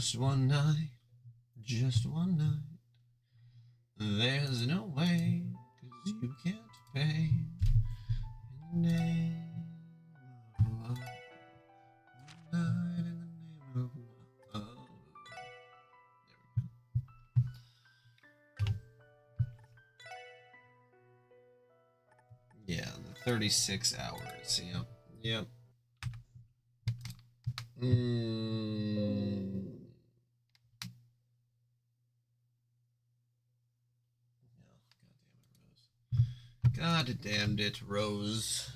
Just one night, just one night. There's no way, 'cause you can't pay in the name of love. One night in the name of love. Yeah, the 36 hours. Yep. Yep. God damn it, Rose.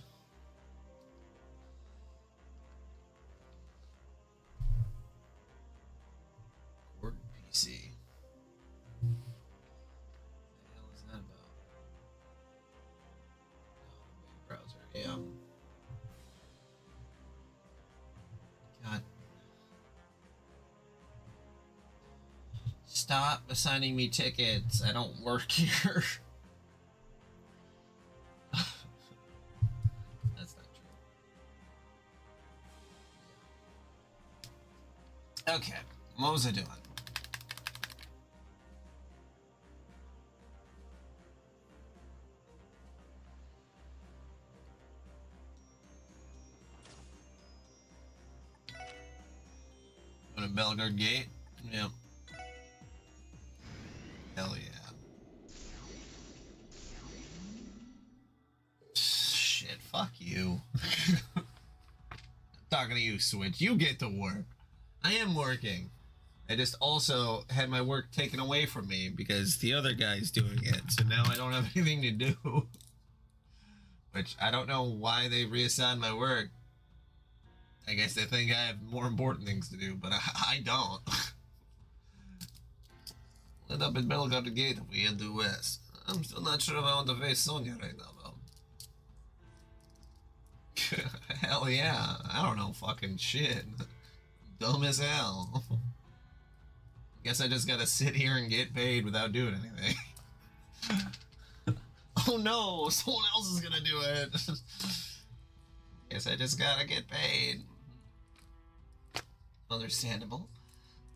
Cord PC. What the hell is that about? Oh, browser, yeah. God. Stop assigning me tickets. I don't work here. That's not true. Okay, what was I doing? Going to Belgard Gate? Yep. Hell yeah. Shit, fuck you. I'm talking to you, Switch. You get to work. I am working. I just also had my work taken away from me because the other guy's doing it. So now I don't have anything to do. Which I don't know why they reassigned my work. I guess they think I have more important things to do, but I don't. Lit up in Belgard Gate, we head due west. I'm still not sure if I want to face Sonya right now, though. Hell yeah. I don't know fucking shit. Dumb as hell. Guess I just gotta sit here and get paid without doing anything. Oh no, someone else is gonna do it. Guess I just gotta get paid. Understandable.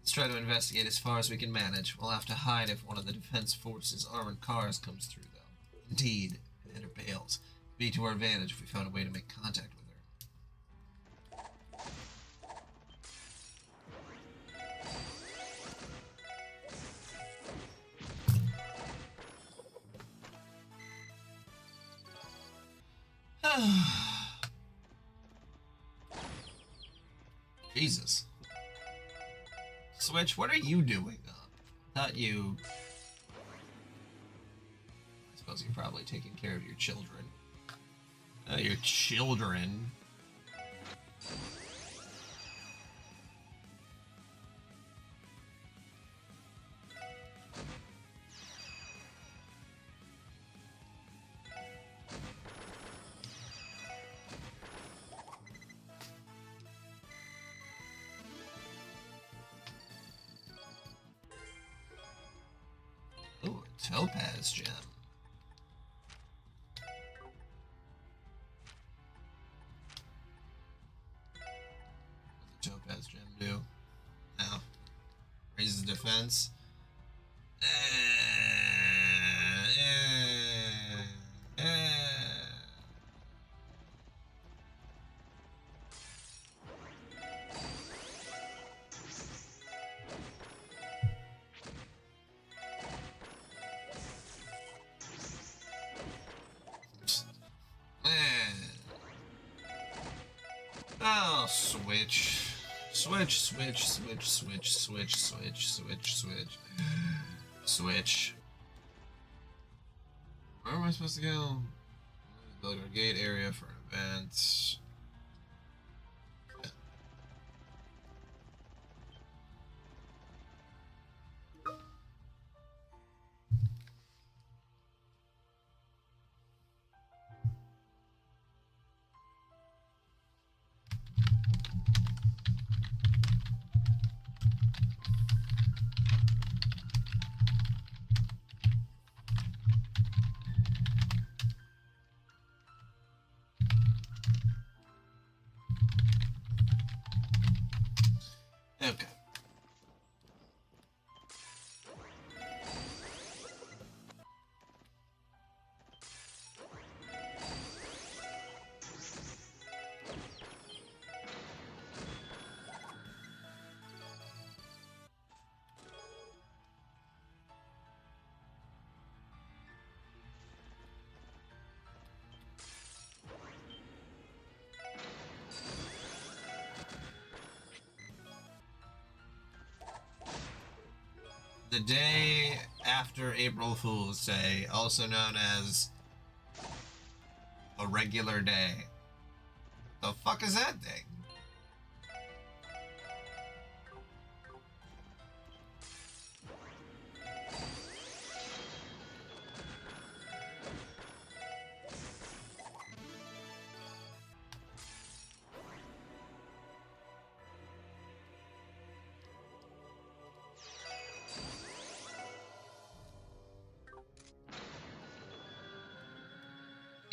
Let's try to investigate as far as we can manage. We'll have to hide if one of the Defense Force's armored cars comes through, though. Indeed, and enter Bales. It'd be to our advantage if we found a way to make contact with her. Jesus. Switch, what are you doing up? Not you. I suppose you're probably taking care of your children. Your children. Ooh, a topaz gem. What does a topaz gem do? No. Raises defense. Oh, switch. Switch. Where am I supposed to go? Build our gate area for events. The day after April Fool's Day, also known as a regular day. The fuck is that thing?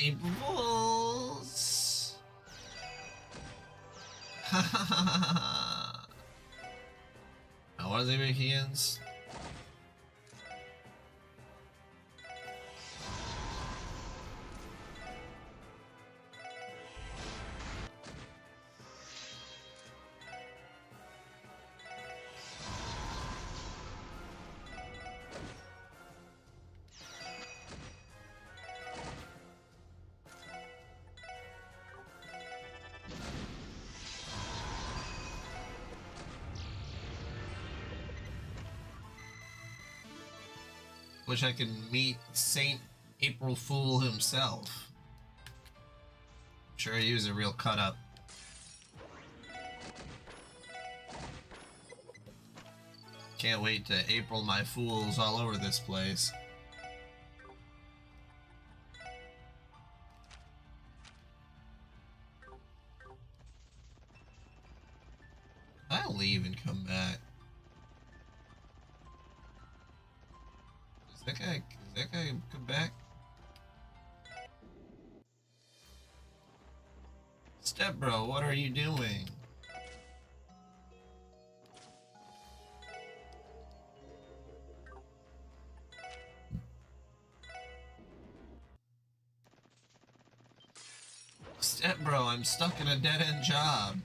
April Fools. Now, what are they making ends? Wish I could meet Saint April Fool himself. I'm sure he was a real cut up. Can't wait to April my fools all over this place. I'll leave and come back. Is that guy come back? Step bro, what are you doing? Step bro, I'm stuck in a dead-end job.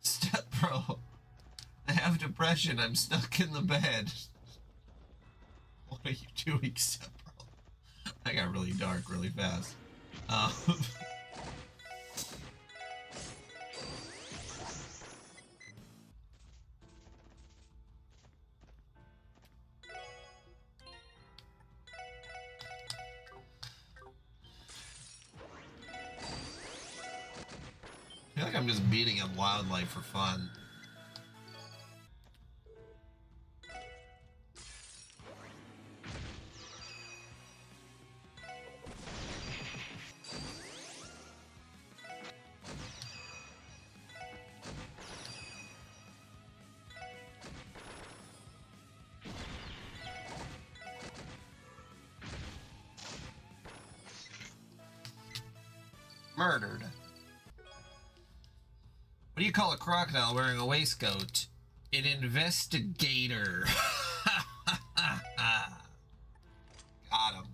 Step bro, I have depression, I'm stuck in the bed. What are you doing, Step bro? I got really dark really fast. I feel like I'm just beating up wildlife for fun. Murdered. What do you call a crocodile wearing a waistcoat? An investigator. Got him.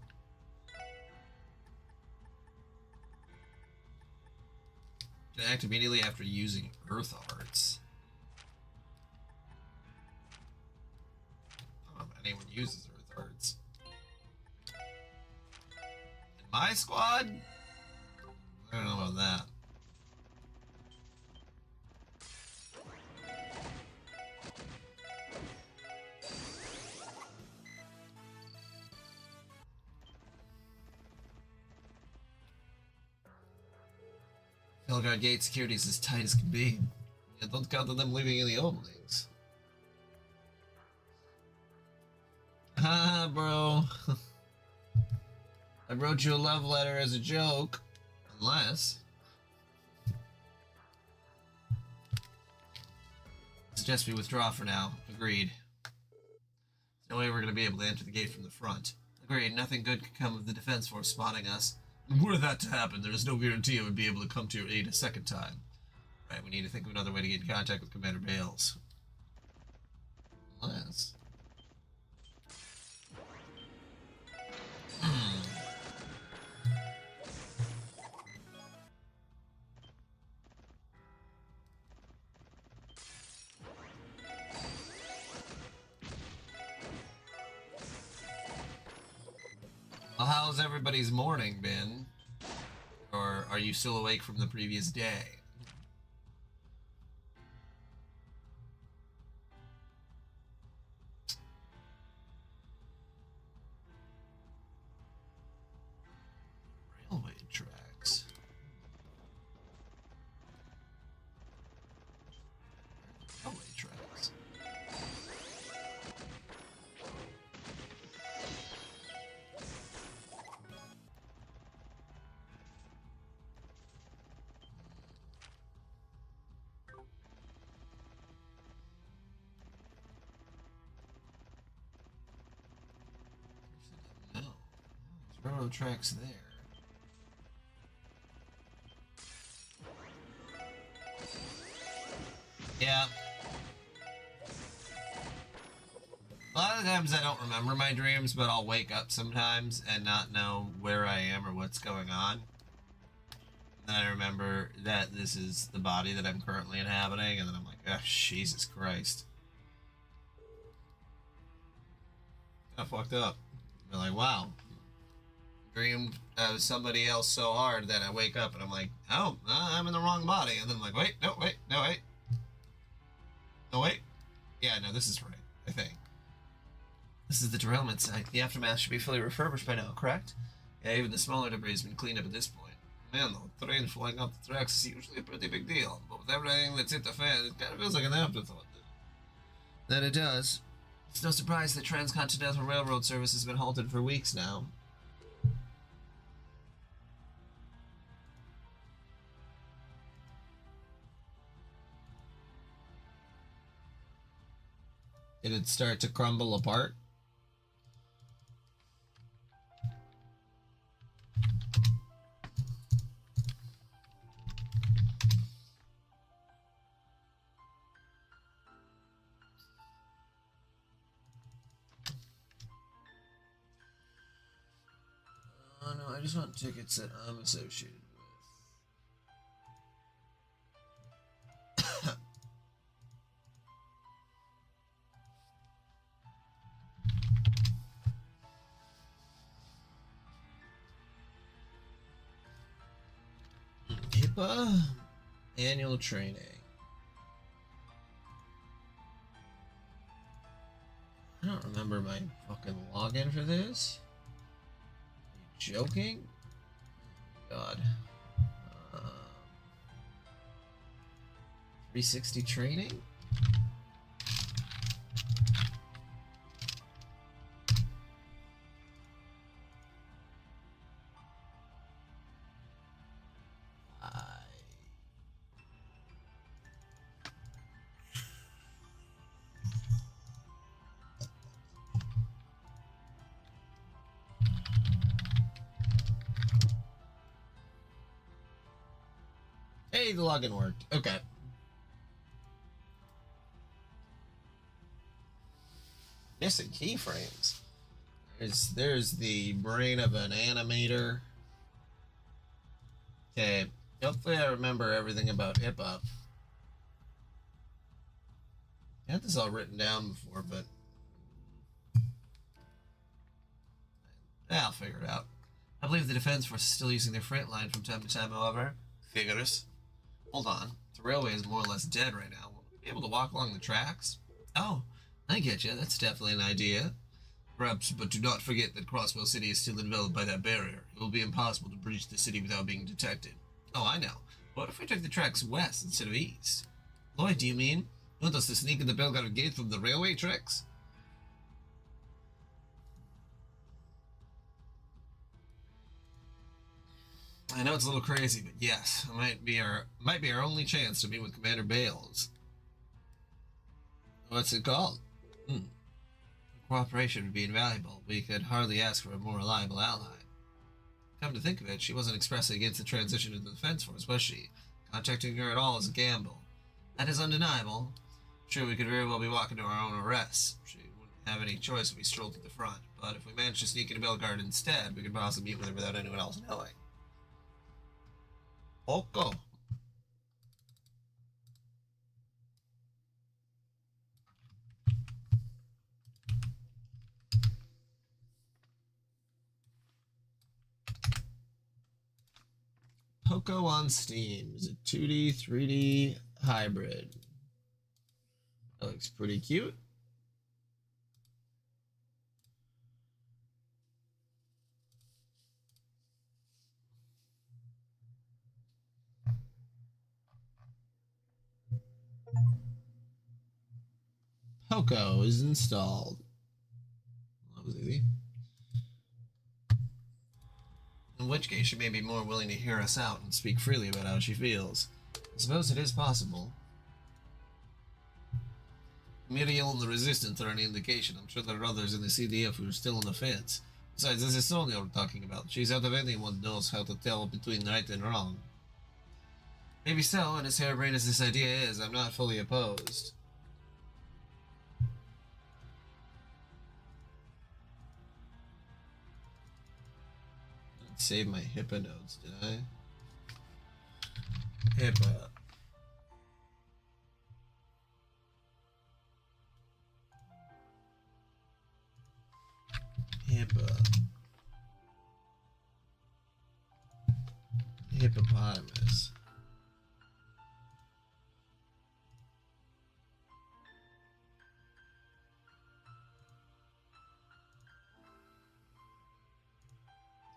To act immediately after using Earth Arts. I don't know if anyone uses Earth Arts. In my squad? I don't know about that. Hellguard Gate security is as tight as can be. Yeah, don't count on them leaving any openings. Ah, bro. I wrote you a love letter as a joke. Unless... suggest we withdraw for now. Agreed. There's no way we're going to be able to enter the gate from the front. Agreed. Nothing good could come of the defense force spotting us. Were that to happen, there is no guarantee I would be able to come to your aid a second time. Right, we need to think of another way to get in contact with Commander Bales. Unless... Well, how's everybody's morning been? Or are you still awake from the previous day? Railway tracks. Railway tracks. No. There's railroad tracks there. Yeah. A lot of times I don't remember my dreams, but I'll wake up sometimes and not know where I am or what's going on. Then I remember that this is the body that I'm currently inhabiting, and then I'm like, oh, Jesus Christ. Kinda fucked up. You're like, wow. Dreamed of somebody else so hard that I wake up and I'm like, oh, I'm in the wrong body. And then I'm like, wait, no, wait, no, wait. No, wait. Yeah, no, this is right, I think. This is the derailment site. The aftermath should be fully refurbished by now, correct? Yeah, even the smaller debris has been cleaned up at this point. Man, though, train flying off the tracks is usually a pretty big deal. But with everything that's hit the fan, it kind of feels like an afterthought. That it does. It's no surprise that transcontinental railroad service has been halted for weeks now. Did it start to crumble apart? Oh no, I just want tickets that I'm associated with. HIPAA annual training. I don't remember my fucking login for this. Are you joking? God. 360 training? Hey, the login worked. Okay. Missing keyframes. There's the brain of an animator. Okay. Hopefully I remember everything about HIPAA. I had this all written down before, but I'll figure it out. I believe the Defense Force is still using their freight line from time to time, however. Figures. Hold on. The railway is more or less dead right now. Will we be able to walk along the tracks? Oh, I get you. That's definitely an idea. Perhaps, but do not forget that Crosswell City is still enveloped by that barrier. It will be impossible to breach the city without being detected. Oh, I know. What if we took the tracks west instead of east? Lloyd, do you mean? You want us to sneak in the Belgrade Gate from the railway tracks? I know it's a little crazy, but yes, it might be our only chance to meet with Commander Bales. What's it called? Cooperation would be invaluable. We could hardly ask for a more reliable ally. Come to think of it, she wasn't expressly against the transition to the Defense Force, was she? Contacting her at all is a gamble. That is undeniable. Sure, we could very well be walking to our own arrests. She wouldn't have any choice if we strolled to the front. But if we managed to sneak into Belgard instead, we could possibly meet with her without anyone else knowing. Okay. Poco on Steam. Is it 2D, 3D, hybrid? That looks pretty cute. Poco is installed. That was easy. In which case, she may be more willing to hear us out and speak freely about how she feels. I suppose it is possible. Muriel and the Resistance are any indication. I'm sure there are others in the CDF who are still on the fence. Besides, this is Sonia we're talking about. She's out of anyone who knows how to tell between right and wrong. Maybe so, and as harebrained as this idea is, I'm not fully opposed. Didn't save my HIPAA notes, did I? HIPAA. Hippopotamus.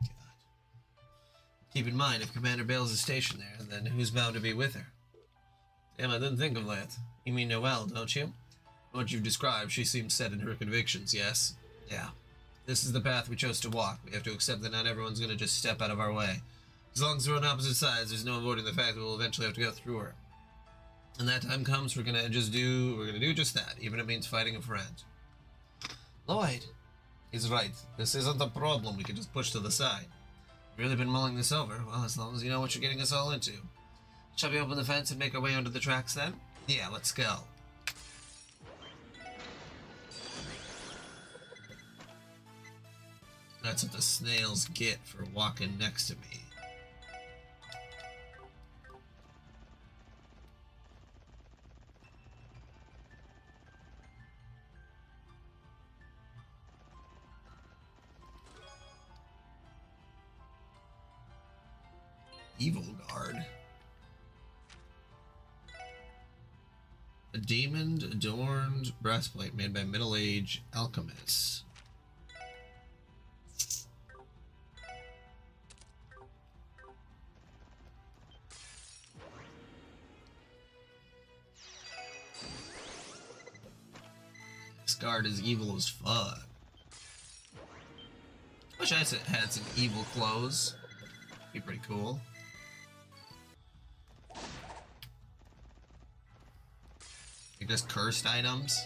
God. Keep in mind, if Commander Bales is stationed there, then who's bound to be with her? Damn, I didn't think of that. You mean Noelle, don't you? What you've described, she seems set in her convictions, yes? Yeah. This is the path we chose to walk. We have to accept that not everyone's going to just step out of our way. As long as we're on opposite sides, there's no avoiding the fact that we'll eventually have to go through her. And that time comes, we're gonna do just that, even if it means fighting a friend. Lloyd is right. This isn't a problem we can just push to the side. You've really been mulling this over. Well, as long as you know what you're getting us all into. Shall we open the fence and make our way onto the tracks then? Yeah, let's go. That's what the snails get for walking next to me. Evil Guard. A demon-adorned breastplate made by middle-aged alchemists. This guard is evil as fuck. Wish I had some evil clothes. Be pretty cool. Like just cursed items.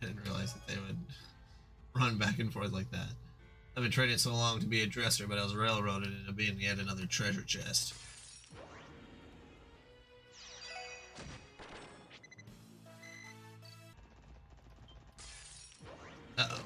Didn't realize that they would run back and forth like that. I've been training so long to be a dresser, but I was railroaded into being yet another treasure chest. Uh-oh.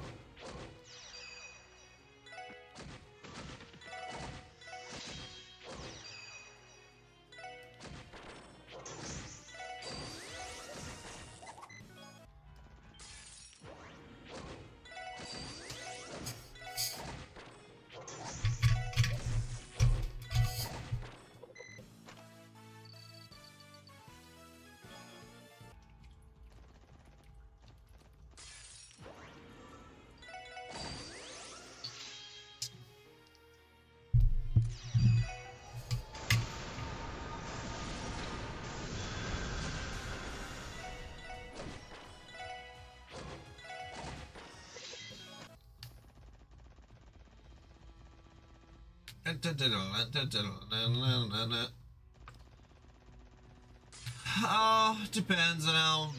Oh, depends on how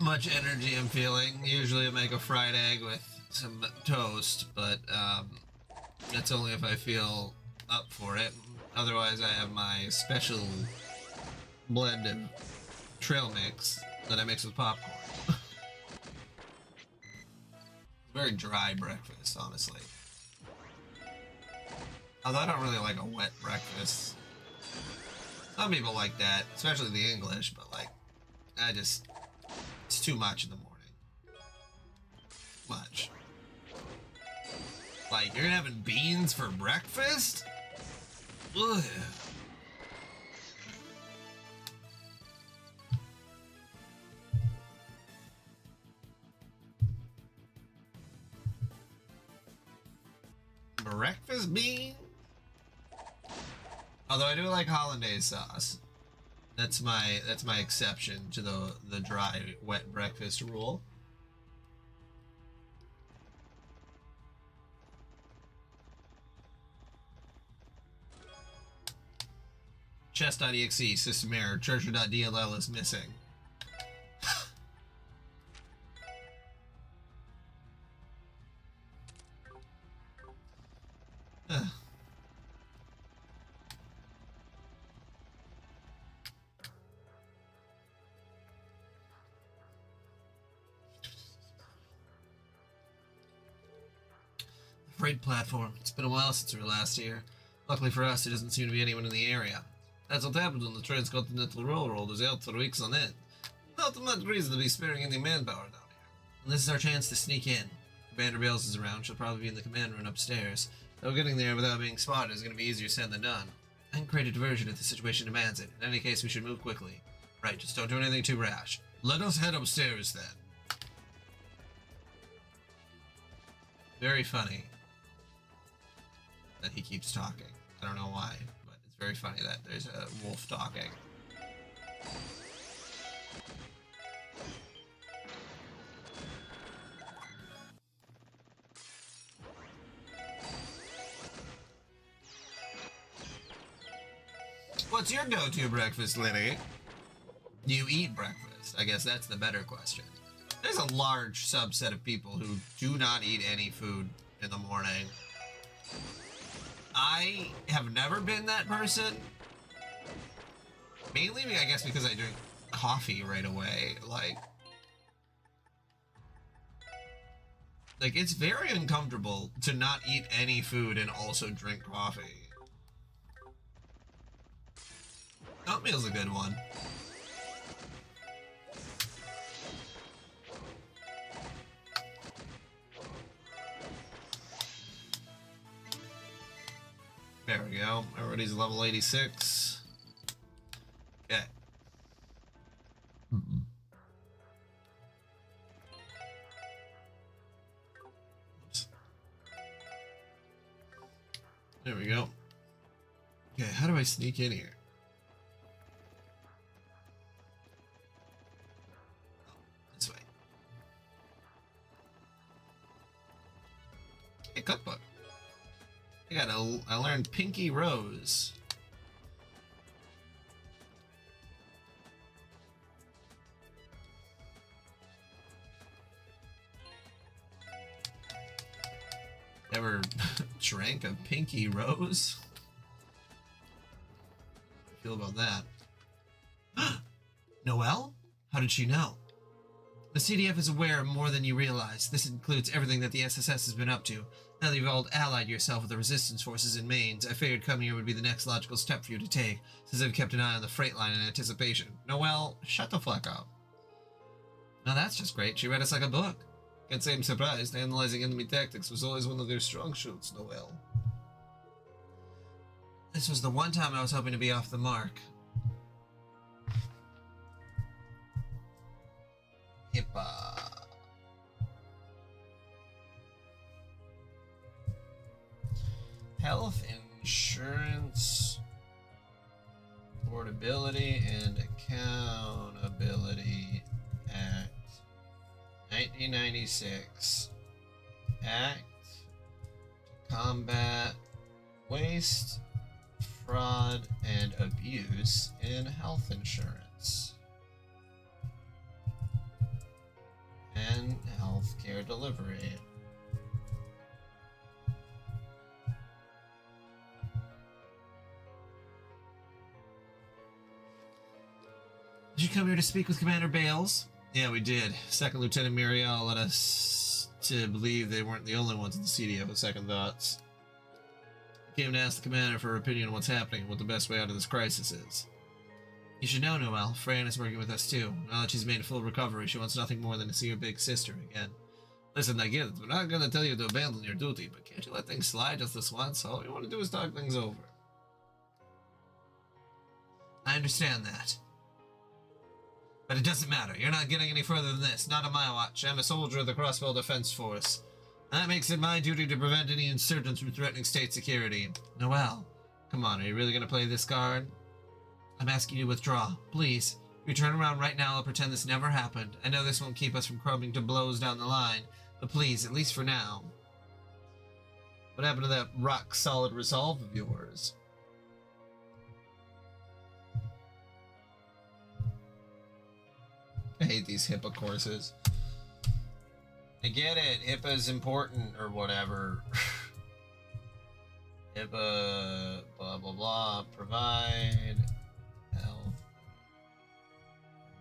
much energy I'm feeling. Usually I make a fried egg with some toast, but that's only if I feel up for it. Otherwise, I have my special blend of trail mix that I mix with popcorn. Very dry breakfast, honestly. Although I don't really like a wet breakfast. Some people like that, especially the English, but like, it's too much in the morning. Much. Like, you're having beans for breakfast? Ugh. Breakfast bean? Although I do like hollandaise sauce. That's my exception to the dry, wet breakfast rule. Chess.exe, system error, treasure.dll is missing. Freight platform. It's been a while since we were last here. Luckily for us, there doesn't seem to be anyone in the area. That's what happens when the Transcontinental Railroad is out for weeks on end. Not much reason to be sparing any manpower down here. And this is our chance to sneak in. Commander Bales is around. She'll probably be in the command room upstairs. Though getting there without being spotted is going to be easier said than done. I can create a diversion if the situation demands it. In any case, we should move quickly. Right, just don't do anything too rash. Let us head upstairs then. Very funny that he keeps talking. I don't know why, but it's very funny that there's a wolf talking. What's your go-to breakfast, Liddy? Do you eat breakfast? I guess that's the better question. There's a large subset of people who do not eat any food in the morning. I have never been that person. Mainly, I guess, because I drink coffee right away. Like it's very uncomfortable to not eat any food and also drink coffee. Oatmeal's a good one. There we go. Everybody's level 86. Okay. Oops. There we go. Okay, how do I sneak in here? Oh, this way. Hey, cookbook. I learned Pinky Rose. Ever drank a Pinky Rose? How do you feel about that? Noelle? How did she know? The CDF is aware of more than you realize. This includes everything that the SSS has been up to. Now that you've all allied yourself with the resistance forces in Mainz, I figured coming here would be the next logical step for you to take, since I've kept an eye on the freight line in anticipation. Noelle, shut the fuck up. Now that's just great. She read us like a book. Can't say I'm surprised. Analyzing enemy tactics was always one of their strong suits, Noelle. This was the one time I was hoping to be off the mark. HIPAA. Health Insurance Portability and Accountability Act 1996. Act to combat waste, fraud, and abuse in health insurance. and healthcare delivery. Did you come here to speak with Commander Bales? Yeah, we did. Second Lieutenant Muriel led us to believe they weren't the only ones in the CDO with second thoughts. I came to ask the commander for her opinion on what's happening and what the best way out of this crisis is. You should know, Noelle. Fran is working with us too. Now that she's made a full recovery, she wants nothing more than to see her big sister again. Listen, I get it. We're not going to tell you to abandon your duty, but can't you let things slide just this once? All you want to do is talk things over. I understand that. But it doesn't matter. You're not getting any further than this. Not on my watch. I'm a soldier of the Crossbow Defense Force. That makes it my duty to prevent any insurgents from threatening state security. Noelle, come on. Are you really going to play this card? I'm asking you to withdraw. Please. If you turn around right now, I'll pretend this never happened. I know this won't keep us from coming to blows down the line. But please, at least for now. What happened to that rock-solid resolve of yours? I hate these HIPAA courses. I get it. HIPAA is important or whatever. HIPAA, blah, blah, blah. Provide health.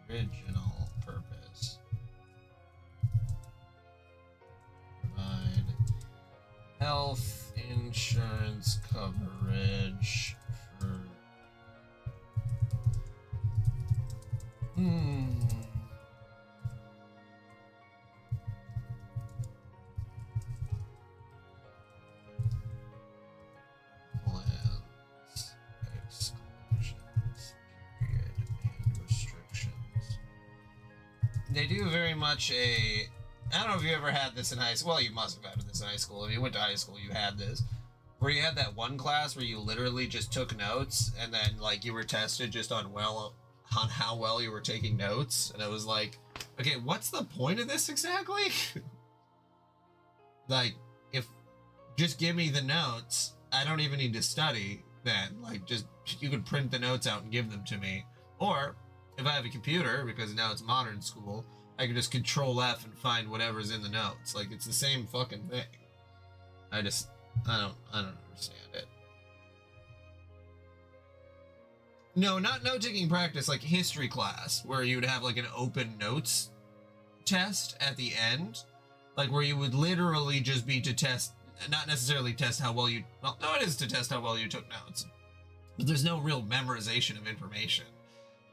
Original purpose. Provide health insurance coverage for... They do very much a... I don't know if you ever had this in high school. Well, you must have had this in high school. If you went to high school, you had this. Where you had that one class where you literally just took notes and then, like, you were tested just on how well you were taking notes. And it was like, okay, what's the point of this exactly? Like, if... Just give me the notes. I don't even need to study then. Like, just... You could print the notes out and give them to me. Or... If I have a computer, because now it's modern school, I can just Control F and find whatever's in the notes. Like, it's the same fucking thing. I don't understand it. No, not note-taking practice, like history class, where you'd have like an open notes test at the end. Like, where you would literally just be to test, not necessarily test how well you, well, no, it is to test how well you took notes. But there's no real memorization of information.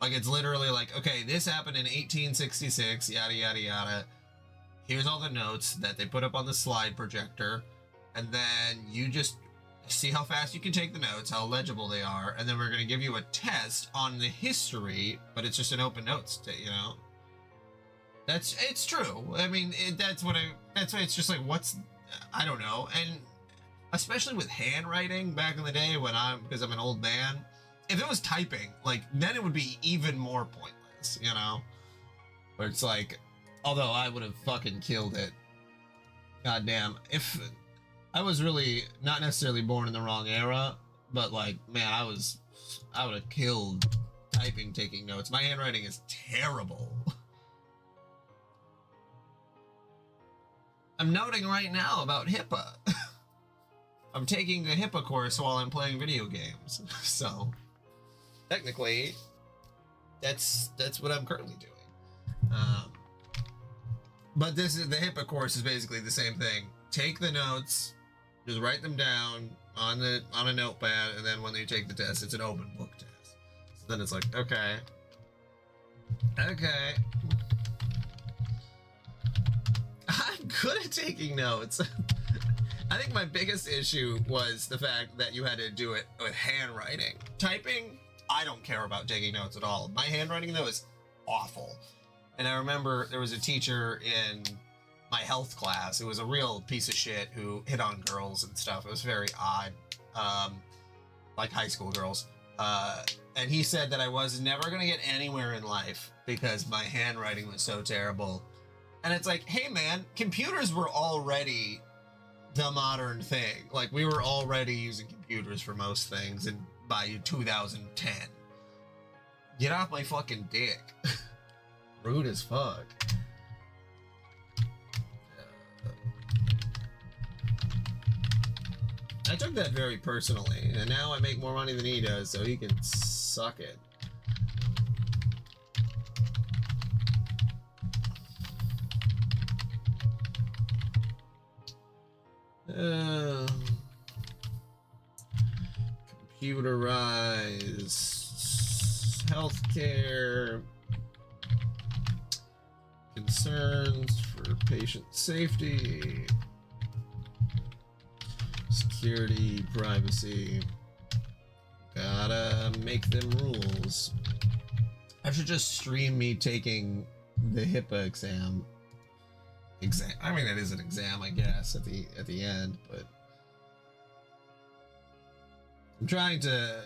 Like, it's literally like, okay, this happened in 1866, yada, yada, yada. Here's all the notes that they put up on the slide projector. And then you just see how fast you can take the notes, how legible they are. And then we're going to give you a test on the history, but it's just an open notes, you know? It's true. I mean, that's why it's just like, I don't know. And especially with handwriting back in the day because I'm an old man. If it was typing, like, then it would be even more pointless, you know? Where it's like, although I would have fucking killed it. Goddamn. If I was really not necessarily born in the wrong era, but like, man, I would have killed typing, taking notes. My handwriting is terrible. I'm noting right now about HIPAA. I'm taking the HIPAA course while I'm playing video games, so... Technically, that's what I'm currently doing. But the HIPAA course is basically the same thing. Take the notes, just write them down on a notepad, and then when you take the test, it's an open book test. So then it's like, okay. I'm good at taking notes. I think my biggest issue was the fact that you had to do it with handwriting. Typing, I don't care about taking notes at all. My handwriting, though, is awful. And I remember there was a teacher in my health class who was a real piece of shit who hit on girls and stuff. It was very odd, like high school girls. And he said that I was never going to get anywhere in life because my handwriting was so terrible. And it's like, hey, man, computers were already the modern thing. Like, we were already using computers for most things by 2010. Get off my fucking dick. Rude as fuck. I took that very personally, and now I make more money than he does, so he can suck it. Computerize healthcare concerns for patient safety, security, privacy. Gotta make them rules. I should just stream me taking the HIPAA exam. I mean, it is an exam, I guess, at the end, but I'm trying to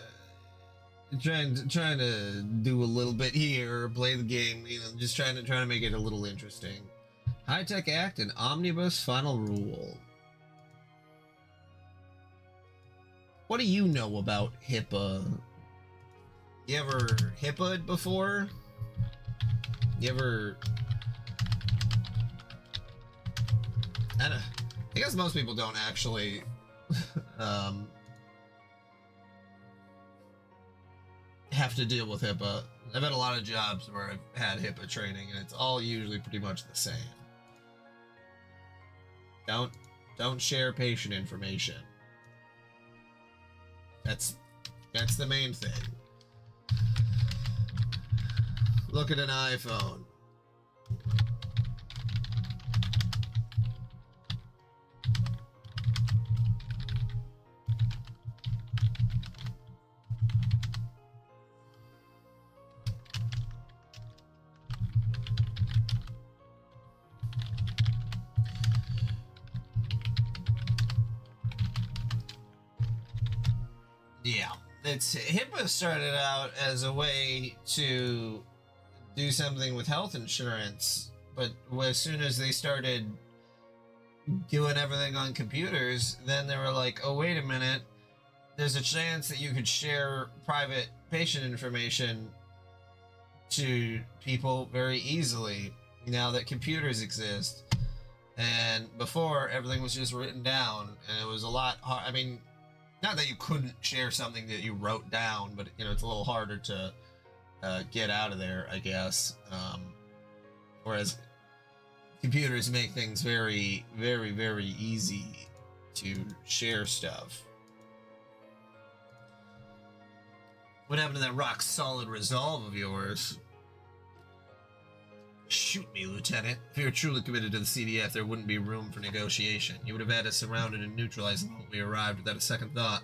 do a little bit here, play the game, you know, just trying to make it a little interesting. High Tech Act and Omnibus Final Rule. What do you know about HIPAA? You ever HIPAA'd before? You ever... I guess most people don't actually have to deal with HIPAA. I've had a lot of jobs where I've had HIPAA training, and it's all usually pretty much the same. Don't share patient information. That's the main thing. Look at an iPhone. Yeah, HIPAA started out as a way to do something with health insurance, but as soon as they started doing everything on computers, then they were like, oh, wait a minute, there's a chance that you could share private patient information to people very easily now that computers exist. And before, everything was just written down, and it was a lot hard. I mean, not that you couldn't share something that you wrote down, but you know, it's a little harder to get out of there, I guess. Whereas computers make things very, very, very easy to share stuff. What happened to that rock solid resolve of yours? Shoot me, Lieutenant. If you were truly committed to the CDF, there wouldn't be room for negotiation. You would have had us surrounded and neutralized the moment we arrived without a second thought.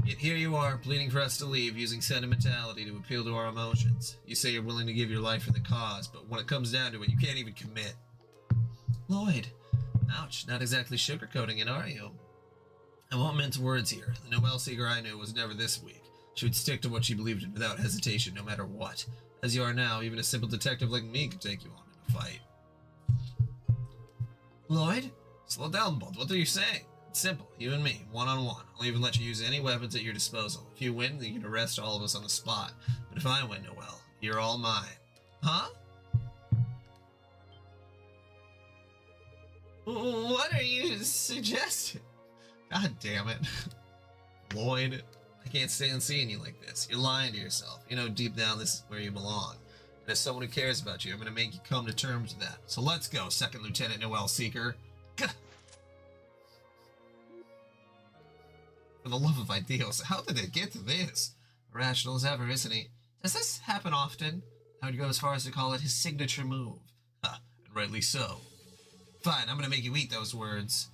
Yet here you are, pleading for us to leave, using sentimentality to appeal to our emotions. You say you're willing to give your life for the cause, but when it comes down to it, you can't even commit. Lloyd. Ouch, not exactly sugarcoating it, are you? I won't mince words here. The Noel Seeker I knew was never this weak. She would stick to what she believed in without hesitation, no matter what. As you are now, even a simple detective like me could take you on in a fight. Lloyd? Slow down, Bolt. What are you saying? It's simple. You and me, one-on-one. I'll even let you use any weapons at your disposal. If you win, then you can arrest all of us on the spot. But if I win, Noel, you're all mine. Huh? What are you suggesting? God damn it. Lloyd, I can't stand seeing you like this. You're lying to yourself. You know deep down this is where you belong. And as someone who cares about you, I'm going to make you come to terms with that. So let's go, Second Lieutenant Noel Seeker. Gah. For the love of ideals, how did it get to this? Irrational as ever, isn't he? Does this happen often? I would go as far as to call it his signature move. Ha, and rightly so. Fine, I'm going to make you eat those words.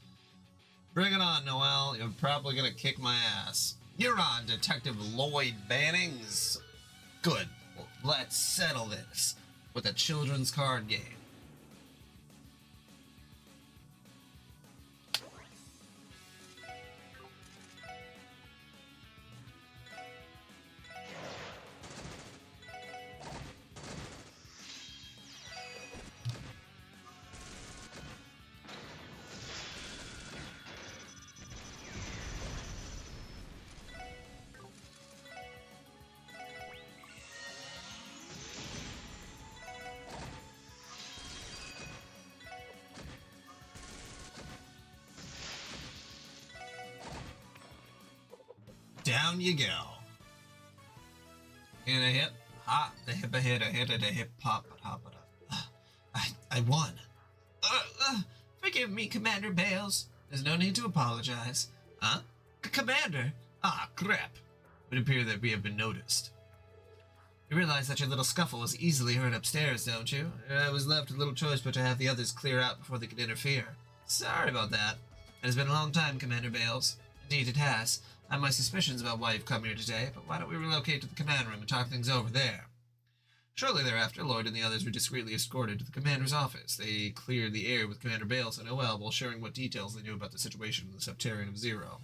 Bring it on, Noel. You're probably going to kick my ass. You're on, Detective Lloyd Bannings. Good. Well, let's settle this with a children's card game. down you go. And a hip, hop, the hip a hit, a hit, and a hip hop, hop it up. I won. Forgive me, Commander Bales. There's no need to apologize. Huh? Commander? Ah, crap. It would appear that we have been noticed. You realize that your little scuffle was easily heard upstairs, don't you? I was left with little choice but to have the others clear out before they could interfere. Sorry about that. It has been a long time, Commander Bales. Indeed it has. I have my suspicions about why you've come here today, but why don't we relocate to the command room and talk things over there? Shortly thereafter, Lloyd and the others were discreetly escorted to the commander's office. They cleared the air with Commander Bales and OL while sharing what details they knew about the situation in the Septarian of Zero.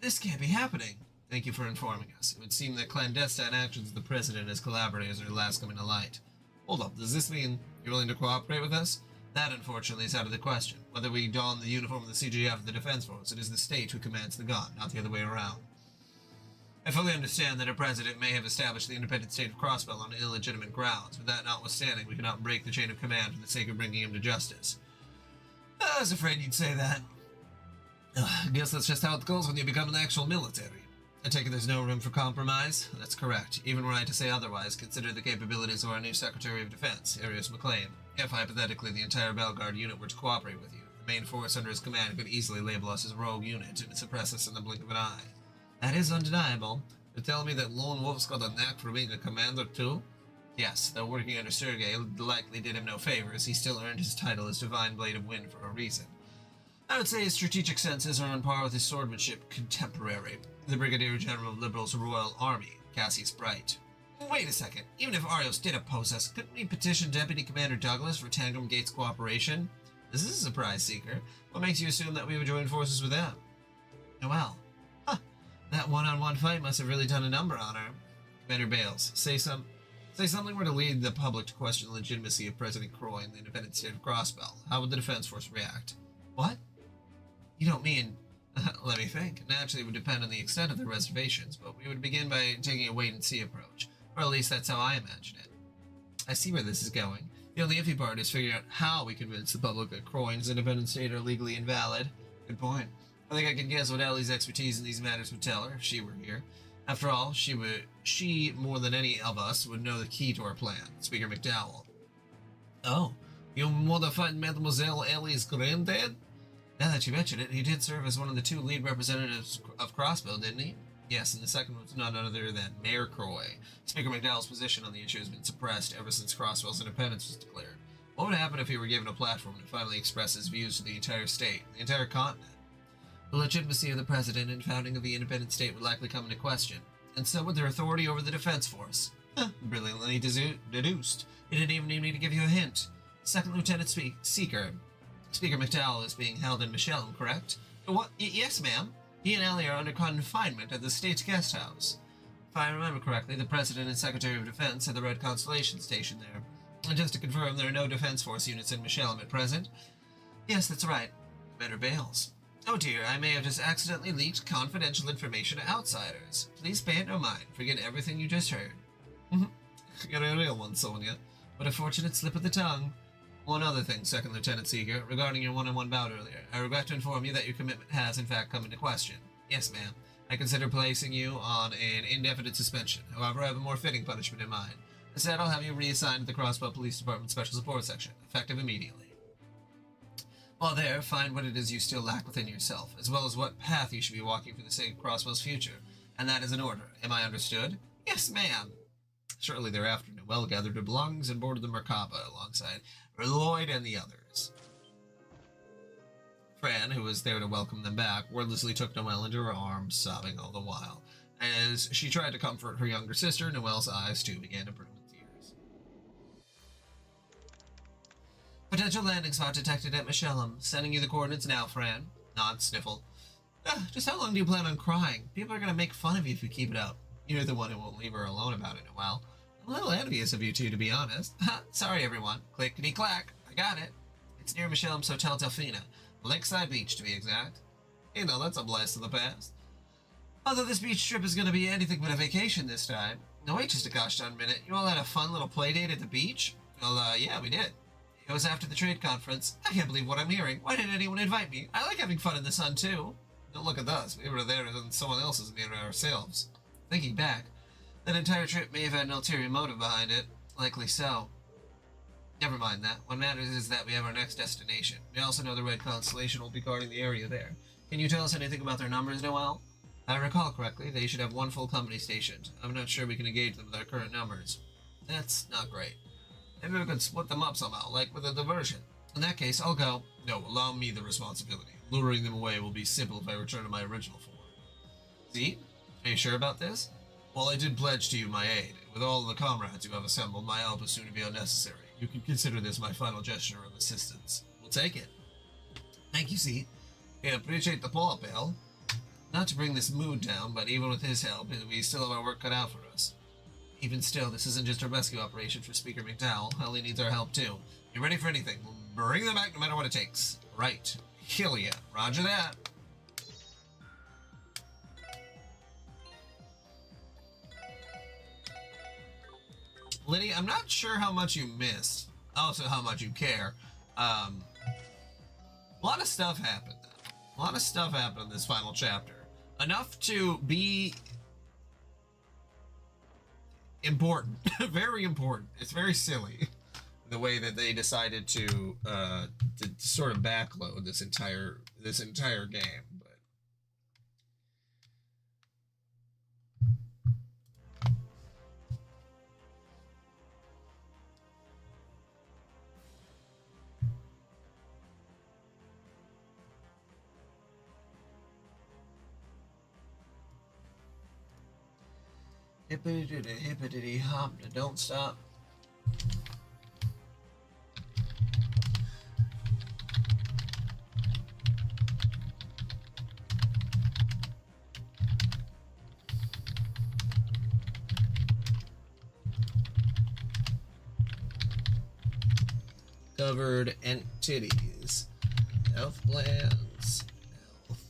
This can't be happening. Thank you for informing us. It would seem that clandestine actions of the President and his collaborators are last coming to light. Hold up, does this mean you're willing to cooperate with us? That, unfortunately, is out of the question. Whether we don the uniform of the CGF or the Defense Force, it is the state who commands the gun, not the other way around. I fully understand that a president may have established the independent state of Crossbell on illegitimate grounds, but that notwithstanding, we cannot break the chain of command for the sake of bringing him to justice. I was afraid you'd say that. I guess that's just how it goes when you become an actual military. I take it there's no room for compromise? That's correct. Even were I to say otherwise, consider the capabilities of our new Secretary of Defense, Arius McLean. If, hypothetically, the entire Bellegarde unit were to cooperate with you, the main force under his command could easily label us as a rogue unit and suppress us in the blink of an eye. That is undeniable. You're telling me that Lone Wolf's got a knack for being a commander, too? Yes, though working under Sergei likely did him no favors, he still earned his title as Divine Blade of Wind for a reason. I would say his strategic senses are on par with his swordsmanship contemporary, the Brigadier General of Liberal's Royal Army, Cassius Bright. Wait a second, even if Arios did oppose us, couldn't we petition Deputy Commander Douglas for Tangram Gates cooperation? This is a surprise seeker. What makes you assume that we would join forces with them? Well, that one-on-one fight must have really done a number on her. Commander Bales, say something were to lead the public to question the legitimacy of President Croy and the independent state of Crossbell. How would the Defense Force react? What? You don't mean... Let me think. Naturally, it would depend on the extent of the reservations, but we would begin by taking a wait-and-see approach. Or at least that's how I imagine it. I see where this is going. The only iffy part is figuring out how we convince the public that Croy and his independent state are legally invalid. Good point. I think I can guess what Ellie's expertise in these matters would tell her if she were here. After all, she more than any of us, would know the key to our plan. Speaker McDowell. Oh, you modified Mademoiselle Ellie's granddad? Now that you mention it, he did serve as one of the two lead representatives of Crossbell, didn't he? Yes, and the second was none other than Mayor Croy. Speaker McDowell's position on the issue has been suppressed ever since Crossbell's independence was declared. What would happen if he were given a platform to finally express his views to the entire state, the entire continent? The legitimacy of the president and founding of the independent state would likely come into question, and so would their authority over the Defense Force. Brilliantly deduced. You didn't even need me to give you a hint. Second Lieutenant Speaker McDowell is being held in Michelin, correct? What? Yes, ma'am. He and Ellie are under confinement at the state's guest house. If I remember correctly, the President and Secretary of Defense had the Red Constellation station there. And just to confirm, there are no Defense Force units in Michelin at present? Yes, that's right. Commander Bales. Oh dear, I may have just accidentally leaked confidential information to outsiders. Please pay it no mind. Forget everything you just heard. You're a real one, Sonia. What a fortunate slip of the tongue. One other thing, Second Lieutenant Seeger, regarding your one-on-one bout earlier. I regret to inform you that your commitment has, in fact, come into question. Yes, ma'am. I consider placing you on an indefinite suspension. However, I have a more fitting punishment in mind. Instead, I'll have you reassigned to the Crossbell Police Department Special Support Section, effective immediately. While there, find what it is you still lack within yourself, as well as what path you should be walking for the sake of Crossbell's future. And that is an order. Am I understood? Yes, ma'am. Shortly thereafter, Noelle gathered her belongings and boarded the Merkaba alongside Lloyd and the others. Fran, who was there to welcome them back, wordlessly took Noelle into her arms, sobbing all the while. As she tried to comfort her younger sister, Noelle's eyes too began to brim with tears. Potential landing spot detected at Michelin. Sending you the coordinates now, Fran. Nod, sniffle. Just how long do you plan on crying? People are going to make fun of you if you keep it up. You're the one who won't leave her alone about it, Noelle. I'm a little envious of you two, to be honest. Sorry, everyone. Clickety-clack. I got it. It's near Michelin's Hotel Delfina. Lakeside Beach, to be exact. You know, that's a blast of the past. Although this beach trip is going to be anything but a vacation this time. No, wait just a gosh darn minute. You all had a fun little play date at the beach? Well, yeah, we did. It was after the trade conference. I can't believe what I'm hearing. Why didn't anyone invite me? I like having fun in the sun, too. Don't look at us. We were there on someone else's mirror ourselves. Thinking back, that entire trip may have had an ulterior motive behind it. Likely so. Never mind that. What matters is that we have our next destination. We also know the Red Constellation will be guarding the area there. Can you tell us anything about their numbers, Noel? If I recall correctly, they should have one full company stationed. I'm not sure we can engage them with our current numbers. That's not great. Maybe we could split them up somehow, like with a diversion. In that case, I'll go. No, allow me the responsibility. Luring them away will be simple if I return to my original form. See? Are you sure about this? Well, I did pledge to you my aid. With all the comrades you have assembled, my help is soon to be unnecessary. You can consider this my final gesture of assistance. We'll take it. Thank you, C. Yeah, appreciate the pull-up, Al. Not to bring this mood down, but even with his help, we still have our work cut out for us. Even still, this isn't just a rescue operation for Speaker McDowell. Ellie needs our help, too. Be ready for anything. We'll bring them back no matter what it takes. Right. Kill ya. Roger that. Liddy, I'm not sure how much you missed. Also, how much you care. A lot of stuff happened. A lot of stuff happened in this final chapter. Enough to be important. Very important. It's very silly the way that they decided to sort of backload this entire game. Hippity hippity hop, don't stop. Covered entities. Health plans. Health.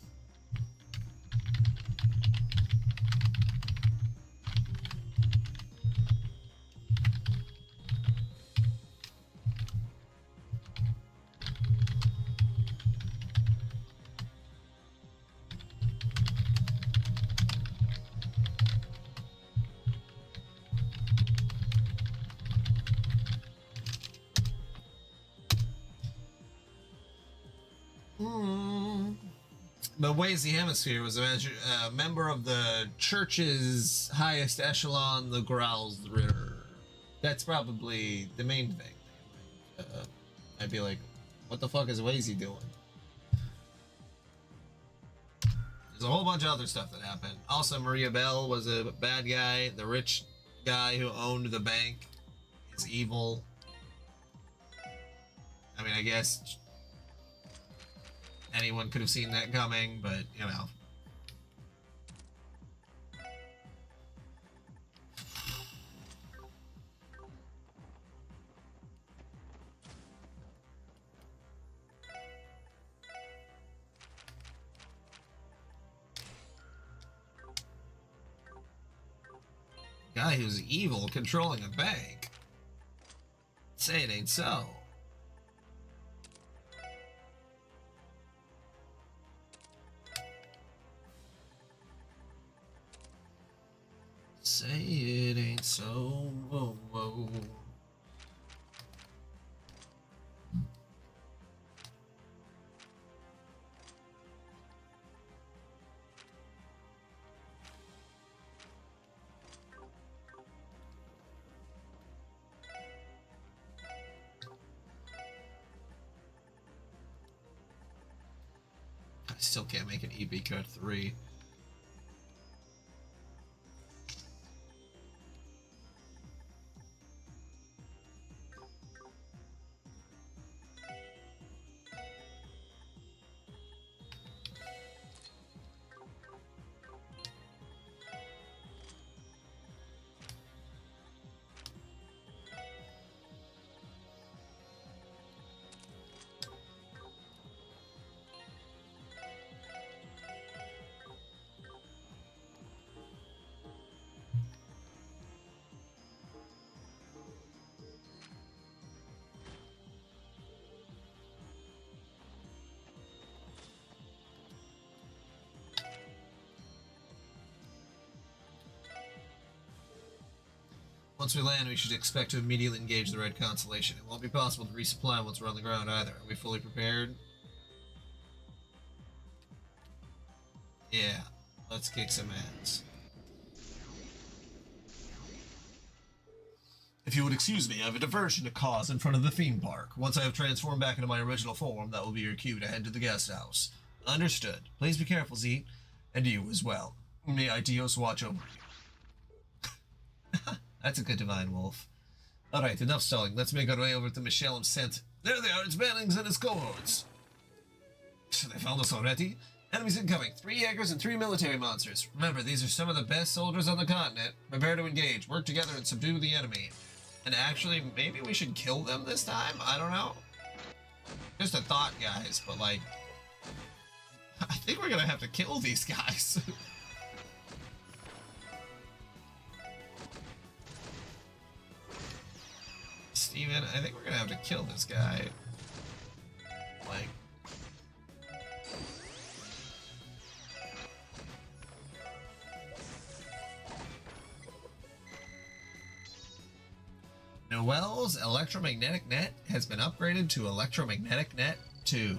But Wazy Hemisphere was a member of the church's highest echelon, the Growlsritter. That's probably the main thing. I'd be like, what the fuck is Wazy doing? There's a whole bunch of other stuff that happened. Also, Maria Bell was a bad guy. The rich guy who owned the bank is evil. I mean, I guess anyone could have seen that coming, but, you know. Guy who's evil controlling a bank. Say it ain't so. Say it ain't so. Whoa, whoa. I still can't make an EB code 3. Once we land, we should expect to immediately engage the Red Constellation. It won't be possible to resupply once we're on the ground either. Are we fully prepared? Yeah, let's kick some ass. If you would excuse me, I have a diversion to cause in front of the theme park. Once I have transformed back into my original form, that will be your cue to head to the guest house. Understood. Please be careful, Z. And you as well. May Itios watch over you. That's a good divine wolf. Alright, enough stalling. Let's make our way over to Michelle's Center. There they are, it's Bannings and his cohorts. So they found us already? Enemies incoming. 3 Jaegers and 3 military monsters. Remember, these are some of the best soldiers on the continent. Prepare to engage. Work together and subdue the enemy. And actually, maybe we should kill them this time? I don't know. Just a thought, guys, but like... I think we're gonna have to kill these guys. Steven, I think we're gonna have to kill this guy. Like... Noel's electromagnetic net has been upgraded to electromagnetic net 2.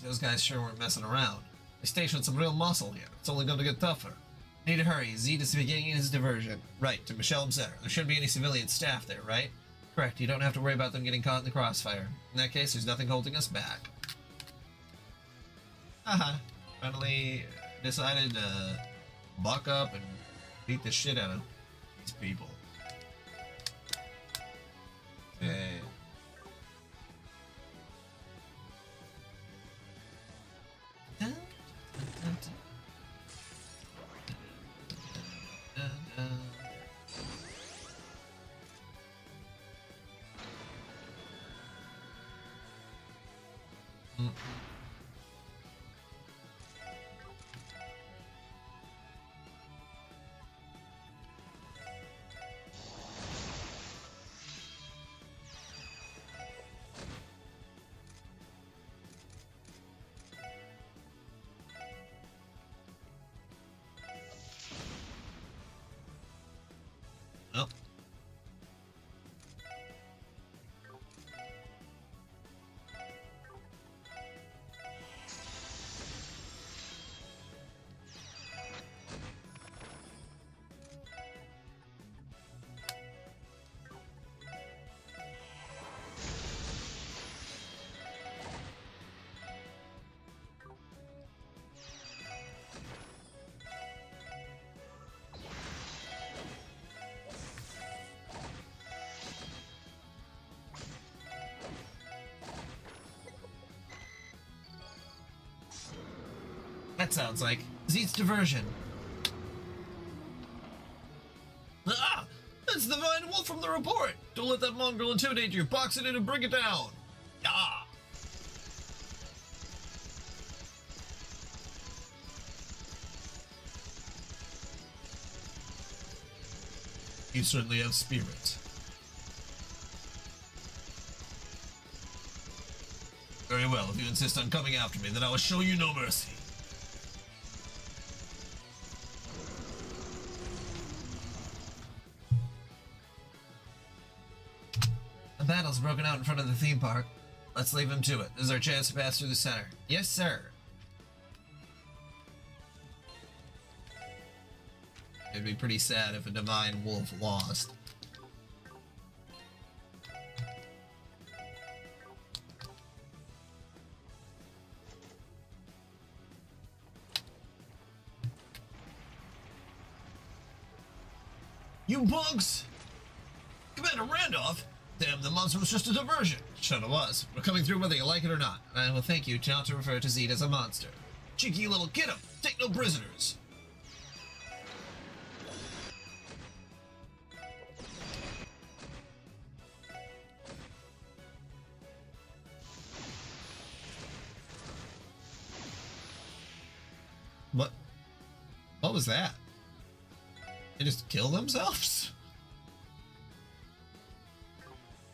Those guys sure weren't messing around. They stationed some real muscle here. It's only going to get tougher. Need to hurry. Z is beginning his diversion. Right, to Michelle's Center. There shouldn't be any civilian staff there, right? Correct. You don't have to worry about them getting caught in the crossfire. In that case, there's nothing holding us back. Haha. Finally decided to buck up and beat the shit out of these people. Okay. Oh. That sounds like Zeet's diversion. Ah! That's the Divine Wolf from the report! Don't let that mongrel intimidate you. Box it in and bring it down! Ah! You certainly have spirit. Very well, if you insist on coming after me, then I will show you no mercy. The battle's broken out in front of the theme park. Let's leave him to it. This is our chance to pass through the center. Yes, sir. It'd be pretty sad if a Divine Wolf lost. You bunks! Commander Randolph? Damn, the monster was just a diversion. Sure it was. We're coming through whether you like it or not. I will thank you not to refer to Zed as a monster. Cheeky little get him! Take no prisoners! What? What was that? They just kill themselves?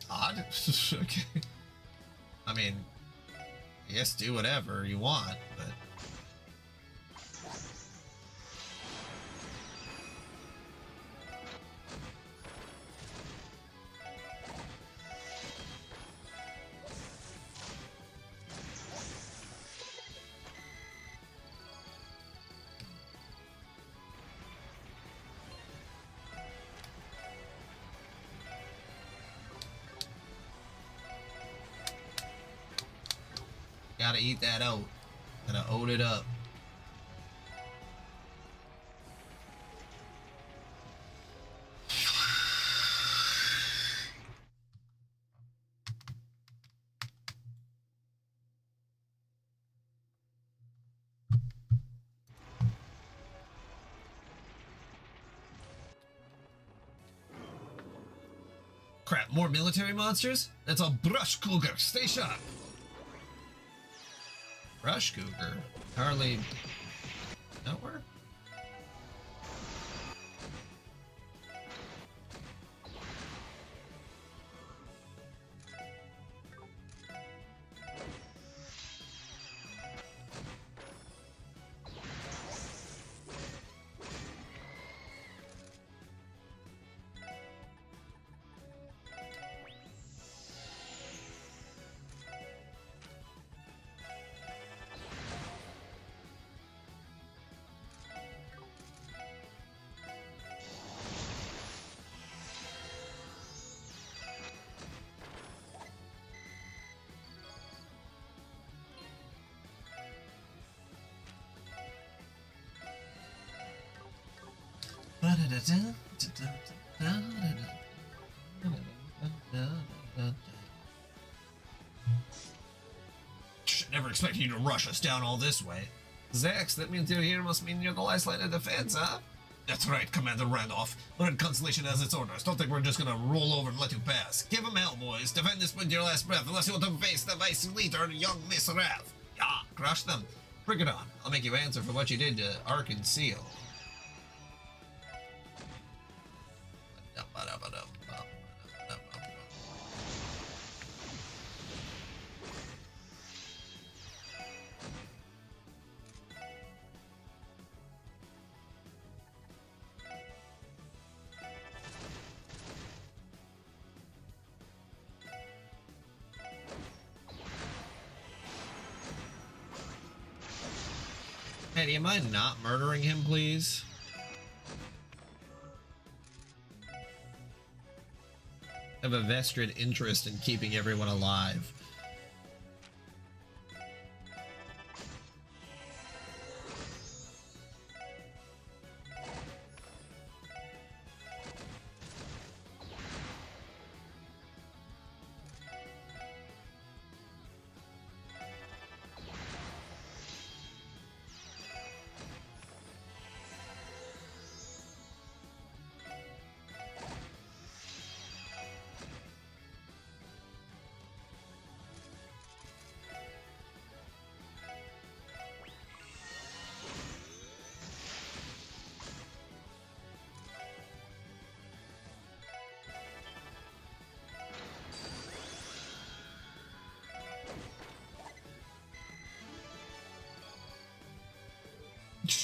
Odd. Okay. I mean, I guess do whatever you want, but... Gotta eat that oat. Gotta oat it up. Crap, more military monsters? That's a brush cougar. Stay sharp. Brush cougar? Hardly... Nowhere? Never expected you to rush us down all this way. Zax, that means you're here must mean you're the last line of defense, huh? That's right, Commander Randolph. Red Constellation has its orders. Don't think we're just gonna roll over and let you pass. Give 'em hell, boys. Defend this with your last breath, unless you want to face the Vice Leader, young Miss Wrath. Yeah, crush them. Bring it on. I'll make you answer for what you did to Ark and Seal. Hey, do you mind not murdering him, please? I have a vested interest in keeping everyone alive.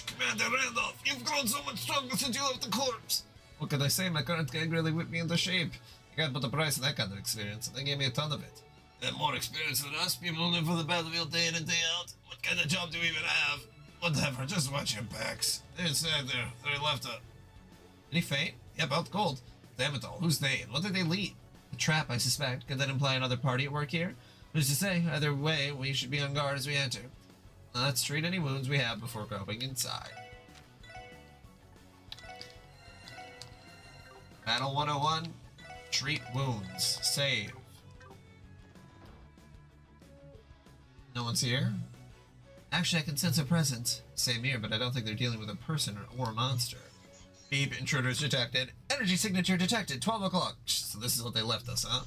Commander Randolph, you've grown so much stronger since you left the corpse. What can I say? My current gang really whipped me into shape. You can't put a price on that kind of experience, and they gave me a ton of it. They have more experience than us. People who live for the battlefield day in and day out. What kind of job do we even have? Whatever, just watch your backs. They're inside there. They left up. Any faint? Yep, out cold. Damn it all. Who's they, and what did they lead? A trap, I suspect. Could that imply another party at work here? Who's to say? Either way, we should be on guard as we enter. Let's treat any wounds we have before going inside. Battle 101. Treat wounds. Save. No one's here? Actually, I can sense a presence. Same here, but I don't think they're dealing with a person or a monster. Beep, intruders detected. Energy signature detected. 12 o'clock. So this is what they left us, huh?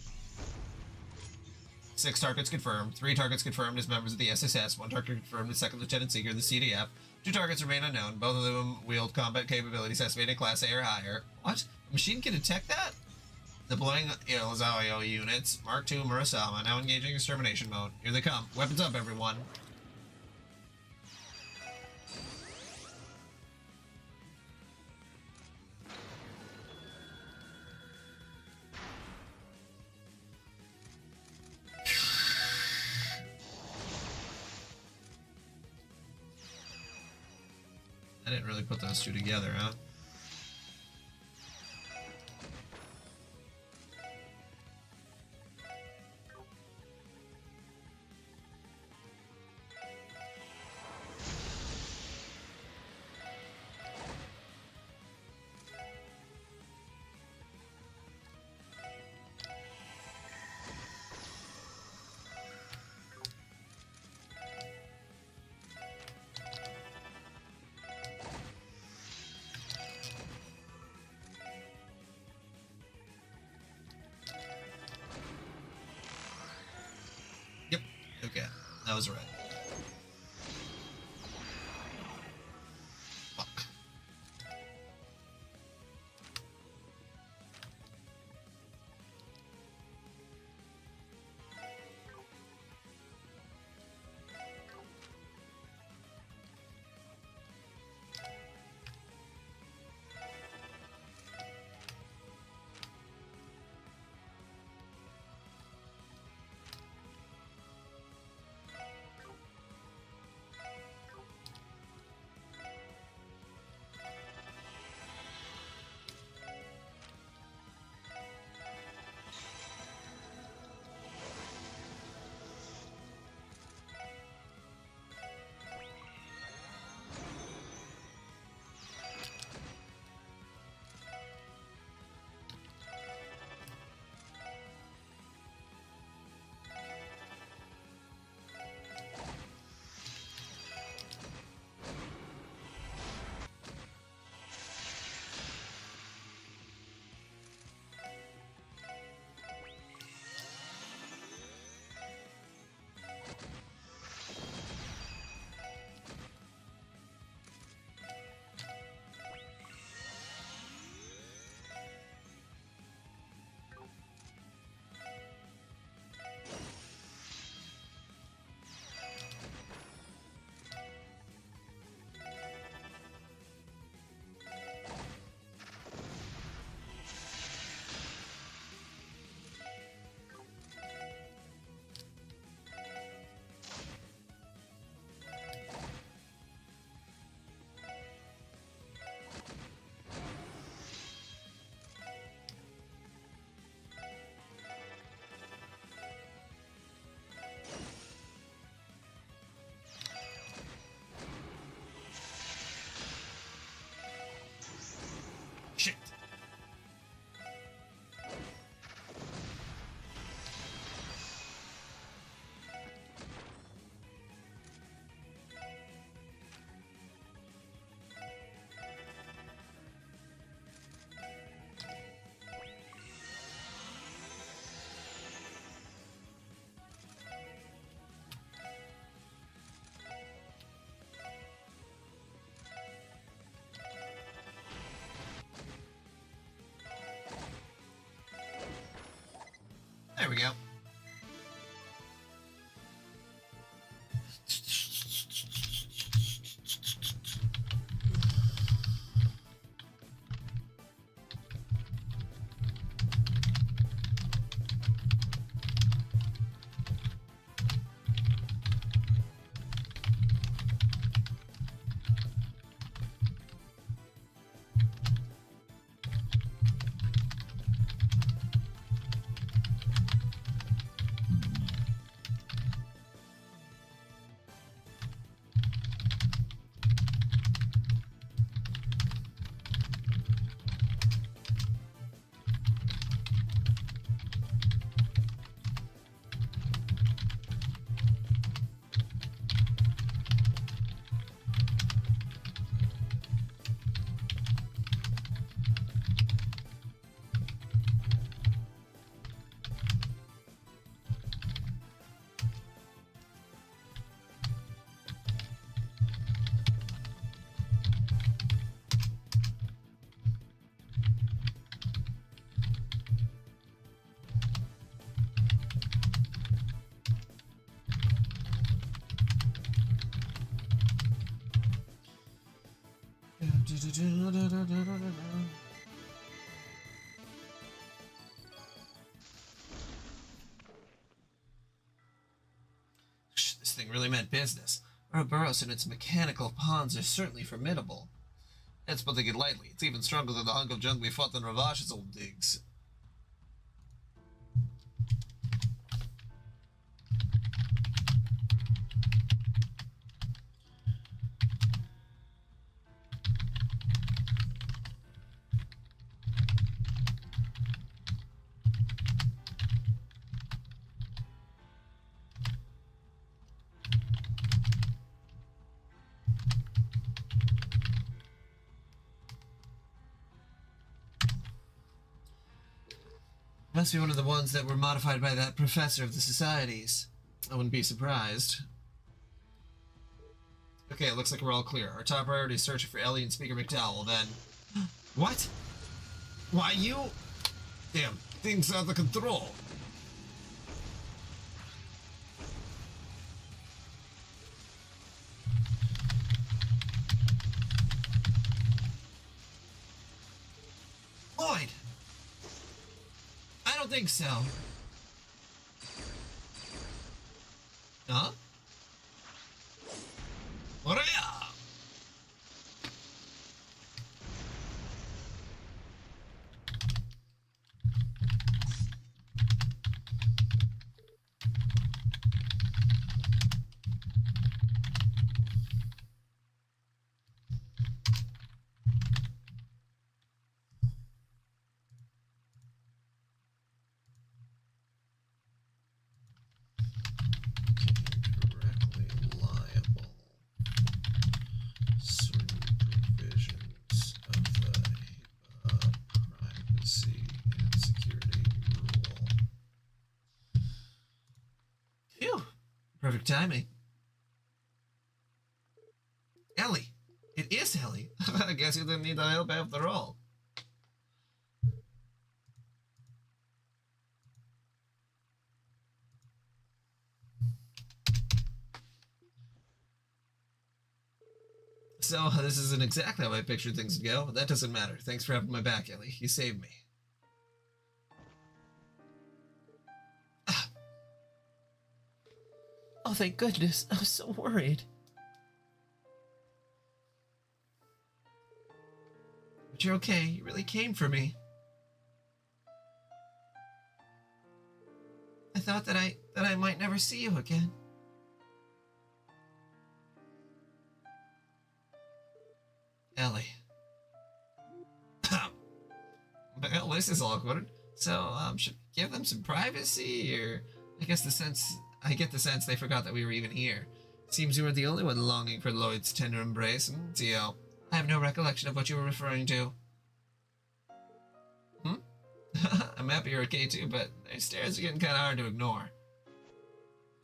6 targets confirmed. 3 targets confirmed as members of the SSS. 1 target confirmed as Second Lieutenant Seeker of the CDF. 2 targets remain unknown. Both of them wield combat capabilities estimated Class A or higher. What? The machine can detect that? Deploying Ilzaio units. Mark II Murasama. Now engaging extermination mode. Here they come. Weapons up, everyone. I didn't really put those two together, huh? That was right. Fuck. Shit. There we go. This thing really meant business. Ouroboros and its mechanical pawns are certainly formidable. That's putting it lightly. It's even stronger than the hunk of junk we fought on Ravash's old digs. Must be one of the ones that were modified by that professor of the societies. I wouldn't be surprised. Okay, it looks like we're all clear. Our top priority is searching for Ellie and Speaker McDowell, then... What? Why you... Damn, things out of control. Lloyd! I don't think so. Huh? What are ya? Directly liable. Certain provisions of the HIPAA privacy and security rule. Phew. Perfect timing. Ellie. It is Ellie. I guess you didn't need the help after all. So, this isn't exactly how I pictured things to go, but that doesn't matter. Thanks for having my back, Ellie. You saved me. Oh, thank goodness. I was so worried. But you're okay. You really came for me. I thought that I might never see you again. Ellie. Well, this is awkward. So, should we give them some privacy, or I get the sense they forgot that we were even here. Seems you were the only one longing for Lloyd's tender embrace, and Tio, I have no recollection of what you were referring to. I'm happy you're okay too, but those stairs are getting kind of hard to ignore.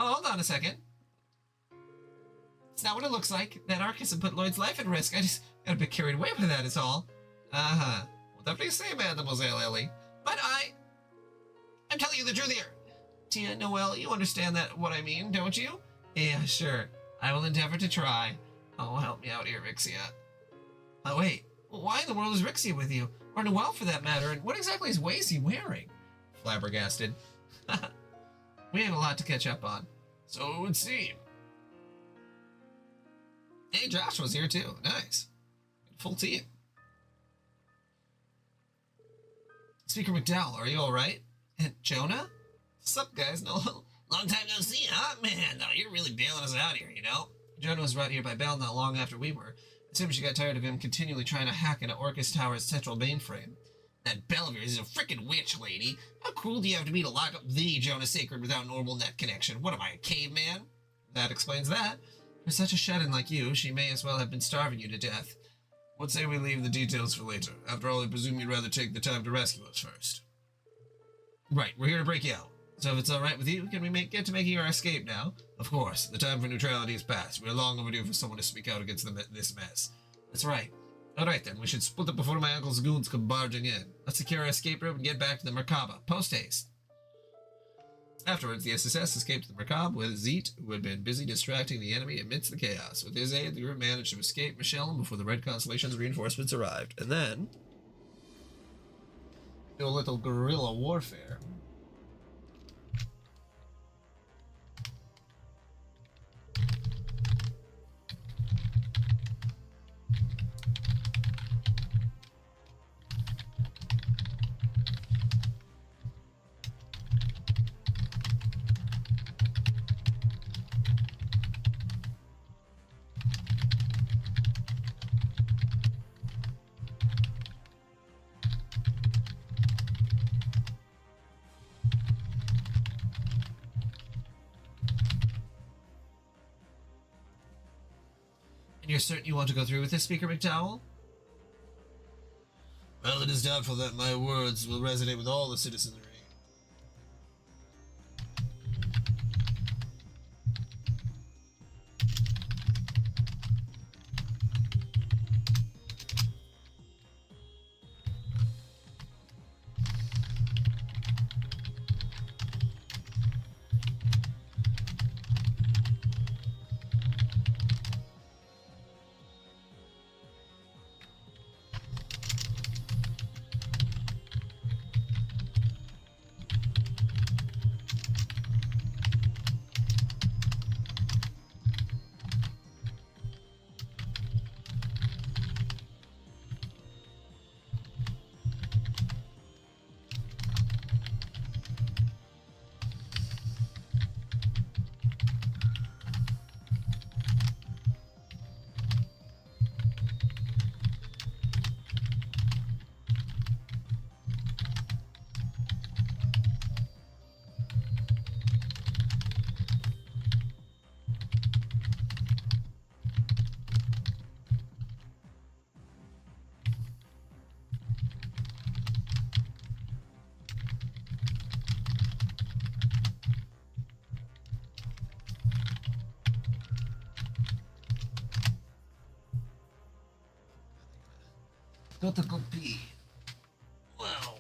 Oh, hold on a second. It's not what it looks like. That Arcus had put Lloyd's life at risk. I just got a bit carried away by that is all. Uh-huh. Well, definitely say, Mademoiselle Ellie. But I'm telling you the truth here. Tia, Noelle, you understand what I mean, don't you? Yeah, sure. I will endeavor to try. Oh, help me out here, Rixia. Oh, wait. Why in the world is Rixia with you? Or Noelle, for that matter, and what exactly is Wacy wearing? Flabbergasted. We have a lot to catch up on. So it would seem. Hey, Joshua's here too. Nice. Full team. Speaker McDowell, are you alright? And Jonah? Sup, guys? No, long time no see, huh? Man, no, you're really bailing us out here, you know? Jonah was brought here by Bell not long after we were. Assuming she got tired of him continually trying to hack into Orcus Tower's central mainframe. That Bell of yours is a frickin' witch, lady. How cruel do you have to be to lock up the Jonah Sacred without normal net connection? What am I, a caveman? That explains that. For such a shut-in like you, she may as well have been starving you to death. What say we leave the details for later? After all, I presume you'd rather take the time to rescue us first. Right, we're here to break you out. So if it's alright with you, can we get to making our escape now? Of course, the time for neutrality is past. We're long overdue for someone to speak out against this mess. That's right. Alright then, we should split up before my uncle's goons come barging in. Let's secure our escape route and get back to the Merkaba. Post-haste. Afterwards, the SSS escaped the Merkab with Zeet, who had been busy distracting the enemy amidst the chaos. With his aid, the group managed to escape Michelle before the Red Constellation's reinforcements arrived. And then... do a little guerrilla warfare. You're certain you want to go through with this, Speaker McDowell? Well, it is doubtful that my words will resonate with all the citizenry. Got to go pee. Wow.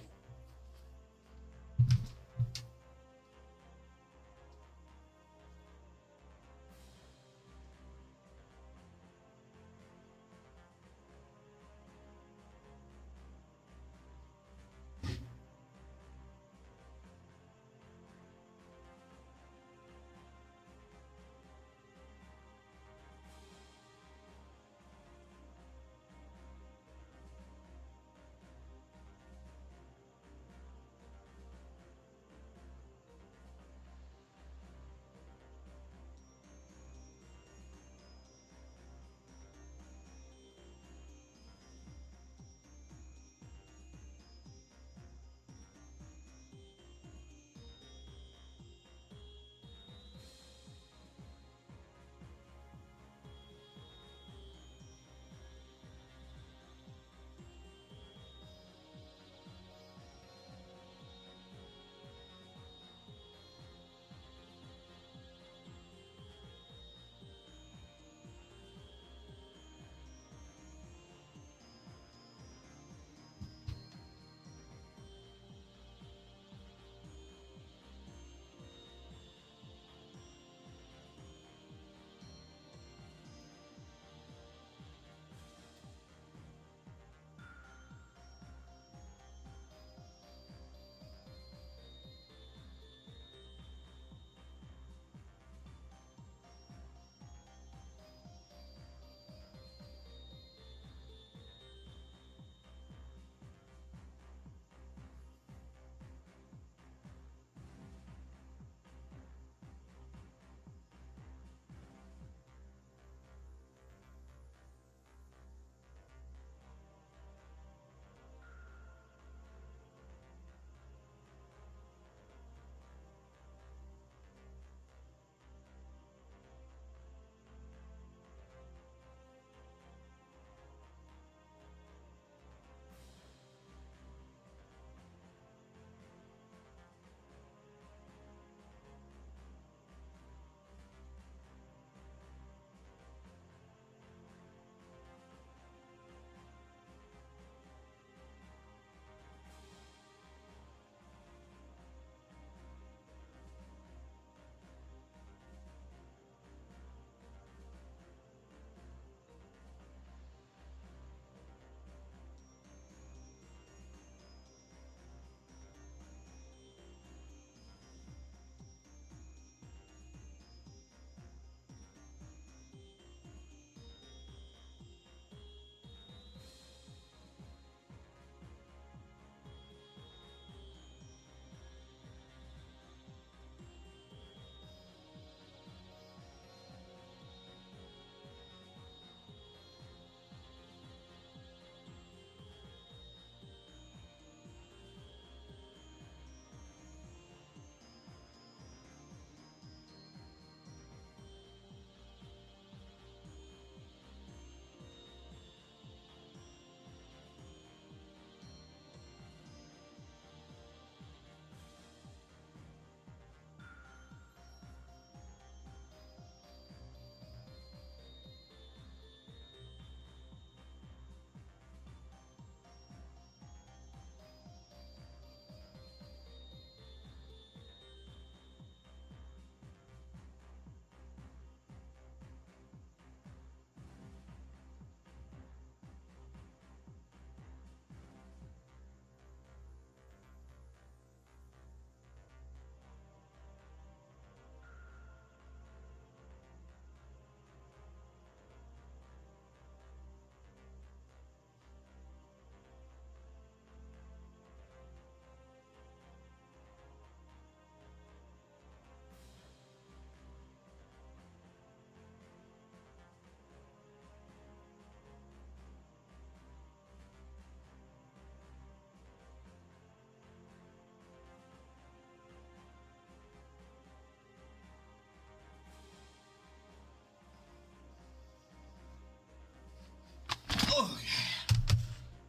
Oh,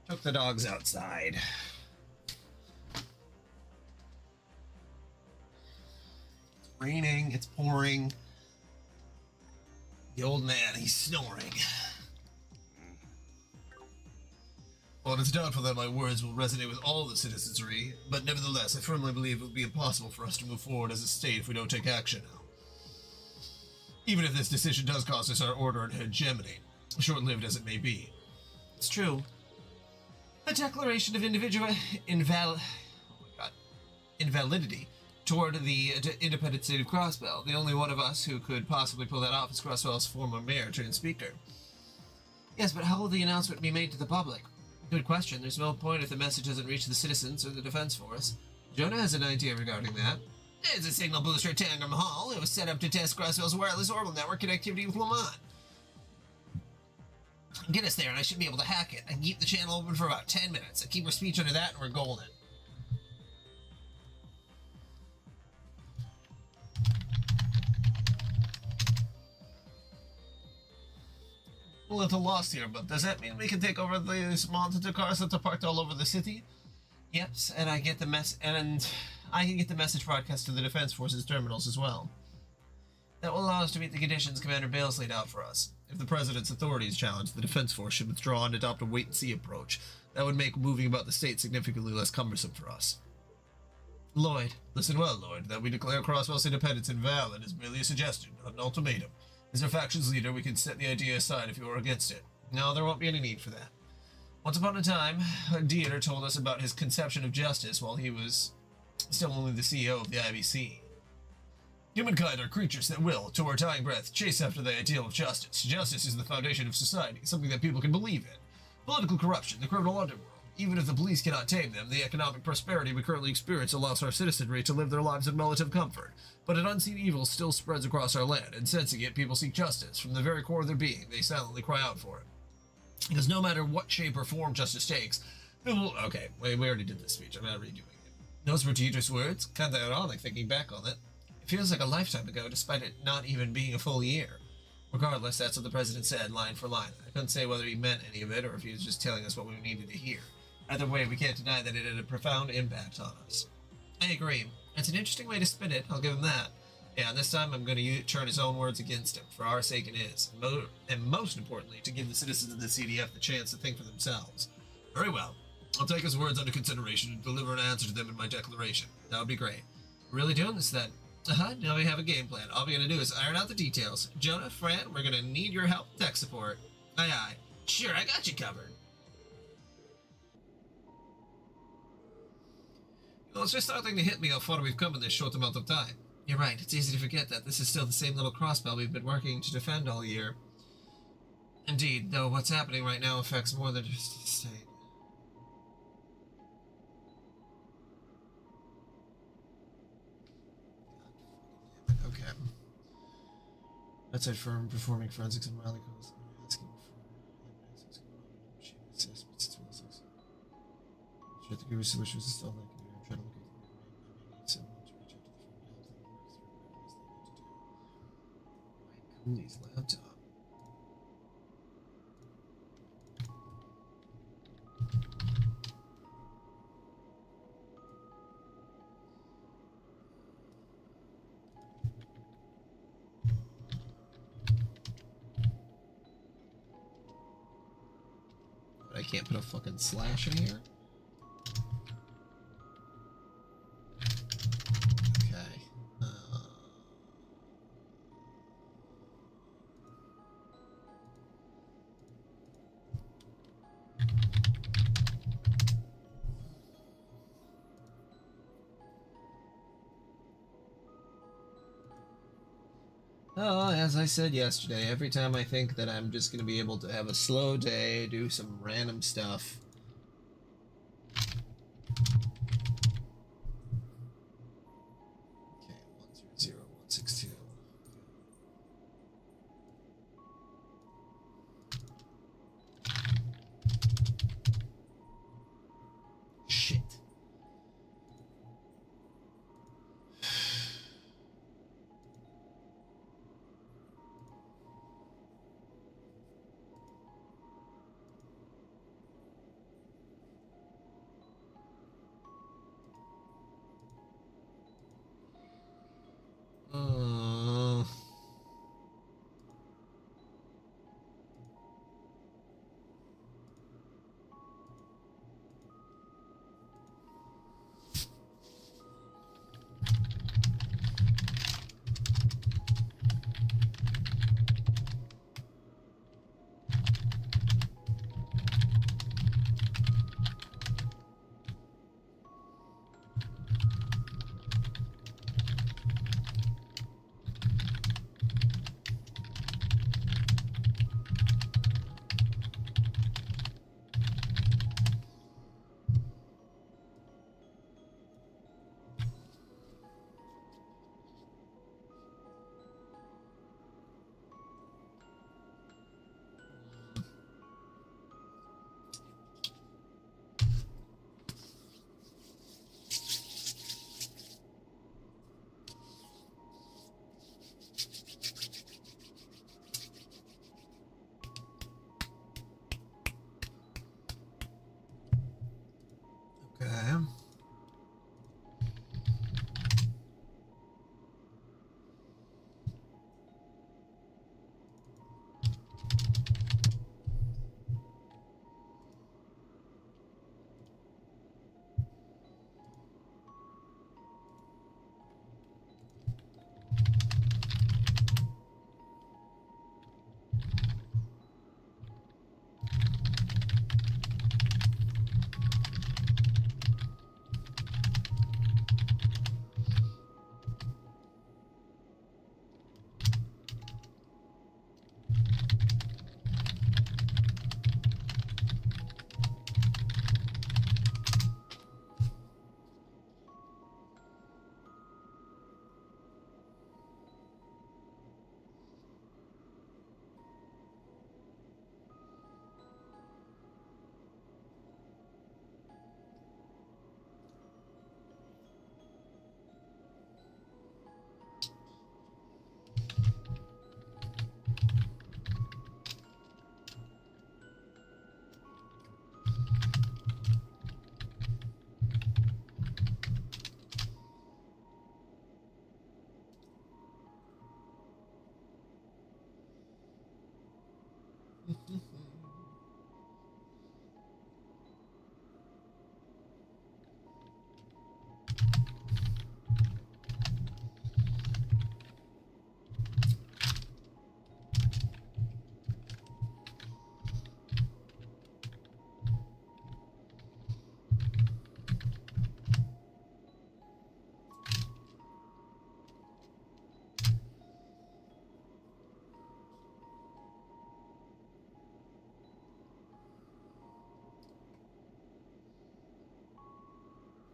took the dogs outside. It's raining, it's pouring. The old man, he's snoring. While it's doubtful that my words will resonate with all the citizenry, but nevertheless, I firmly believe it will be impossible for us to move forward as a state if we don't take action now. Even if this decision does cost us our order and hegemony, short-lived as it may be. It's true. The declaration of invalidity toward the independent state of Crossbell. The only one of us who could possibly pull that off is Crossbell's former mayor turned speaker. Yes, but how will the announcement be made to the public? Good question. There's no point if the message doesn't reach the citizens or the defense force. Jonah has an idea regarding that. There's a signal booster at Tangram Hall. It was set up to test Crossbell's wireless orbital network connectivity with Lamont. Get us there and I should be able to hack it. I can keep the channel open for about 10 minutes. I keep our speech under that and we're golden. A little lost here, but does that mean we can take over these monster cars that are parked all over the city? Yep, and I get the I can get the message broadcast to the Defense Forces terminals as well. That will allow us to meet the conditions Commander Bales laid out for us. If the President's authority is challenged, the Defense Force should withdraw and adopt a wait-and-see approach. That would make moving about the state significantly less cumbersome for us. Lloyd. Listen well, Lloyd. That we declare Crossbell's independence invalid is merely a suggestion, not an ultimatum. As our faction's leader, we can set the idea aside if you are against it. No, there won't be any need for that. Once upon a time, Dieter told us about his conception of justice while he was still only the CEO of the IBC. Humankind are creatures that will, to our dying breath, chase after the ideal of justice. Justice is the foundation of society, something that people can believe in. Political corruption, the criminal underworld. Even if the police cannot tame them, the economic prosperity we currently experience allows our citizenry to live their lives in relative comfort. But an unseen evil still spreads across our land, and sensing it, people seek justice. From the very core of their being, they silently cry out for it. Because no matter what shape or form justice takes, people... Okay, we already did this speech. I'm not redoing it. Those were Dieter's words. Kinda ironic thinking back on it. It feels like a lifetime ago, despite it not even being a full year. Regardless, that's what the president said, line for line. I couldn't say whether he meant any of it, or if he was just telling us what we needed to hear. Either way, we can't deny that it had a profound impact on us. I agree. It's an interesting way to spin it, I'll give him that. Yeah, and this time I'm going to turn his own words against him, for our sake and his. And most importantly, to give the citizens of the CDF the chance to think for themselves. Very well. I'll take his words under consideration and deliver an answer to them in my declaration. That would be great. We're really doing this then? Now we have a game plan. All we're going to do is iron out the details. Jonah, Fran, we're going to need your help with tech support. Aye aye. Sure, I got you covered. Well, it's just starting to hit me how far we've come in this short amount of time. You're right, it's easy to forget that this is still the same little Crossbell we've been working to defend all year. Indeed, though what's happening right now affects more than just the state. Okay. That's it for performing forensics and Miley calls. Asking for machine assessments as well as sure the Guru solution is still like trying to locate the need someone to reach out to the firm to help them work through whatever it is they need to do. Cooley's laptop. I can't put a fucking slash in here. Oh, as I said yesterday, every time I think that I'm just going to be able to have a slow day, do some random stuff. Okay, 100162. Shit.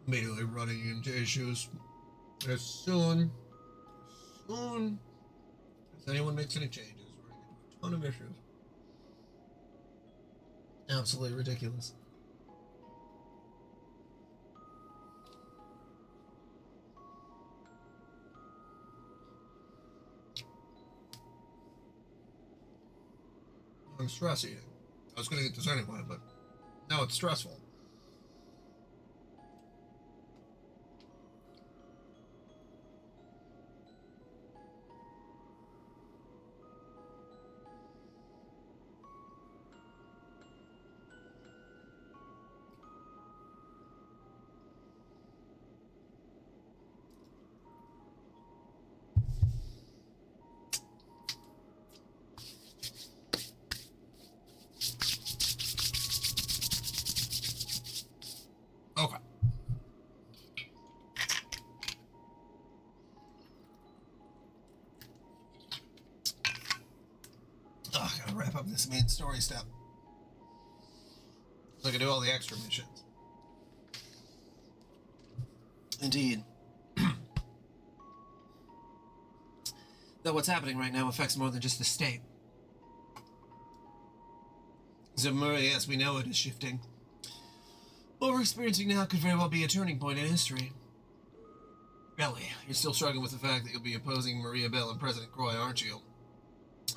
Immediately running into issues. As soon as anyone makes any changes, we're going to get a ton of issues. Absolutely ridiculous. I'm stress eating. I was going to get this anyway, but now it's stressful. Okay. Oh, I gotta wrap up this main story step. So I can do all the extra missions. Indeed. Though what's happening right now affects more than just the state. Zamura, yes, we know it is shifting. What we're experiencing now could very well be a turning point in history. Ellie, you're still struggling with the fact that you'll be opposing Maria Bell and President Croy, aren't you?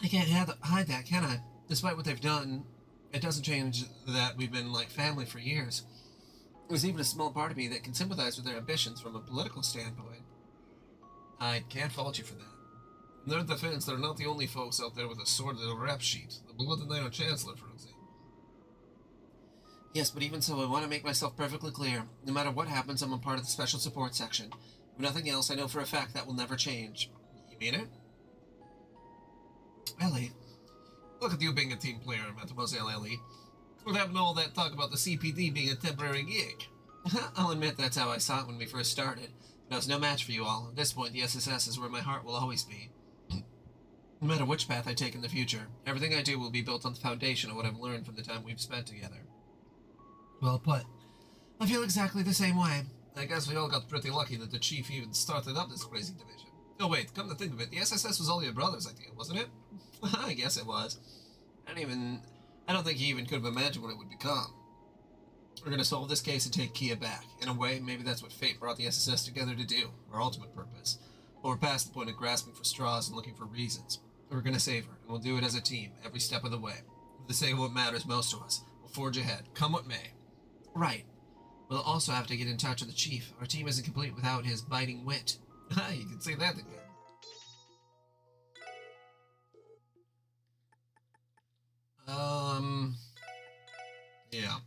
I can't hide that, can I? Despite what they've done, it doesn't change that we've been like family for years. There's even a small part of me that can sympathize with their ambitions from a political standpoint. I can't fault you for that. In their defense, they're not the only folks out there with a sordid rap sheet. The Blood Knight Chancellor, for example. Yes, but even so, I want to make myself perfectly clear. No matter what happens, I'm a part of the Special Support Section. If nothing else, I know for a fact that will never change. You mean it? Ellie, look at you being a team player, Mademoiselle Ellie. What happened to all that talk about the CPD being a temporary gig? I'll admit that's how I saw it when we first started. But I was no match for you all. At this point, the SSS is where my heart will always be. No matter which path I take in the future, everything I do will be built on the foundation of what I've learned from the time we've spent together. Well put. I feel exactly the same way. I guess we all got pretty lucky that the chief even started up this crazy division. Oh wait, come to think of it, the SSS was all your brother's idea, wasn't it? I guess it was. I don't think he even could have imagined what it would become. We're gonna solve this case and take Kia back. In a way, maybe that's what fate brought the SSS together to do, our ultimate purpose. But we're past the point of grasping for straws and looking for reasons. We're gonna save her, and we'll do it as a team, every step of the way. For the sake of what matters most to us, we'll forge ahead, come what may. Right. We'll also have to get in touch with the chief. Our team isn't complete without his biting wit. You can say that again. Yeah.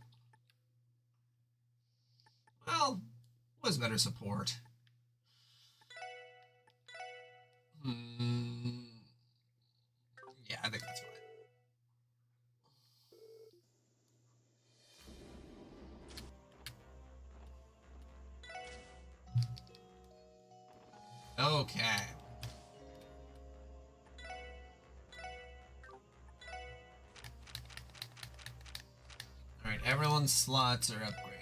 Well, was better support. Yeah, I think that's fine. Okay. Alright, everyone's slots are upgraded.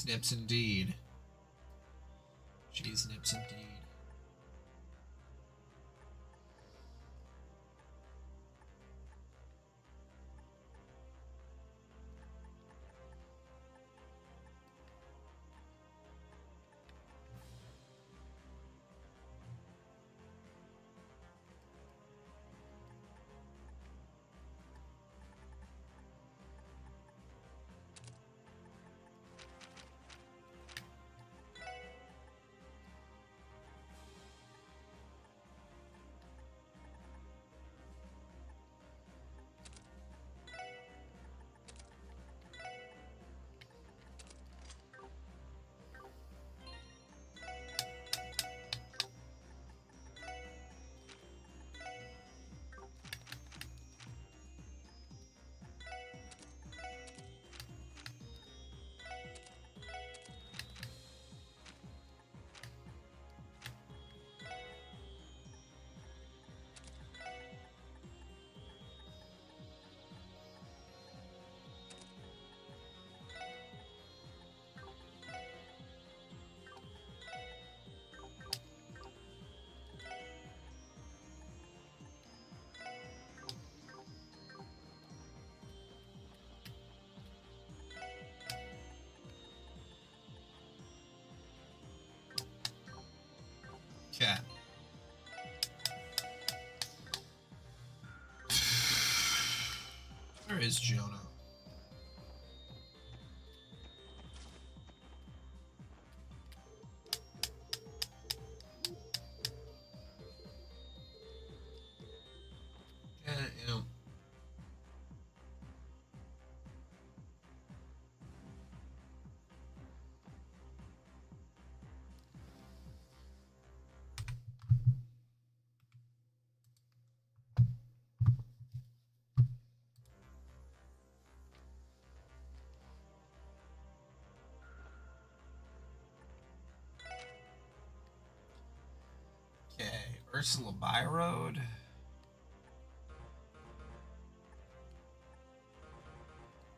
Cheese nips indeed. Cheese nips indeed. Yeah. Where is Jonah? Yeah. Okay, Ursula By Road.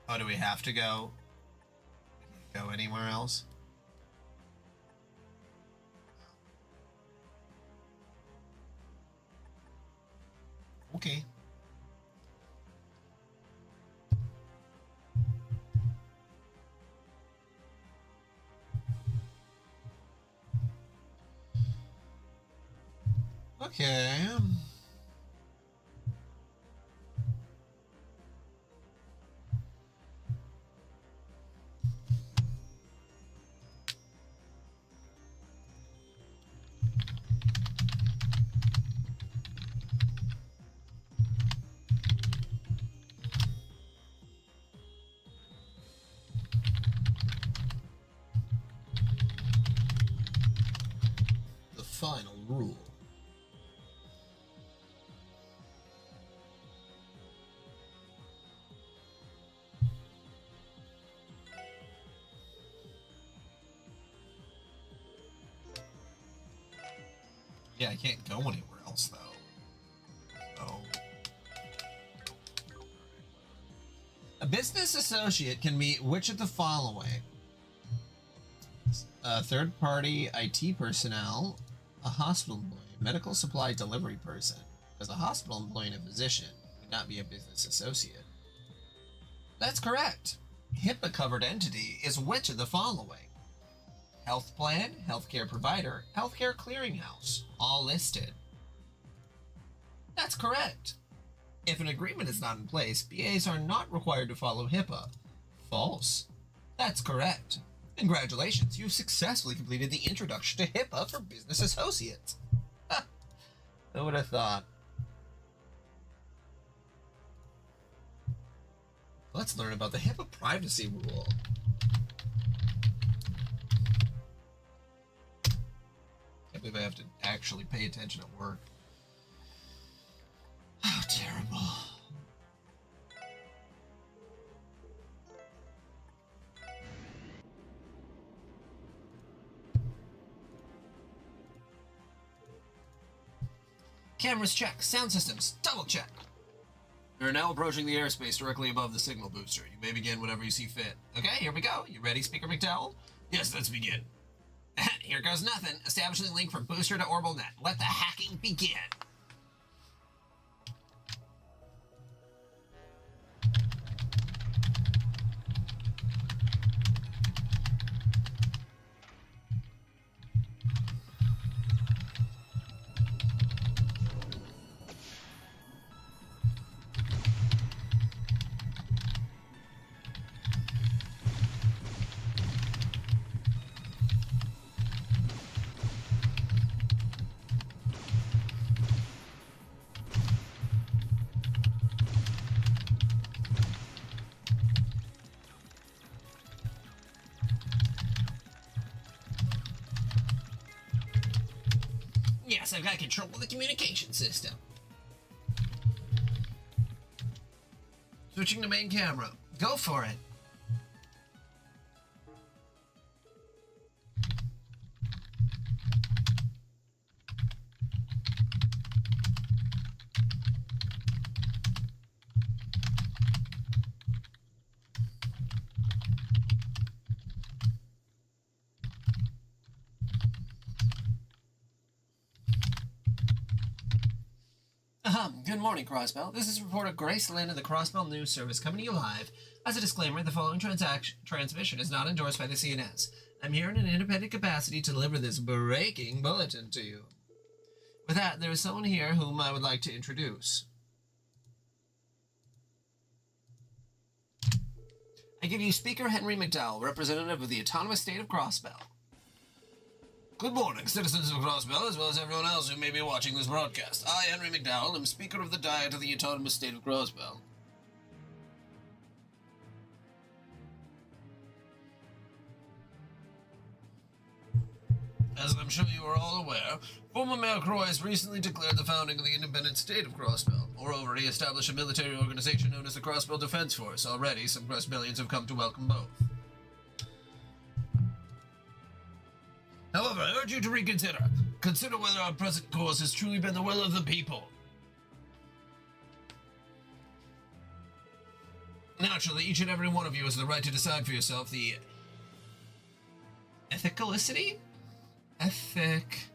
Oh, do we have to go? Go anywhere else? Okay. Okay. The final rule. Yeah, I can't go anywhere else though. So a business associate can be which of the following? A third-party IT personnel, a hospital employee, medical supply delivery person. As a hospital employee and a physician would not be a business associate. That's correct. HIPAA-covered entity is which of the following? Health plan, healthcare provider, healthcare clearinghouse, all listed. That's correct. If an agreement is not in place, BAs are not required to follow HIPAA. False. That's correct. Congratulations, you've successfully completed the introduction to HIPAA for business associates. Who would have thought? Let's learn about the HIPAA privacy rule. Can't believe I have to actually pay attention at work. How terrible. Cameras check. Sound systems double check. We are now approaching the airspace directly above the signal booster. You may begin whenever you see fit. Okay, here we go. You ready, Speaker McDowell? Yes, let's begin. Here goes nothing. Establishing link from booster to orbital net. Let the hacking begin. Yes, I've got control of the communication system. Switching to main camera. Go for it. Good morning, Crossbell. This is reporter Grace Lynn of the Crossbell News Service coming to you live. As a disclaimer, the following transmission is not endorsed by the CNS. I'm here in an independent capacity to deliver this breaking bulletin to you. With that, there is someone here whom I would like to introduce. I give you Speaker Henry McDowell, representative of the autonomous state of Crossbell. Good morning, citizens of Crossbell, as well as everyone else who may be watching this broadcast. I, Henry McDowell, am Speaker of the Diet of the Autonomous State of Crossbell. As I'm sure you are all aware, former Mayor Croy has recently declared the founding of the independent state of Crossbell. Moreover, he established a military organization known as the Crossbell Defense Force. Already, some Crossbellians have come to welcome both. However, I urge you to reconsider. Consider whether our present course has truly been the will of the people. Naturally, each and every one of you has the right to decide for yourself the ethicality? Ethicality.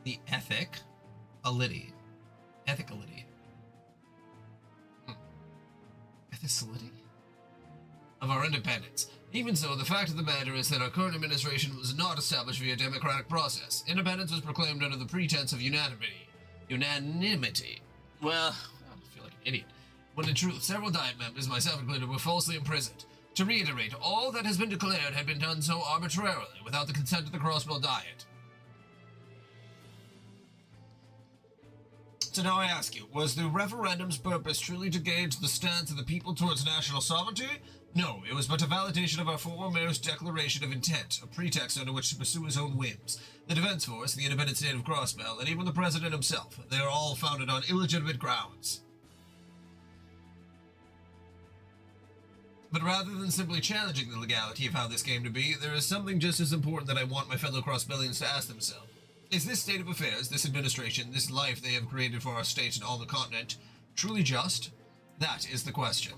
The ethicality. Ethicality? Of our independence. Even so, the fact of the matter is that our current administration was not established via a democratic process. Independence was proclaimed under the pretense of unanimity. Well, I feel like an idiot. When in truth, several Diet members, myself included, were falsely imprisoned. To reiterate, all that has been declared had been done so arbitrarily, without the consent of the Crossbell Diet. So now I ask you, was the referendum's purpose truly to gauge the stance of the people towards national sovereignty? No, it was but a validation of our former mayor's declaration of intent, a pretext under which to pursue his own whims. The Defense Force, the independent state of Crossbell, and even the President himself, they are all founded on illegitimate grounds. But rather than simply challenging the legality of how this came to be, there is something just as important that I want my fellow Crossbellians to ask themselves. Is this state of affairs, this administration, this life they have created for our state and all the continent, truly just? That is the question.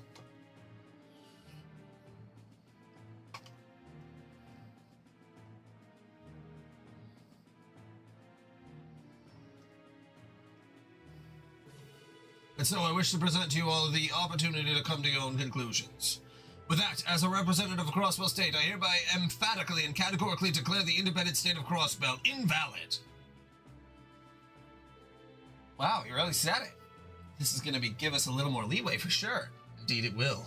And so I wish to present to you all the opportunity to come to your own conclusions. With that, as a representative of Crossbell State, I hereby emphatically and categorically declare the independent state of Crossbell invalid. Wow, you really said it. This is going to give us a little more leeway for sure. Indeed it will.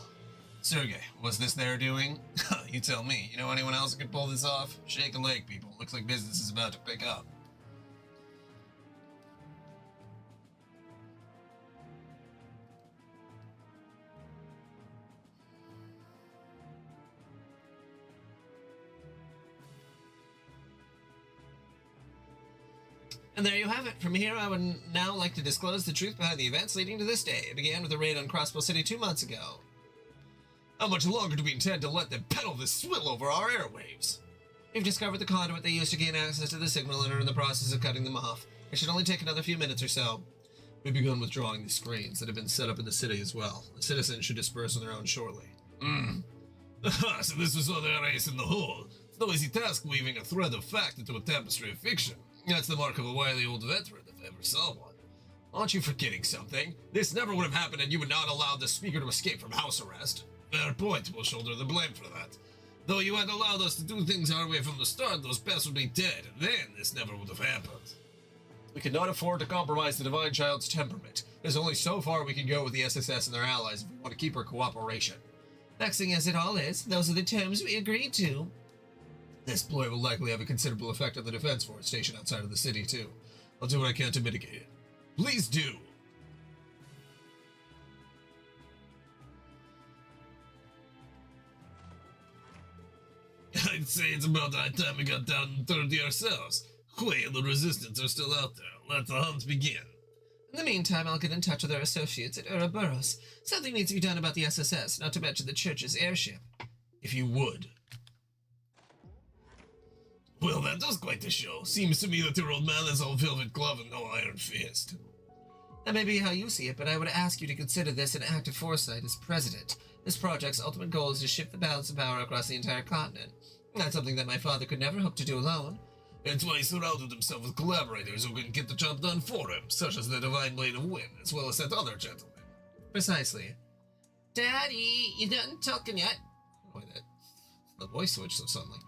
Sergey, was this their doing? You tell me. You know anyone else that could pull this off? Shake a leg, people. Looks like business is about to pick up. And there you have it. From here, I would now like to disclose the truth behind the events leading to this day. It began with a raid on Crossbell City 2 months ago. How much longer do we intend to let them peddle this swill over our airwaves? We've discovered the conduit they used to gain access to the signal and are in the process of cutting them off. It should only take another few minutes or so. We've begun withdrawing the screens that have been set up in the city as well. The citizens should disperse on their own shortly. Hmm. So this was all there is in the whole. It's no easy task weaving a thread of fact into a tapestry of fiction. That's the mark of a wily old veteran, if I ever saw one. Aren't you forgetting something? This never would have happened and you would not allow the speaker to escape from house arrest. Fair point, we'll shoulder the blame for that. Though you had allowed us to do things our way from the start, those pests would be dead, and then this never would have happened. We cannot afford to compromise the Divine Child's temperament. There's only so far we can go with the SSS and their allies if we want to keep our cooperation. Vexing as it all is, those are the terms we agreed to. This ploy will likely have a considerable effect on the defense force stationed outside of the city, too. I'll do what I can to mitigate it. Please do! I'd say it's about that time we got down and dirty ourselves. Hui and the Resistance are still out there. Let the hunt begin. In the meantime, I'll get in touch with our associates at Ouroboros. Something needs to be done about the SSS, not to mention the church's airship. If you would. Well, that does quite the show. Seems to me that your old man has all velvet glove and no iron fist. That may be how you see it, but I would ask you to consider this an act of foresight as president. This project's ultimate goal is to shift the balance of power across the entire continent. That's something that my father could never hope to do alone. That's why he surrounded himself with collaborators who can get the job done for him, such as the Divine Blade of Wind, as well as that other gentleman. Precisely. Daddy, you done talking yet? Why the voice switched so suddenly.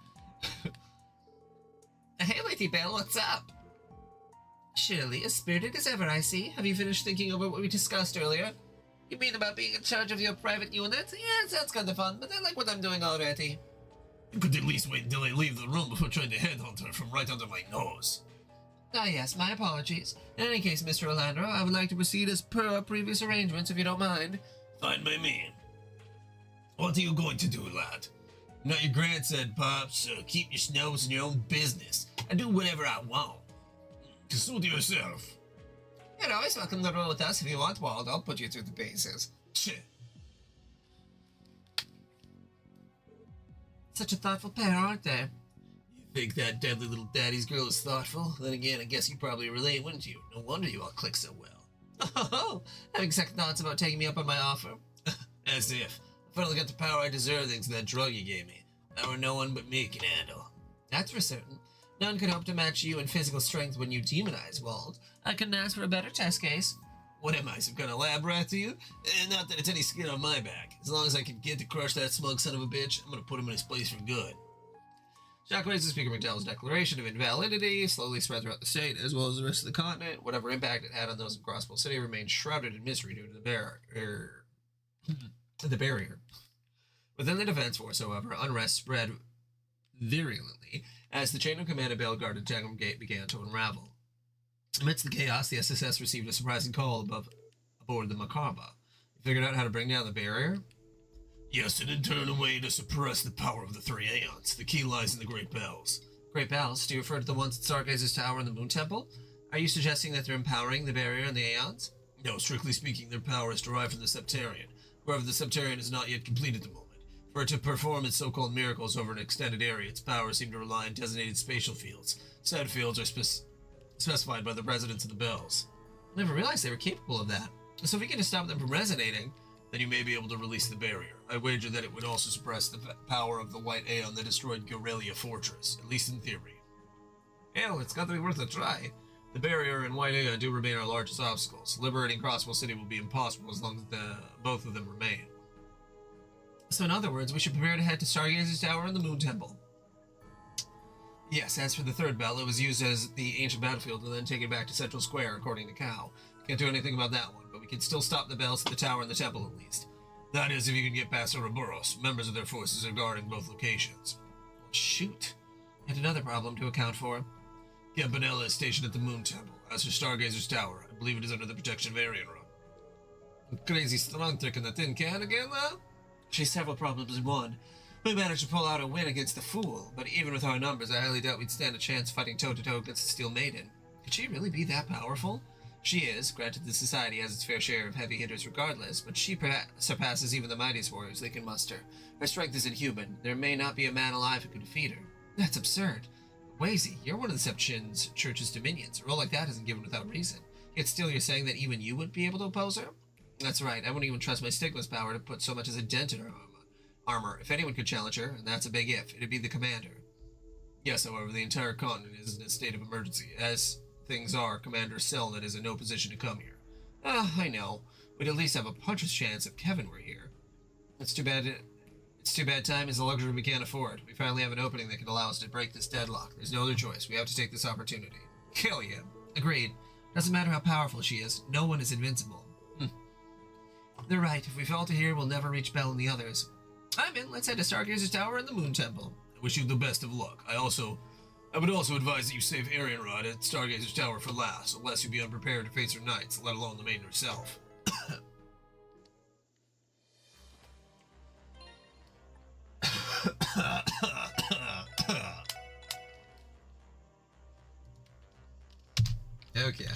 Hey, Lady Belle, what's up? Surely, as spirited as ever, I see. Have you finished thinking over what we discussed earlier? You mean about being in charge of your private unit? Yeah, it sounds kind of fun, but I like what I'm doing already. You could at least wait until I leave the room before trying to headhunt her from right under my nose. Ah yes, my apologies. In any case, Mr. Orlando, I would like to proceed as per our previous arrangements, if you don't mind. Fine by me. What are you going to do, lad? I'm not your grandson, Pops, so keep your snows in your own business. I do whatever I want. Suit yourself. You're always welcome to roll with us if you want, Wald. I'll put you through the paces. Shit. Such a thoughtful pair, aren't they? You think that deadly little daddy's girl is thoughtful? Then again, I guess you probably relate, wouldn't you? No wonder you all click so well. Oh, having second thoughts about taking me up on my offer? As if. I finally got the power I deserve thanks to that drug you gave me. Power no one but me can handle. That's for certain. None could hope to match you in physical strength when you demonize, Wald. I couldn't ask for a better test case. What am I, some kind of lab rat to you? Not that it's any skin on my back. As long as I can get to crush that smug son of a bitch, I'm gonna put him in his place for good. Shockwaves of Speaker McDowell's declaration of invalidity slowly spread throughout the state, as well as the rest of the continent. Whatever impact it had on those in Crossbow City remained shrouded in mystery due to the barrier. Within the defense force, however, unrest spread virulently as the chain of command of Bellegarde and Gate began to unravel. Amidst the chaos, the SSS received a surprising call aboard the Macabre. You figured out how to bring down the barrier? Yes, an internal way to suppress the power of the three Aeons. The key lies in the Great Bells. Great Bells? Do you refer to the ones at Stargazer's Tower and the Moon Temple? Are you suggesting that they're empowering the barrier and the Aeons? No, strictly speaking, their power is derived from the Septarian. However, the Septarian is not yet complete at the moment. For it to perform its so-called miracles over an extended area, its powers seem to rely on designated spatial fields. Said fields are specified by the residents of the Bells. I never realized they were capable of that. So if we get to stop them from resonating, then you may be able to release the barrier. I wager that it would also suppress the power of the White Aeon that destroyed Gorelia Fortress, at least in theory. Hell, it's got to be worth a try. The barrier and White Aeon do remain our largest obstacles. Liberating Crossbow City will be impossible as long as both of them remain. So in other words, we should prepare to head to Stargazer's Tower and the Moon Temple. Yes, as for the third bell, it was used as the ancient battlefield and then taken back to Central Square, according to Cow. Can't do anything about that one, but we can still stop the bells at the tower and the temple at least. That is, if you can get past Ouroboros. Members of their forces are guarding both locations. Shoot. Yet another problem to account for. Campanella is stationed at the Moon Temple. As for Stargazer's Tower, I believe it is under the protection of Arian Room. Crazy strong trick in the tin can again, though? She's several problems in one. We managed to pull out a win against the Fool, but even with our numbers, I highly doubt we'd stand a chance fighting toe-to-toe against the Steel Maiden. Could she really be that powerful? She is. Granted, the society has its fair share of heavy hitters regardless, but she surpasses even the mightiest warriors they can muster. Her strength is inhuman. There may not be a man alive who can defeat her. That's absurd. Wazy, you're one of the Septarian's church's dominions. A role like that isn't given without reason. Yet still you're saying that even you wouldn't be able to oppose her? That's right. I wouldn't even trust my Stigma's power to put so much as a dent in her armor. armor. If anyone could challenge her, and that's a big if, it'd be the commander. Yes, however, the entire continent is in a state of emergency. As things are, Commander Selnet is in no position to come here. I know. We'd at least have a puncher's chance if Kevin were here. It's too bad. It's too bad time is a luxury we can't afford. We finally have an opening that can allow us to break this deadlock. There's no other choice. We have to take this opportunity. Hell yeah. Agreed. Doesn't matter how powerful she is. No one is invincible. They're right. If we falter here, we'll never reach Bell and the others. I'm in. Let's head to Stargazer's Tower and the Moon Temple. I wish you the best of luck. I would also advise that you save Arianrod at Stargazer's Tower for last, unless you be unprepared to face her knights, let alone the maiden herself. Okay.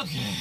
Okay.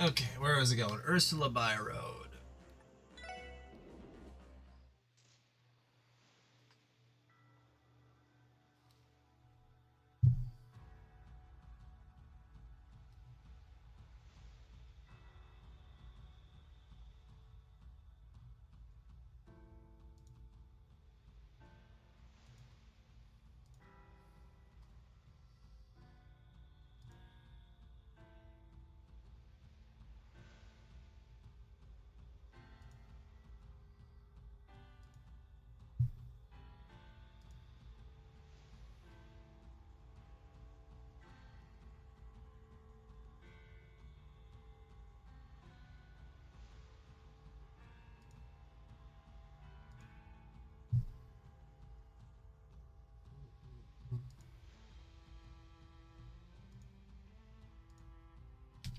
Okay, where was it going? Ursula By Road.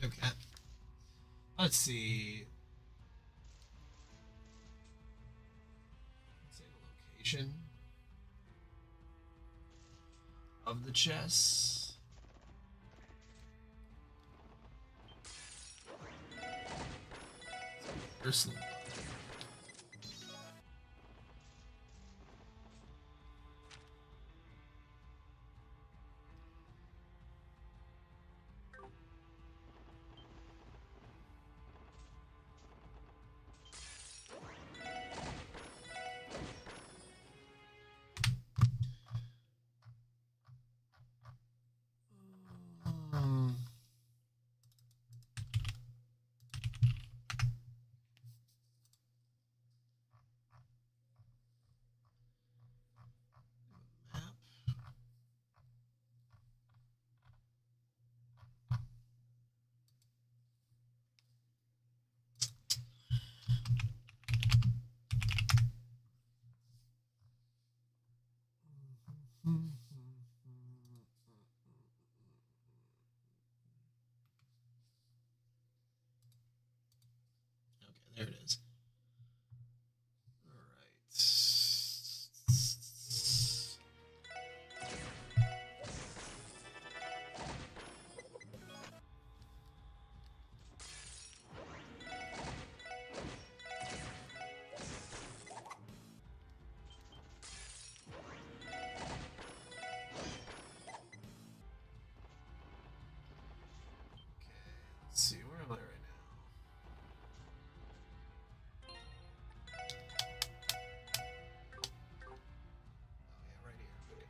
Okay. Let's see. Let's say the location of the chess. Ursula. Um, map. Okay, there it is. All right. Let's see, where am I right now? Oh yeah, right here. Okay.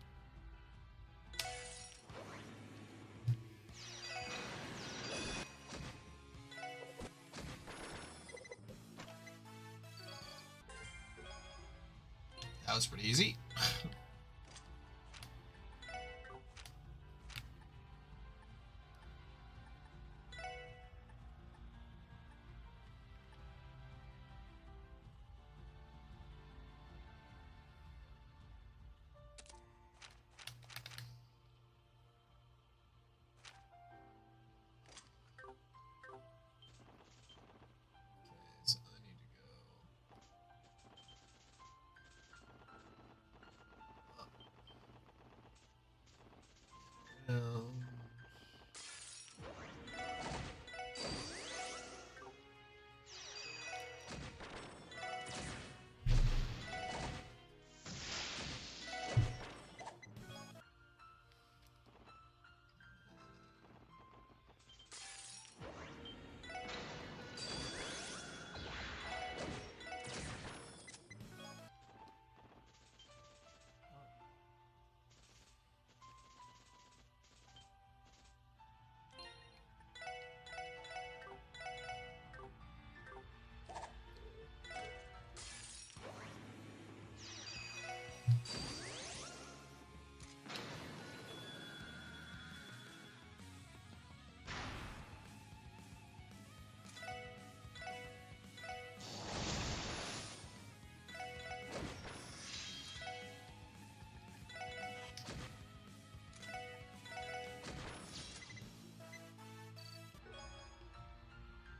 That was pretty easy. So I need to go up.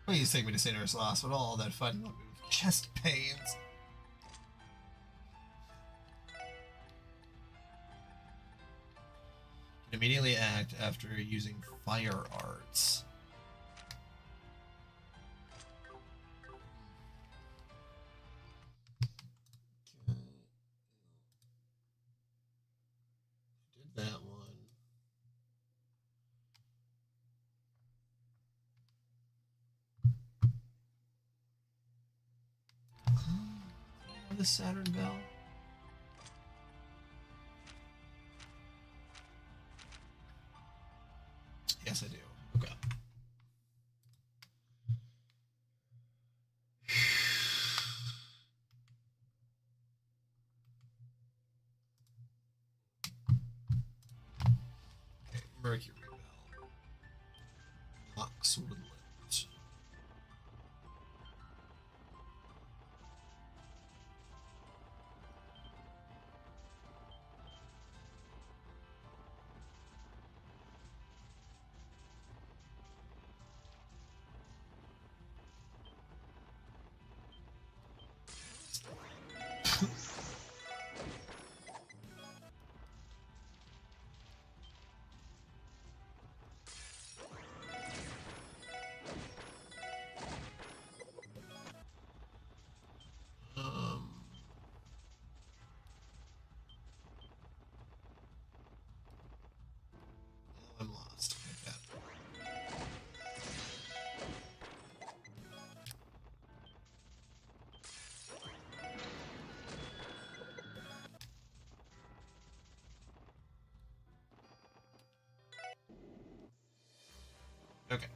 Please take me to St. Ursula Hospital. All that fun with chest pains. Can immediately act after using fire arts. the Saturn bell? Yes, I do. Okay. Okay, Mercury bell. Ox Woodland. I'm lost. Okay.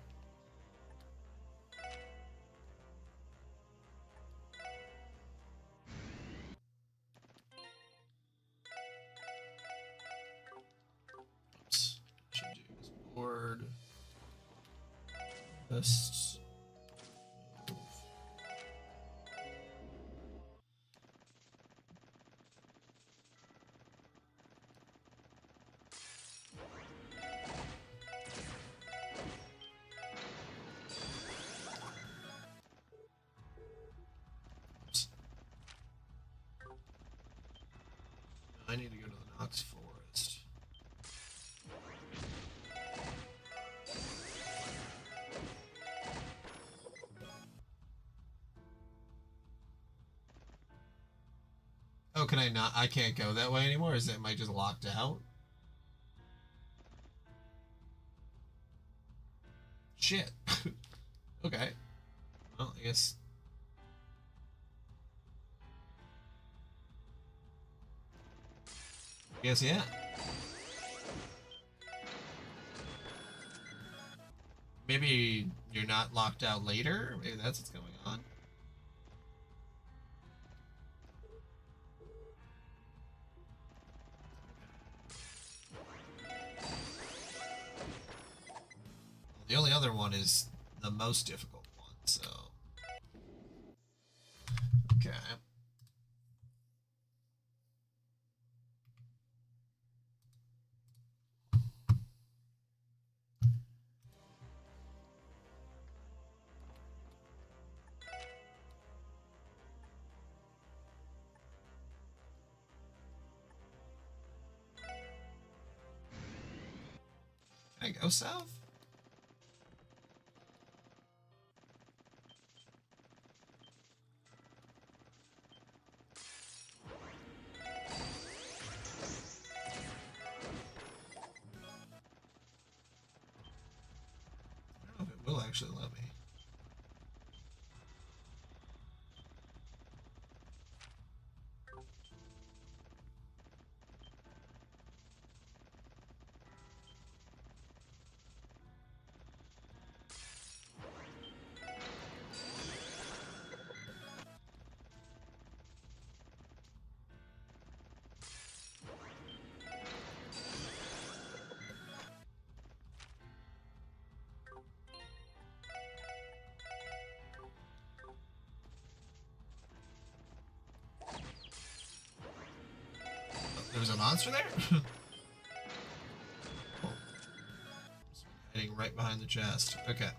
Oops. Should do is board. Best. I need to go to the Nox Forest. Oh, can I not? I can't go that way anymore? Is it, am I just locked out? Shit. Okay. Well, I guess. Yeah. Maybe you're not locked out later? Maybe that's what's going on. The only other one is the most difficult one, so. Okay. Can I go south? I don't know if it will actually let me. There was a monster there? Oh. Heading right behind the chest. Okay.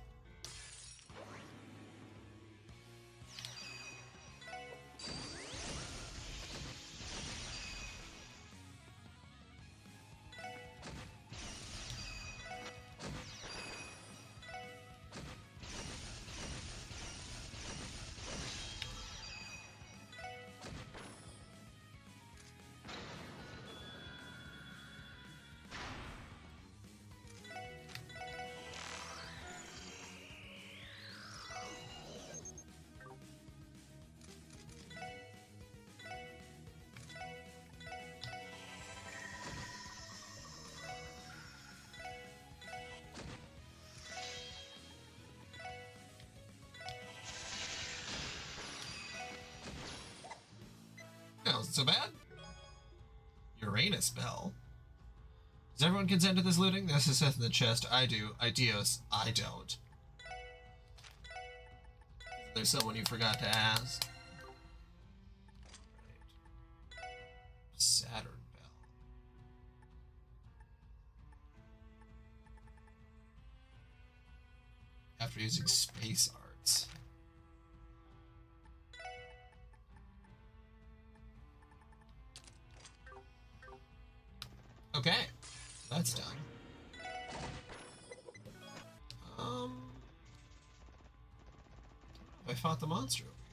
wasn't so bad. Uranus Bell. Does everyone consent to this looting? This is Seth in the chest. I do. Ideos. I don't. There's someone you forgot to ask. Saturn Bell. After using space arts. Okay, that's done. I fought the monster over here.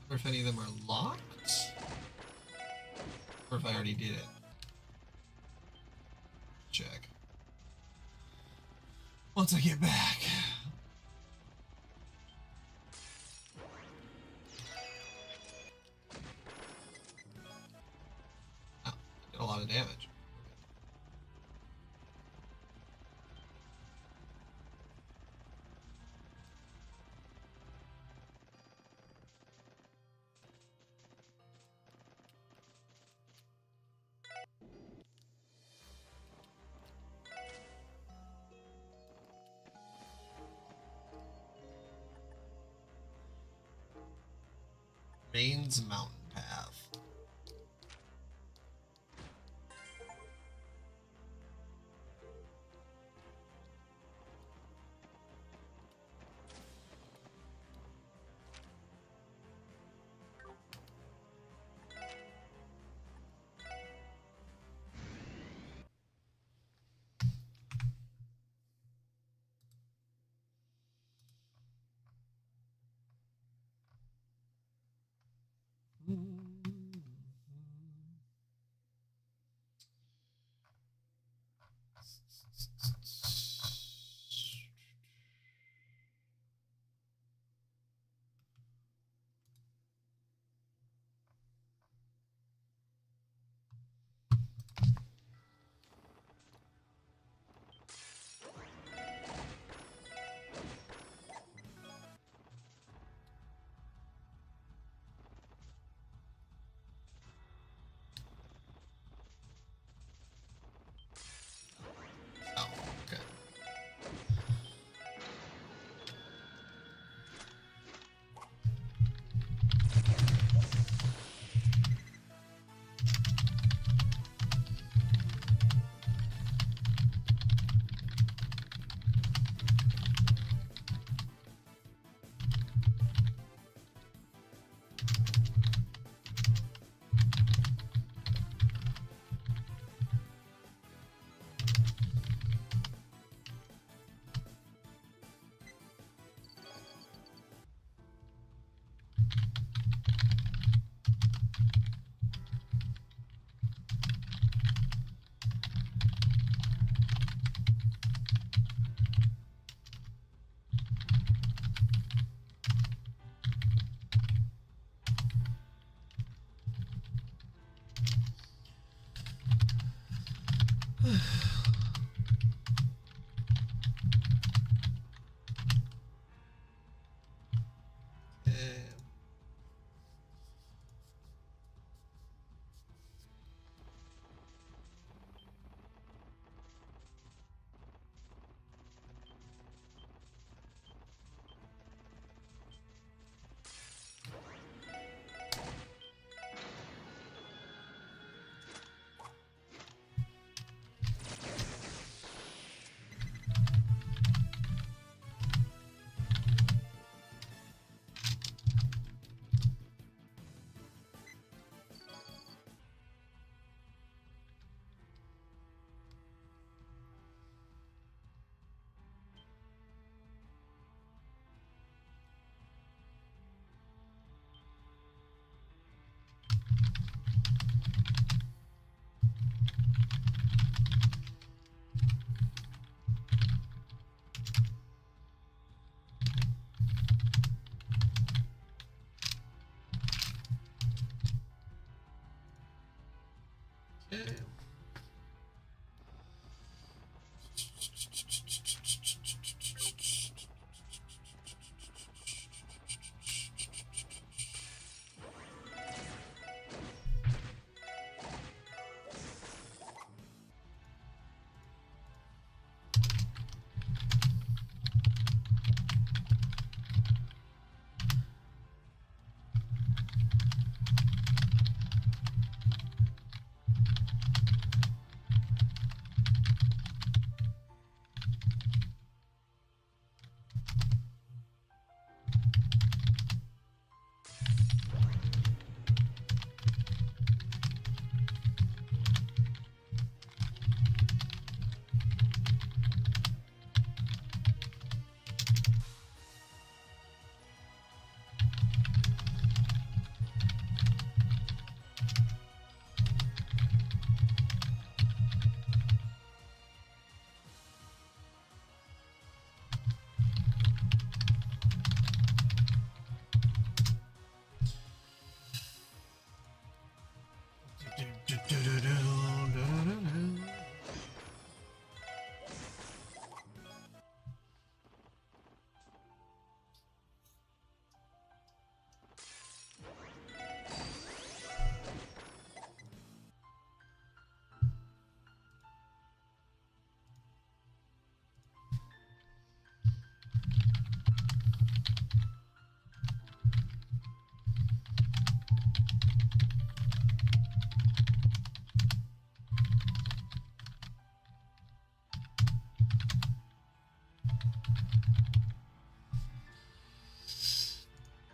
Or if any of them are locked, or if I already did it. Check. Once I get back. Oh, did a lot of damage. Maine's Mountain Path. Oh, okay. Yeah.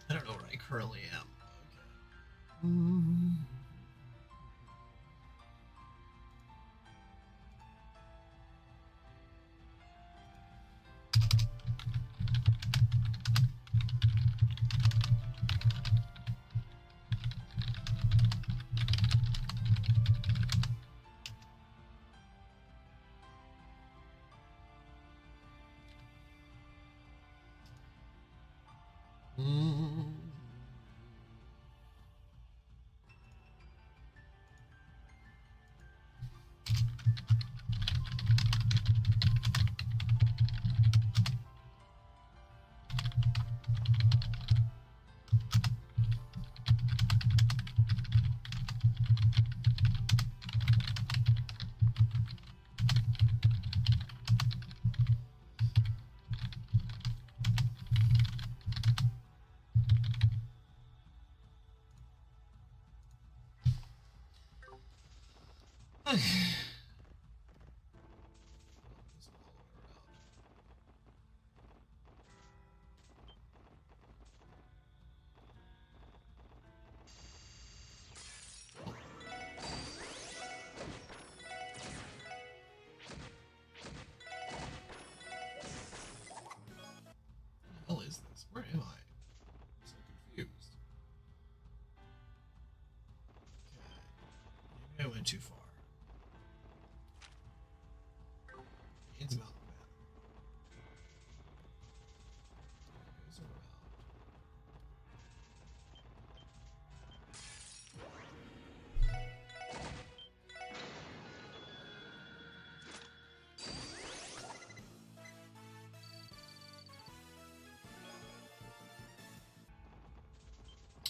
I don't know where I currently am. Okay. Okay. What the hell is this? Where am I? I'm so confused. Okay. Maybe I went too far. It's about the map. It goes around.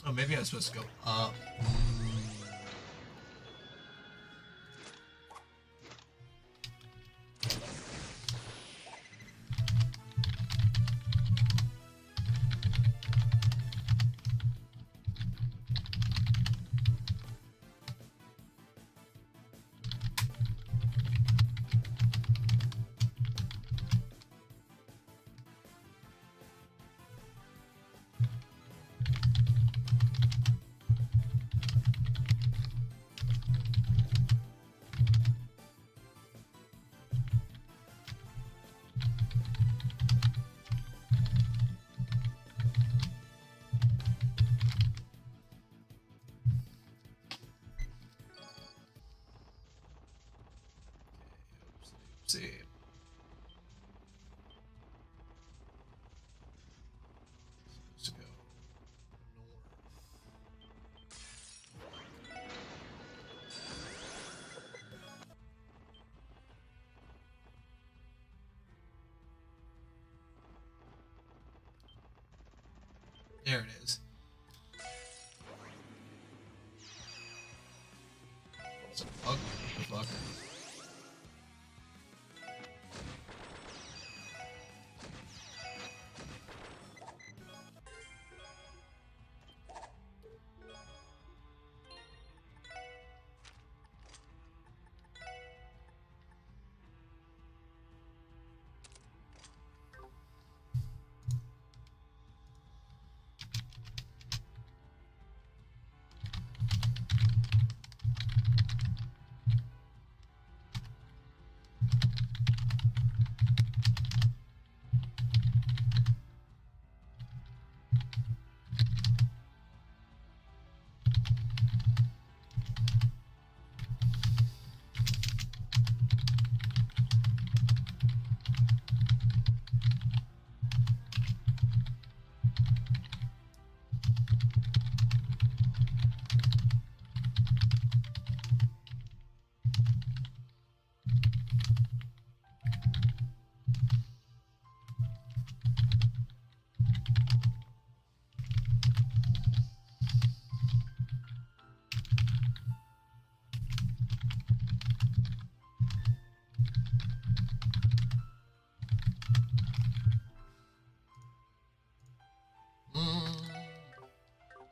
Oh, maybe I was supposed to go up. See. Supposed to go north. There it is. It's a bug. What the fuck?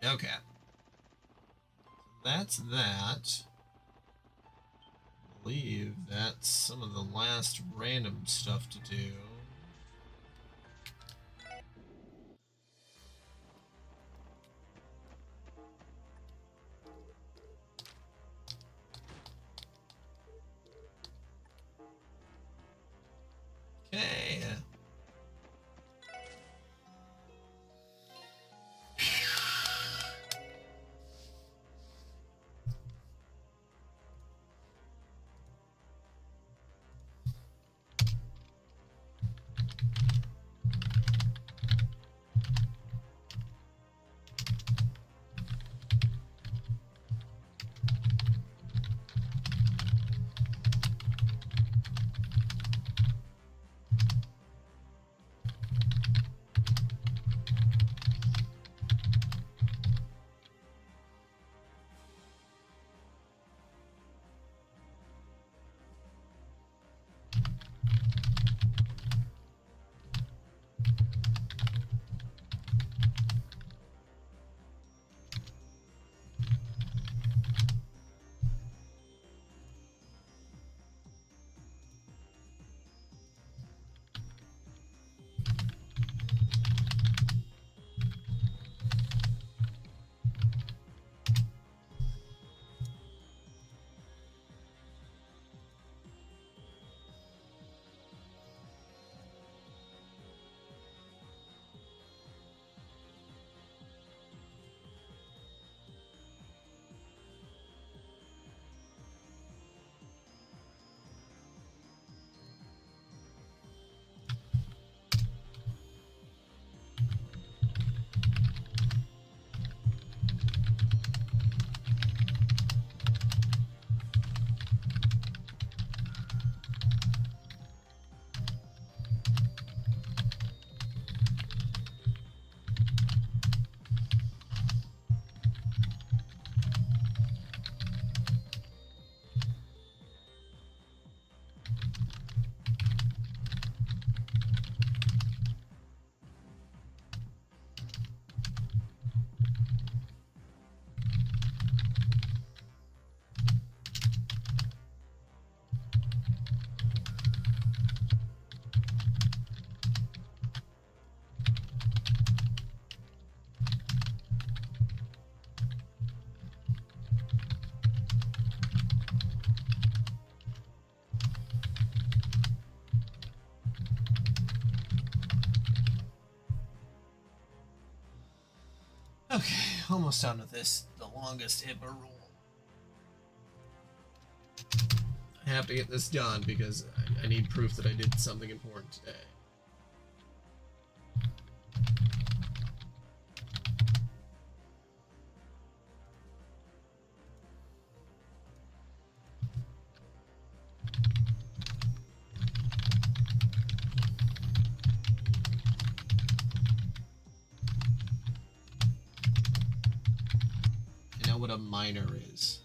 Okay. That's that. I believe that's some of the last random stuff to do. Okay. Okay, almost done with this. The longest HIPAA rule. I have to get this done because I need proof that I did something important today. minor is.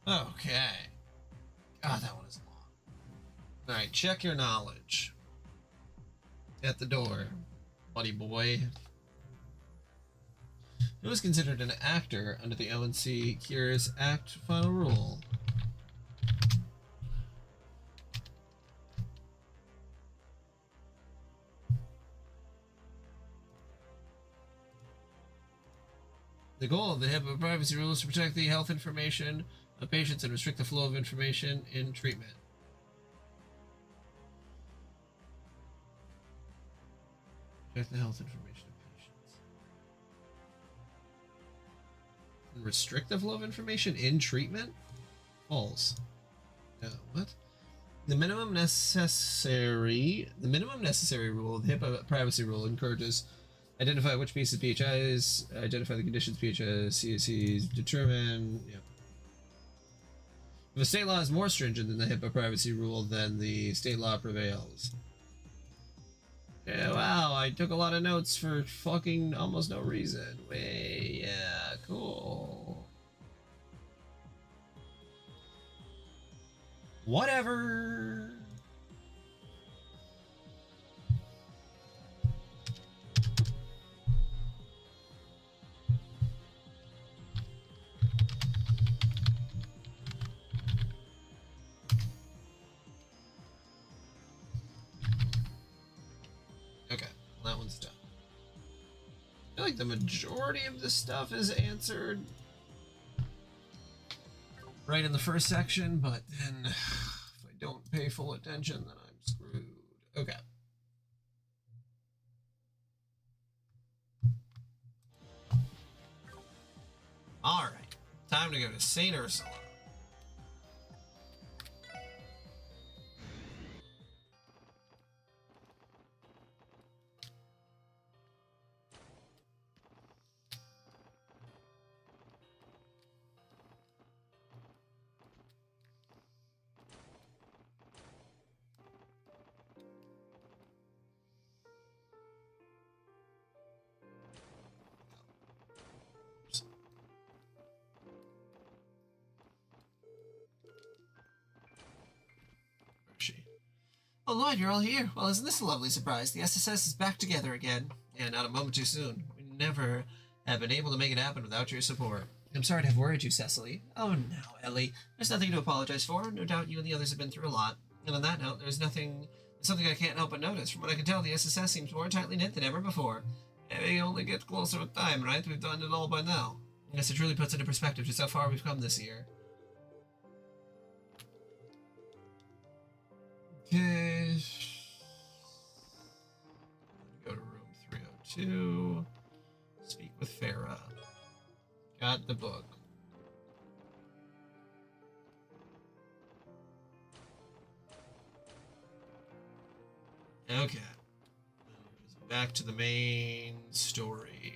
Okay. God, that one is long. Alright, check your knowledge. At the door, buddy boy. Who is considered an actor under the ONC Cures Act final rule? The goal of the HIPAA privacy rule is to protect the health information of patients and restrict the flow of information in treatment. Protect the health information of patients. And restrict the flow of information in treatment? False. No, what? The minimum necessary rule, the HIPAA privacy rule, encourages identify which pieces PHIs, identify the conditions PHIs, CSCs, determine. Yeah. If a state law is more stringent than the HIPAA privacy rule, then the state law prevails. Yeah, wow, I took a lot of notes for fucking almost no reason. Yeah, cool. Whatever. Okay, well, that one's done. I feel like the majority of this stuff is answered right in the first section, but then if I don't pay full attention, then I'm screwed. Okay. Alright, time to go to St. Ursula. Oh, Lloyd, you're all here. Well, isn't this a lovely surprise? The SSS is back together again. And not a moment too soon. We never have been able to make it happen without your support. I'm sorry to have worried you, Cecily. Oh, no, Ellie. There's nothing to apologize for. No doubt you and the others have been through a lot. And on that note, there's something I can't help but notice. From what I can tell, the SSS seems more tightly knit than ever before. And we only get closer with time, right? We've done it all by now. I guess it truly puts into perspective just how far we've come this year. Okay. Go to room 302. Speak with Farah. Got the book. Okay. Back to the main story.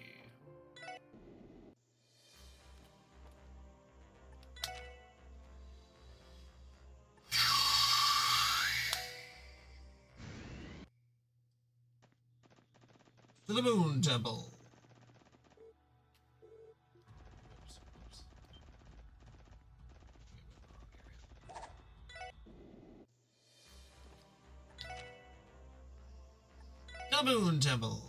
To the Moon Temple. The Moon Temple.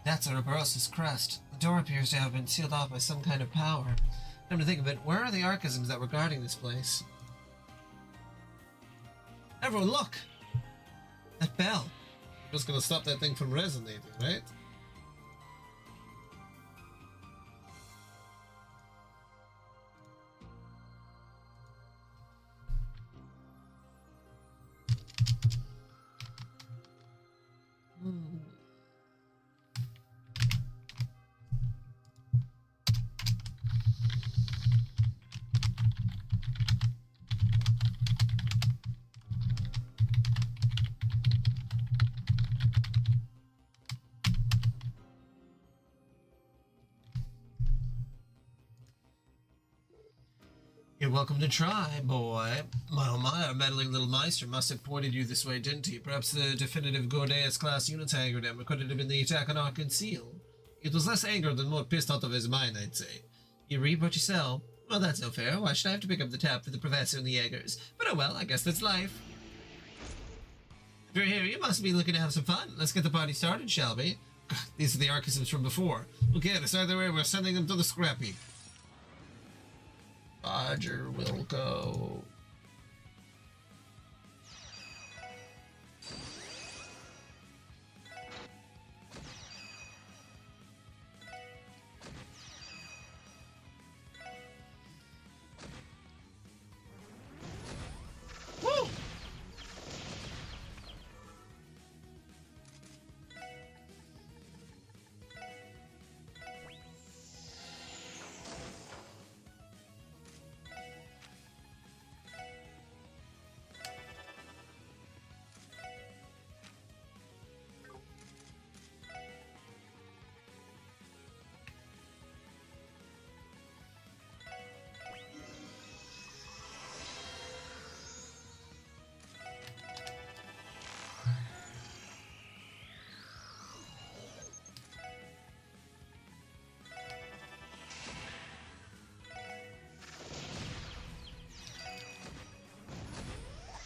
That's Ouroboros' crest. The door appears to have been sealed off by some kind of power. Come to think of it, where are the archisms that were guarding this place? Everyone, look! That bell. Just gonna stop that thing from resonating, right? You're welcome to try, boy. Oh my, our meddling little meister must have pointed you this way, didn't he? Perhaps the definitive Gordeus class unit angered him, or could it have been the attack on Ark and Seal? It was less anger than more pissed out of his mind, I'd say. You reap what you sell. Well, that's no fair. Why should I have to pick up the tab for the professor and the Jaegers? But oh well, I guess that's life. If you're here, you must be looking to have some fun. Let's get the party started, shall we? These are the archisms from before. Okay, let's either way, we're sending them to the scrappy. Roger will go. Woo!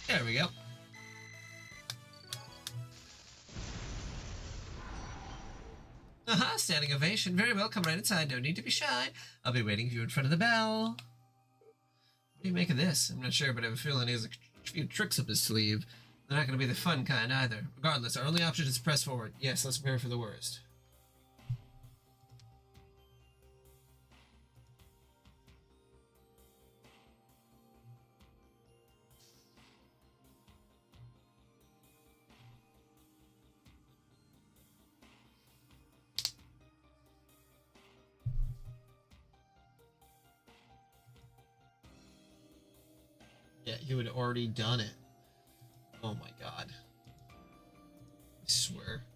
There we go. Aha, standing ovation. Very well, come right inside. No need to be shy. I'll be waiting for you in front of the bell. What do you make of this? I'm not sure, but I have a feeling he has a few tricks up his sleeve. They're not going to be the fun kind either. Regardless, our only option is to press forward. Yes, let's prepare for the worst. Yeah, you had already done it. Oh my god. I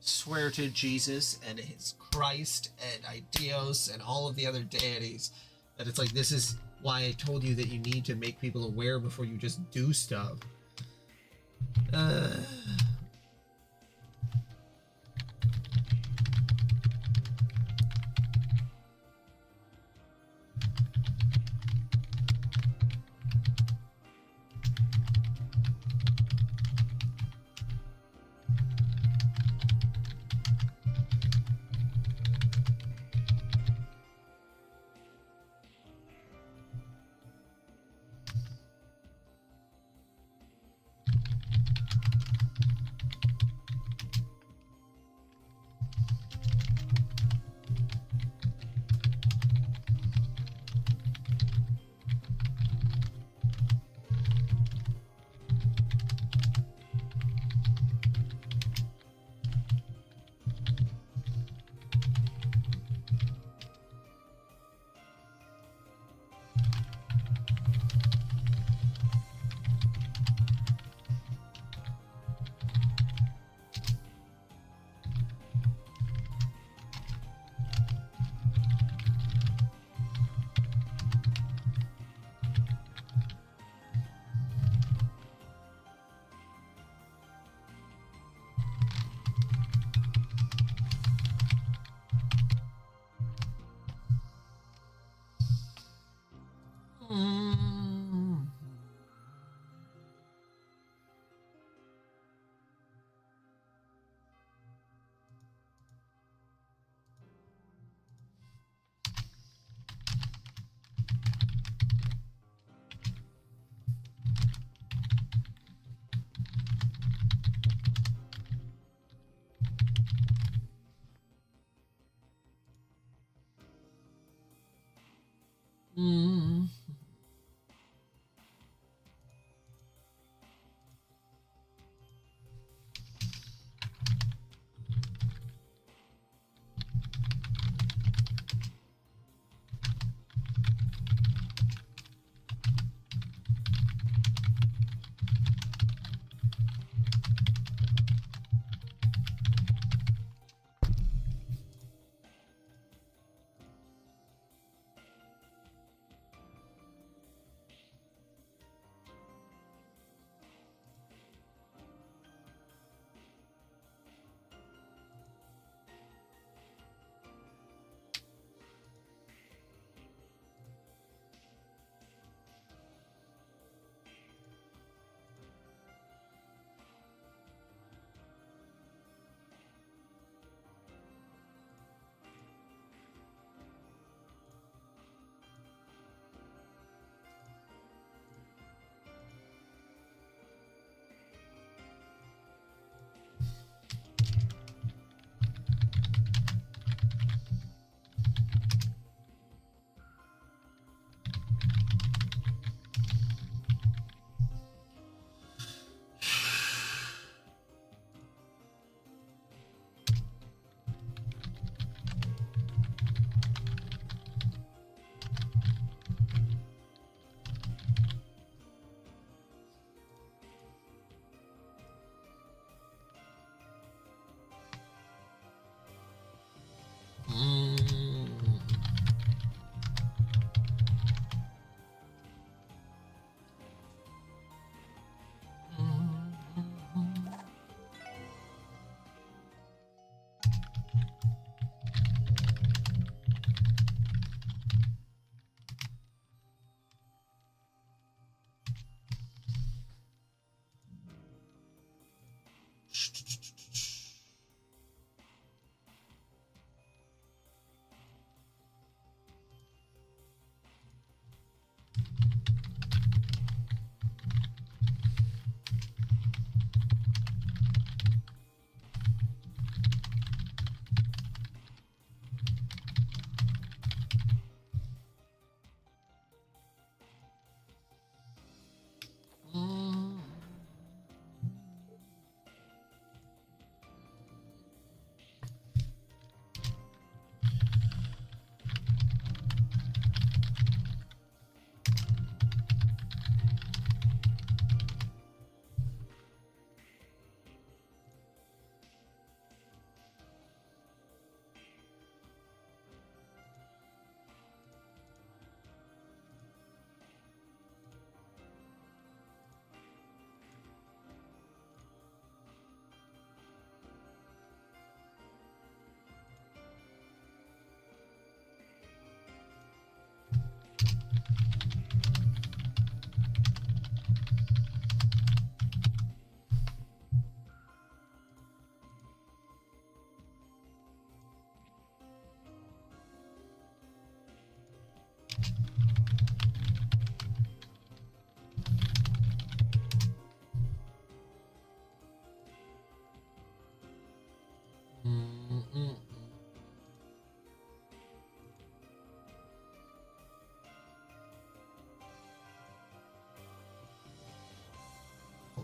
swear to Jesus and his Christ and Ideos and all of the other deities that it's like, this is why I told you that you need to make people aware before you just do stuff. Mm.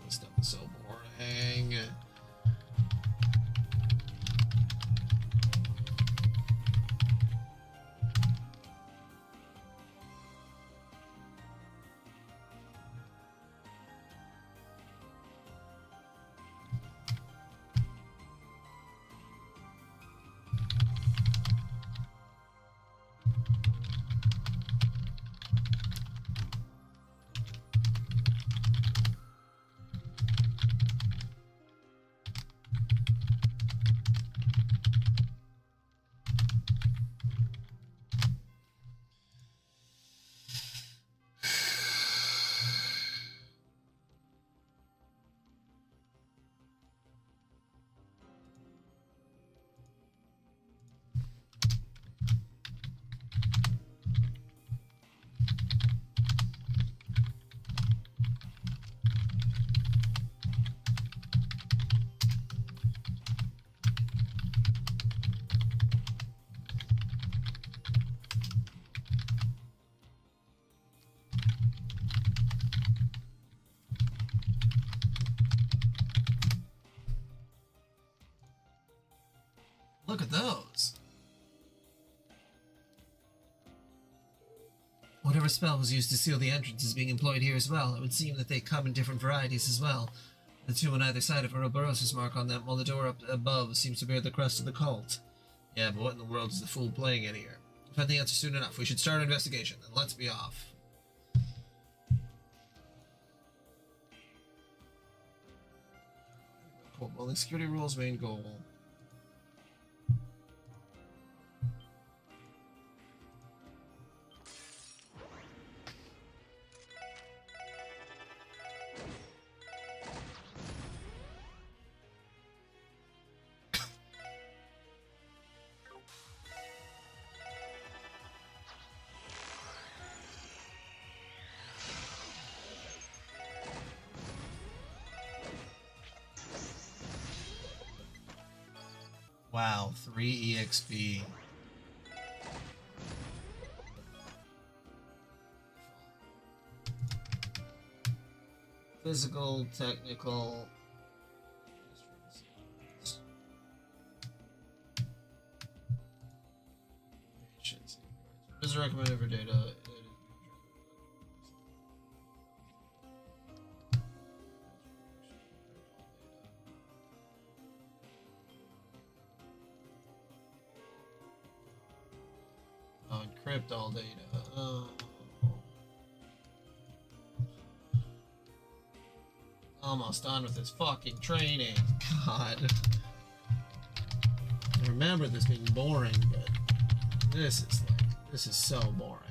This stuff is so boring. Look at those. Whatever spell was used to seal the entrance is being employed here as well. It would seem that they come in different varieties as well. The two on either side of Ouroboros' mark on them, while the door up above seems to bear the crest of the cult. Yeah, but what in the world is the fool playing in here? Find the answer soon enough. We should start our investigation, and let's be off. Cool. Well, the security rules main goal. Wow, 3 EXP. Physical, technical. What is recommended for data? Oh, encrypt all data. Oh. Almost done with this fucking training. God. I remember this being boring, but this is so boring.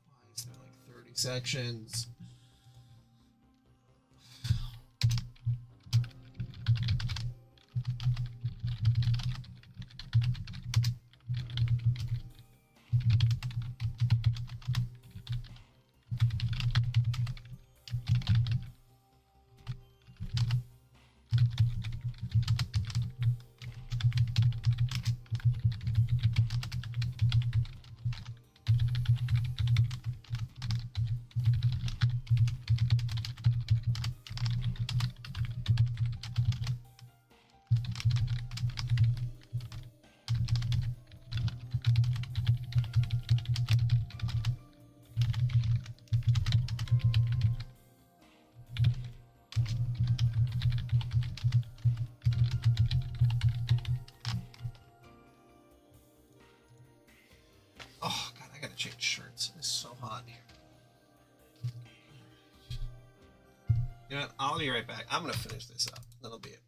Why is there like 30 sections? Oh god, I gotta change shirts. It's so hot in here. You know what? I'll be right back. I'm gonna finish this up. Then I'll be back.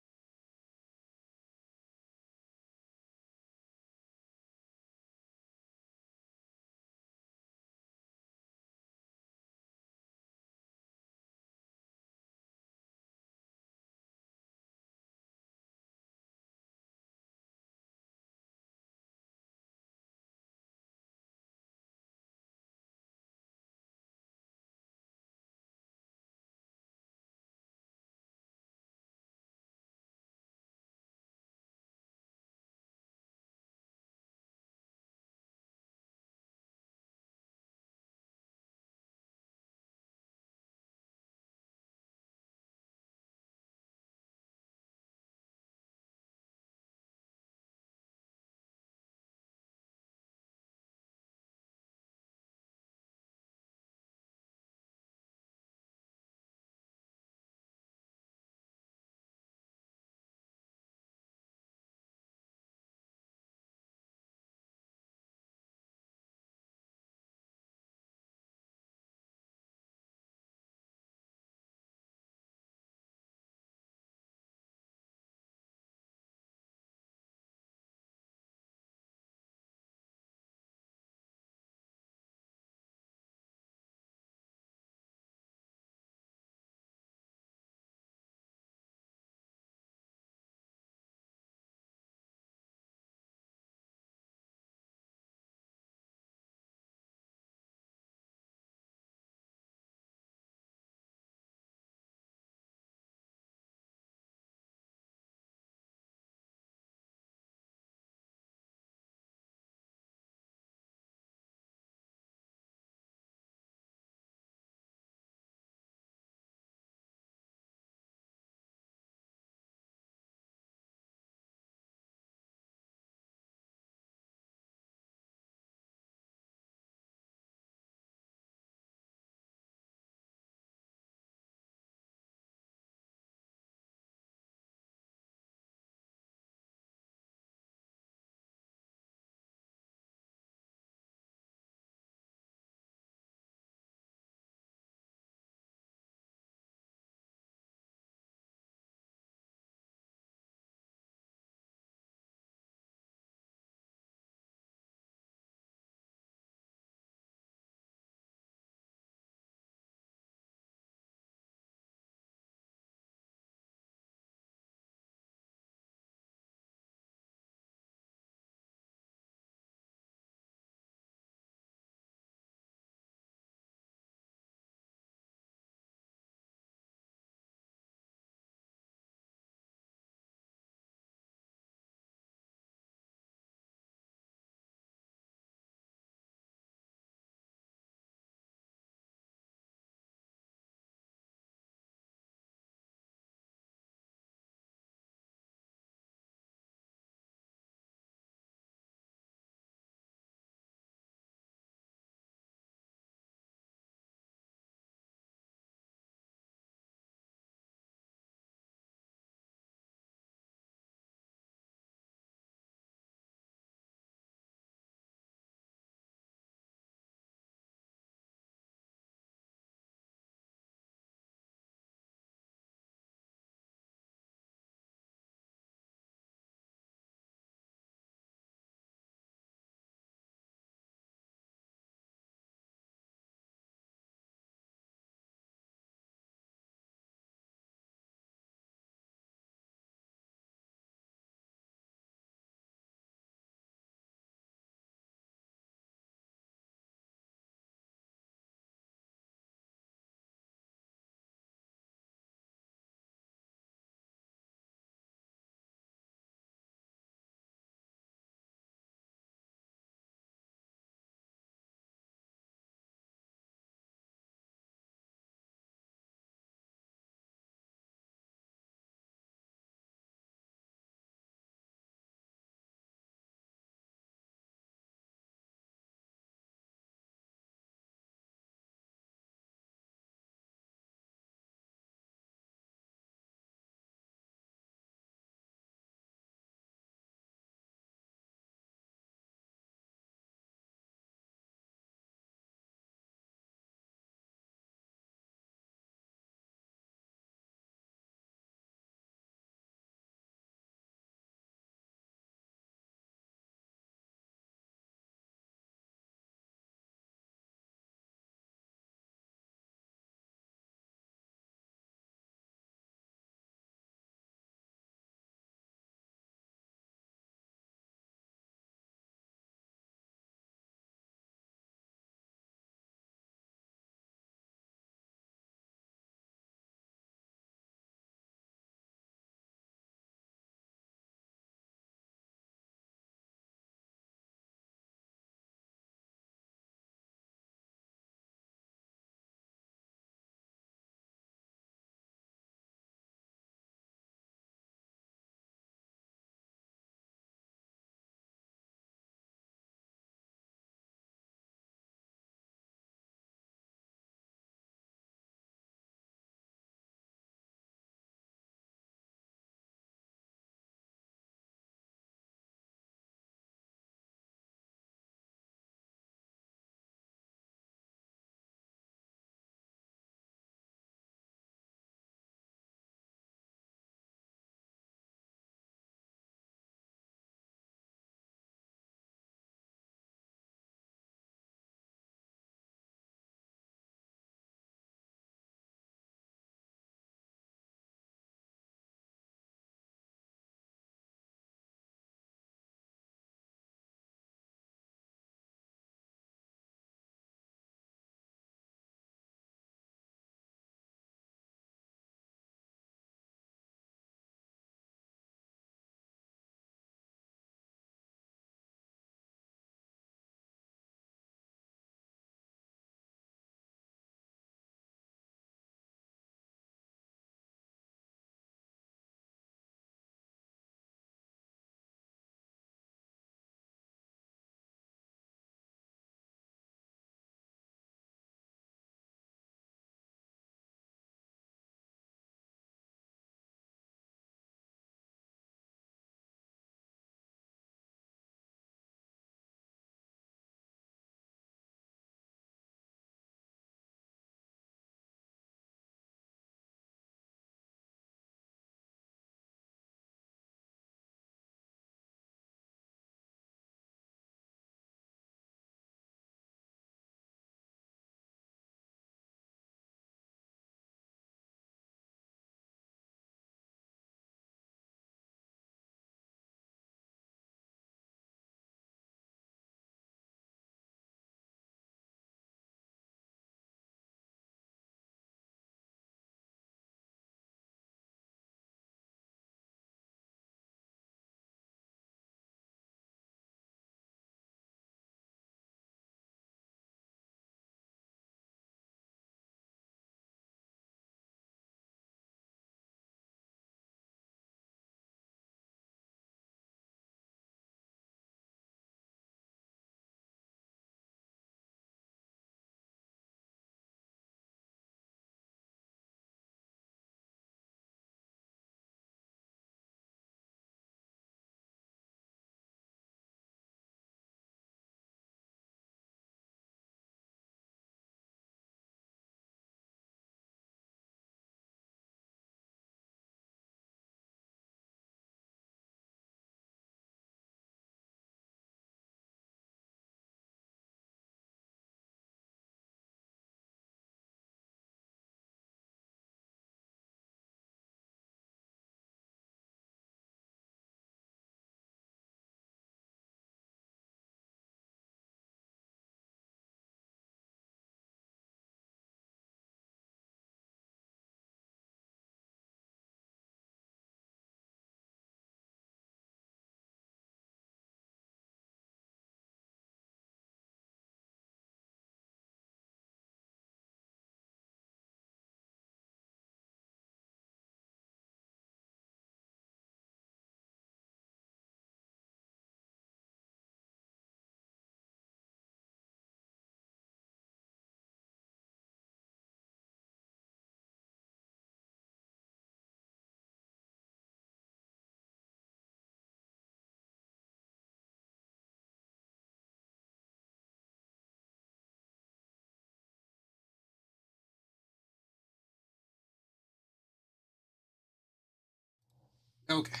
Okay.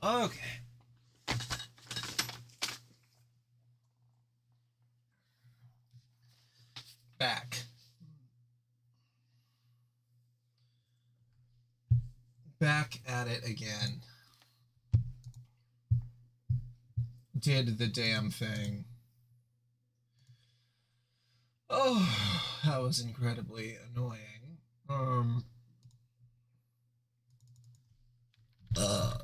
Okay. Back. Back at it again. Did the damn thing. Oh, that was incredibly annoying. Uh.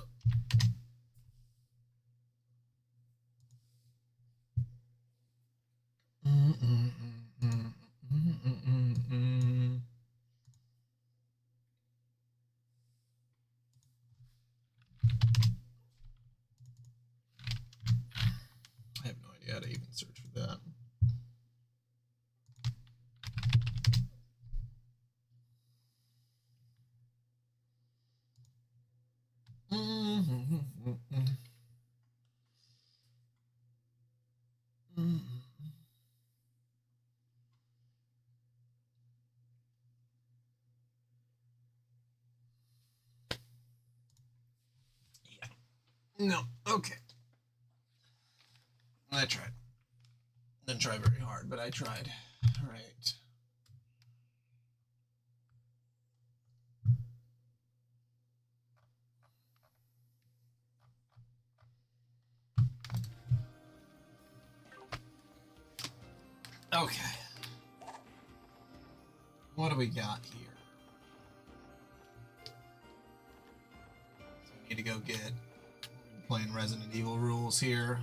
I have no idea how to even search for that. Yeah. No. Okay. I tried. Didn't try very hard, but I tried. All right. Okay. What do we got here? So we need to go get playing Resident Evil rules here.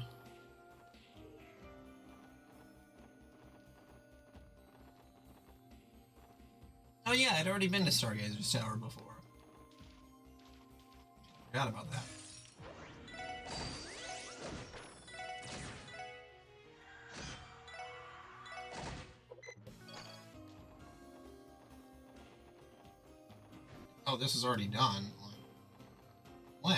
Oh yeah, I'd already been to Stargazer's Tower before. Forgot about that. Oh, this is already done. When?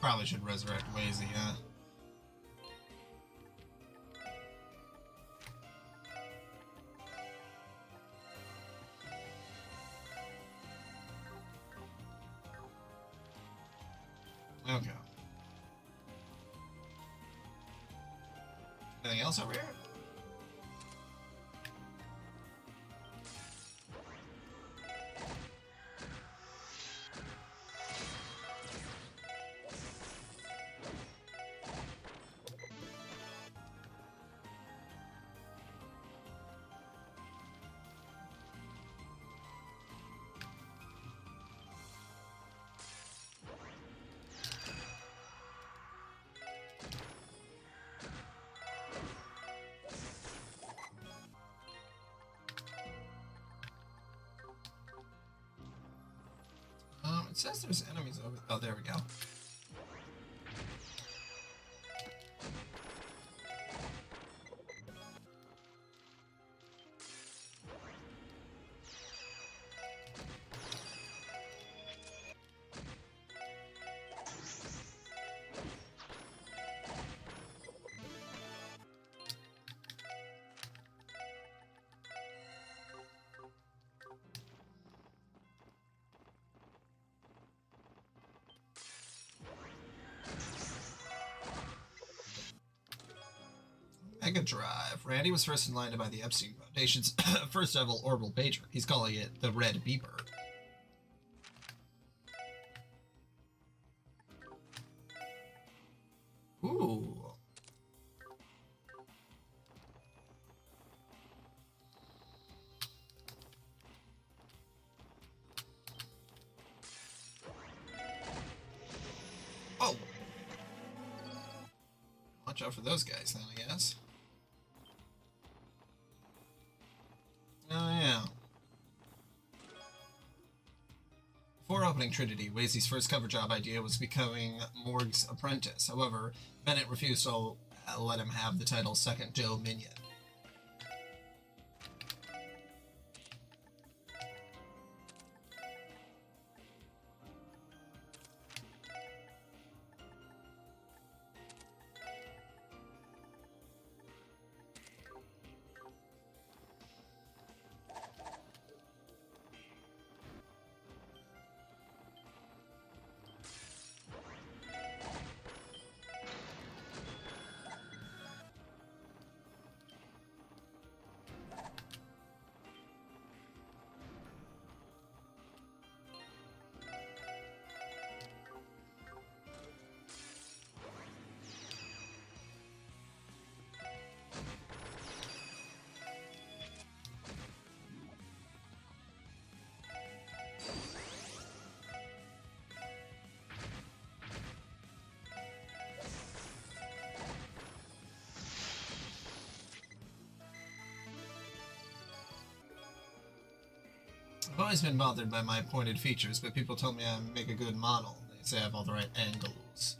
Probably should resurrect Wazy, huh? Okay. Anything else over here? It says there's enemies over. Oh, there we go. Mega Drive. Randy was first in line to buy the Epstein Foundation's first ever orbital pager. He's calling it the Red Beeper. Ooh. watch out for those guys then, I guess. Oh, yeah. Before opening Trinity, Wasey's first cover job idea was becoming Morg's apprentice. However, Bennett refused to let him have the title Second Joe Minion. I've always been bothered by my pointed features, but people tell me I make a good model. They say I have all the right angles.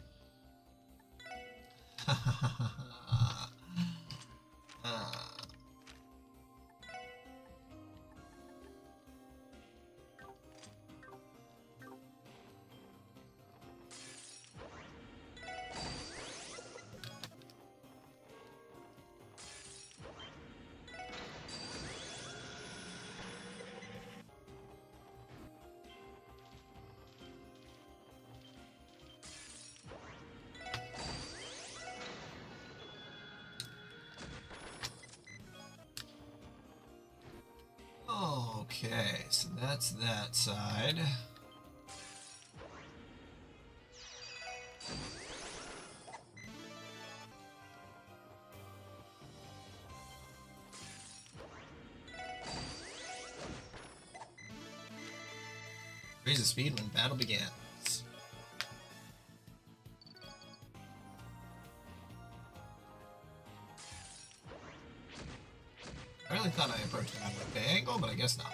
Okay, so that's that side. Raise the speed when battle begins. I really thought I approached him with the angle, but I guess not.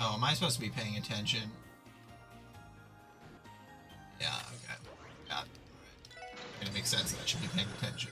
Oh, am I supposed to be paying attention? Yeah, okay. Got it. Alright. I mean, it makes sense that I should be paying attention.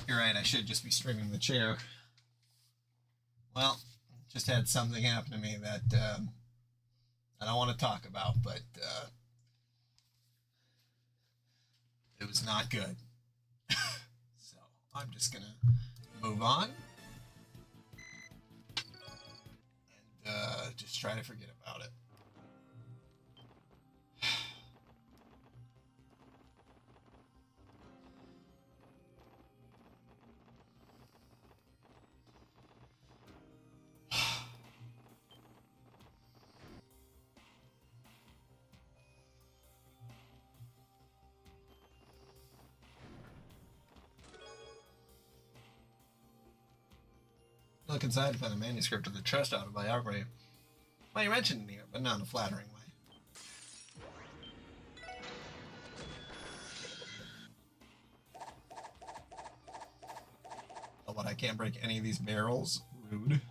You're right, I should just be streaming the chair. Well, just had something happen to me that I don't want to talk about, but it was not good. So I'm just gonna move on and just try to forget about it. Look inside to find a manuscript of the Trust autobiography. Well, you mentioned it here, but not in a flattering way. Oh, what, I can't break any of these barrels? Rude.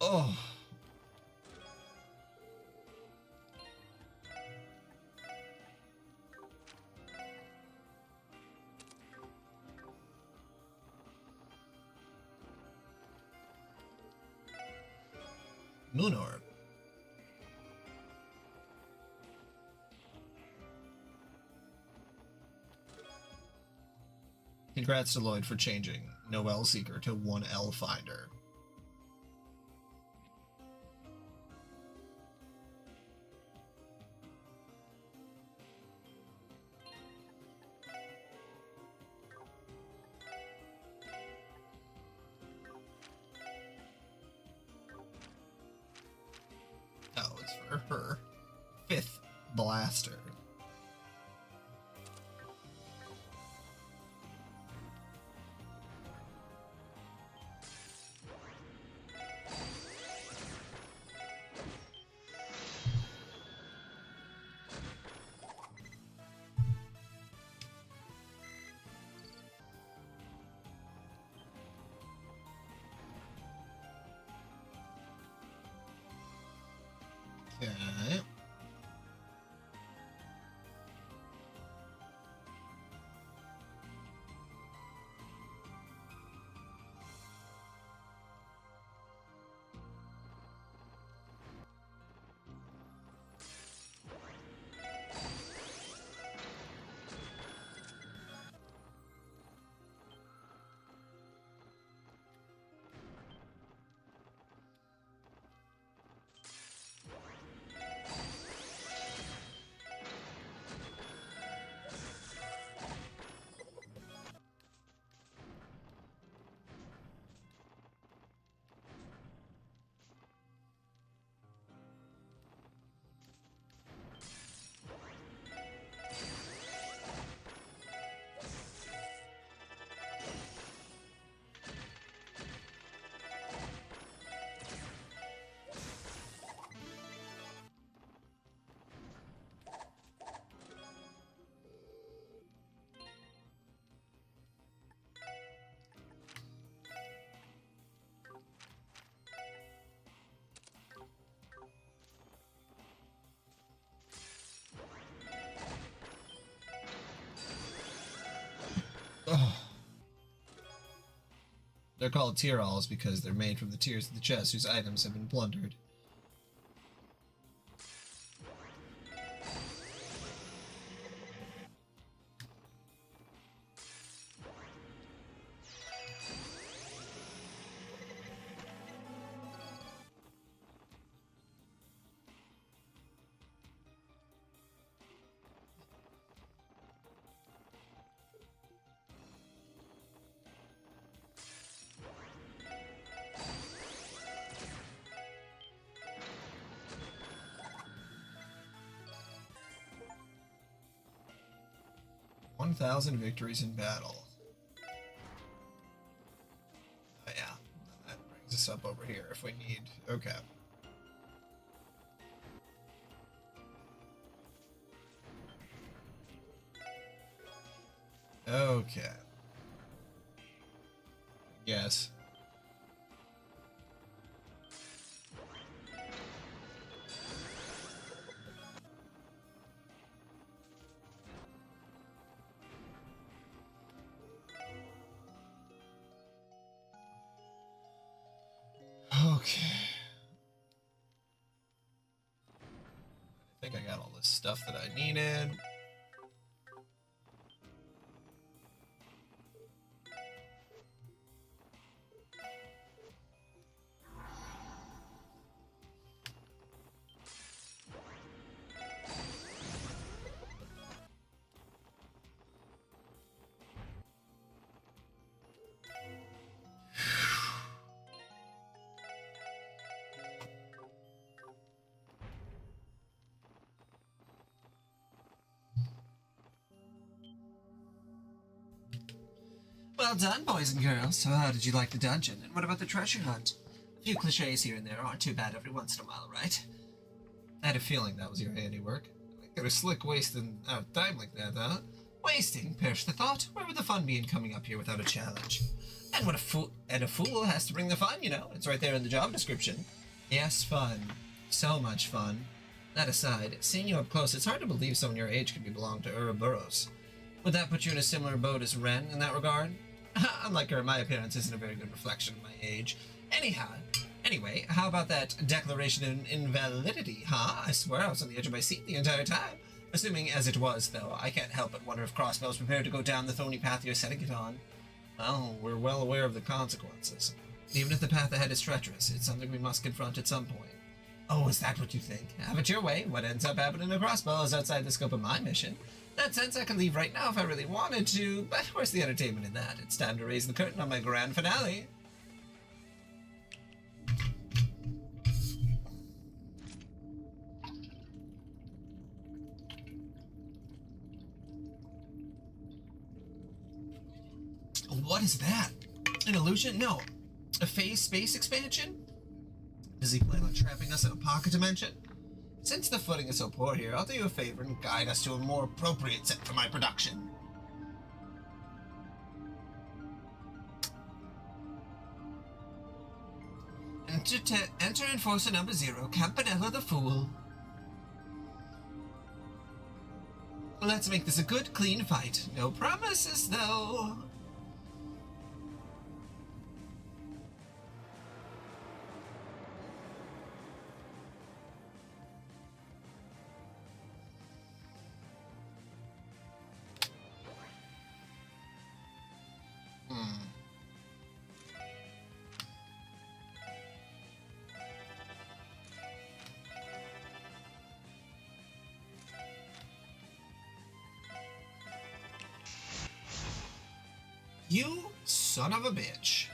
Oh. Moon orb. Congrats to Lloyd for changing Noel Seeker to 1L Finder. Oh, it's for her 5th blaster. Okay. Oh. They're called tear-alls because they're made from the tears of the chest whose items have been plundered. 1,000 victories in battle. Oh, yeah. That brings us up over here if we need... Okay. Okay. Yes. Okay. I think I got all this stuff that I needed. Well done, boys and girls. So how did you like the dungeon? And what about the treasure hunt? A few cliches here and there aren't too bad every once in a while, right? I had a feeling that was your handiwork. Got a slick wasting out time like that, huh? Wasting? Perish the thought. Where would the fun be in coming up here without a challenge? And what a fool has to bring the fun, you know. It's right there in the job description. Yes, fun. So much fun. That aside, seeing you up close, it's hard to believe someone your age could belong to Ouroboros. Would that put you in a similar boat as Ren in that regard? Unlike her, my appearance isn't a very good reflection of my age. Anyway, how about that declaration of invalidity, huh? I swear I was on the edge of my seat the entire time. Assuming as it was, though, I can't help but wonder if Crossbell's prepared to go down the thorny path you're setting it on. Well, we're well aware of the consequences. Even if the path ahead is treacherous, it's something we must confront at some point. Oh, is that what you think? Have it your way. What ends up happening to Crossbell is outside the scope of my mission. In that sense, I could leave right now if I really wanted to, but where's the entertainment in that? It's time to raise the curtain on my grand finale. What is that? An illusion? No. A phase space expansion? Does he plan on trapping us in a pocket dimension? Since the footing is so poor here, I'll do you a favor and guide us to a more appropriate set for my production. Enter Enforcer number 0, Campanella the Fool. Let's make this a good, clean fight. No promises, though. You son of a bitch.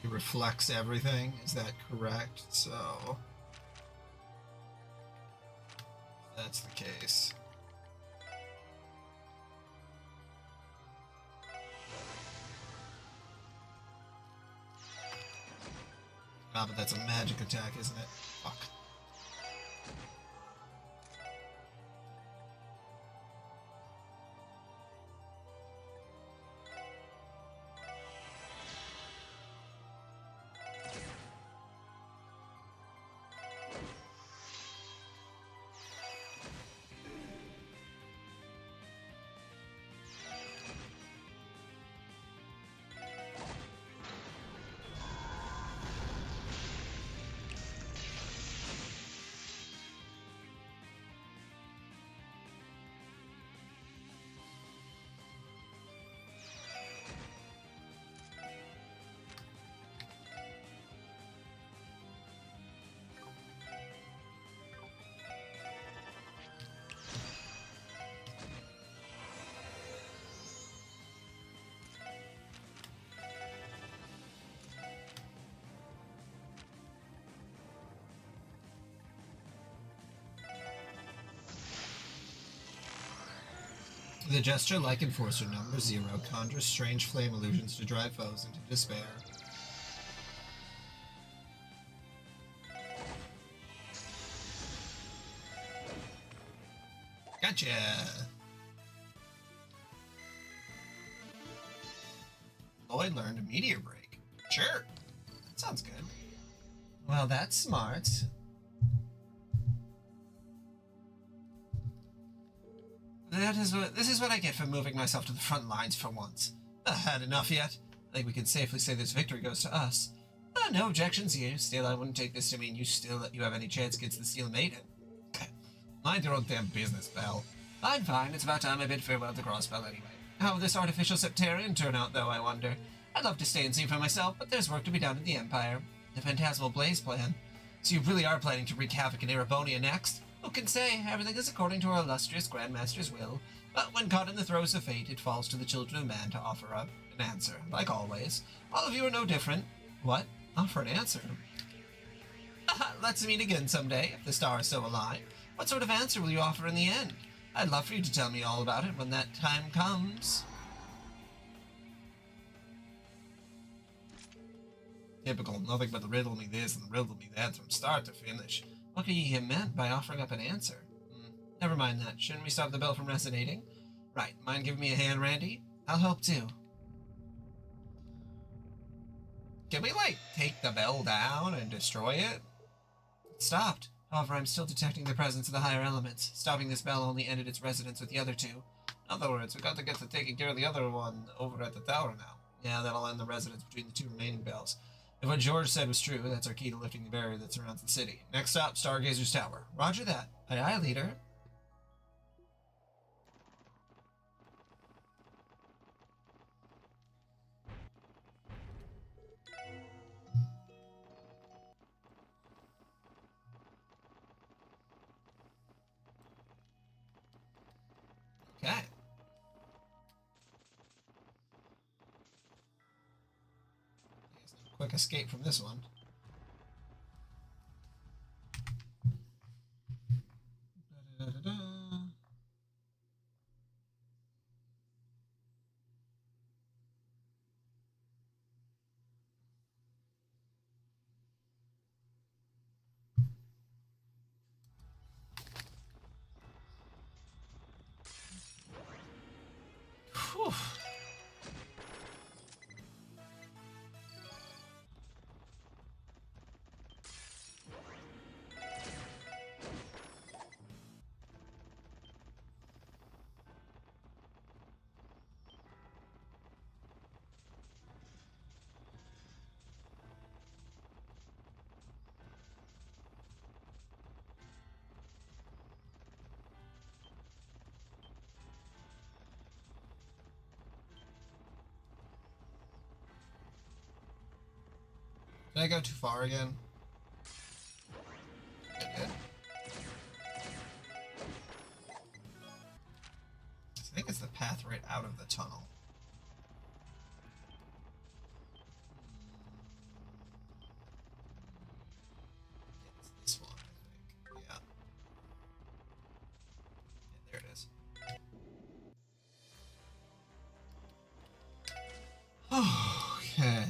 Reflects everything, is that correct? So that's the case. Ah, but that's a magic attack, isn't it? Fuck. The gesture, like Enforcer number 0, conjures strange flame illusions to drive foes into despair. Gotcha! Lloyd learned a meteor break. Sure. That sounds good. Well, that's smart. This is what I get for moving myself to the front lines for once. Had enough yet? I think we can safely say this victory goes to us. No objections here. Still, I wouldn't take this to mean you have any chance against the Steel Maiden. Mind your own damn business, pal. Fine. It's about time I bid farewell to Crossbell anyway. How will this artificial septarian turn out, though, I wonder? I'd love to stay and see for myself, but there's work to be done in the Empire. The Phantasmal Blaze plan. So you really are planning to wreak havoc in Erebonia next? Who can say? Everything is according to our illustrious Grandmaster's will. But when caught in the throes of fate, it falls to the children of man to offer up an answer. Like always. All of you are no different. What? Offer an answer? Let's meet again someday, if the stars so align. What sort of answer will you offer in the end? I'd love for you to tell me all about it when that time comes. Typical, nothing but riddle me this and riddle me that from start to finish. What could he have meant by offering up an answer? Never mind that. Shouldn't we stop the bell from resonating? Right, mind giving me a hand, Randy? I'll help too. Can we, take the bell down and destroy it? It stopped. However, I'm still detecting the presence of the higher elements. Stopping this bell only ended its resonance with the other two. In other words, we got to get to taking care of the other one over at the tower now. Yeah, that'll end the resonance between the two remaining bells. If what George said was true, that's our key to lifting the barrier that surrounds the city. Next stop, Stargazer's Tower. Roger that. Aye, aye, leader. Okay. Quick escape from this one. Da-da-da-da-da. Whew. Did I go too far again? I did. I think it's the path right out of the tunnel. It's this one, I think. Yeah. Yeah, there it is. Okay.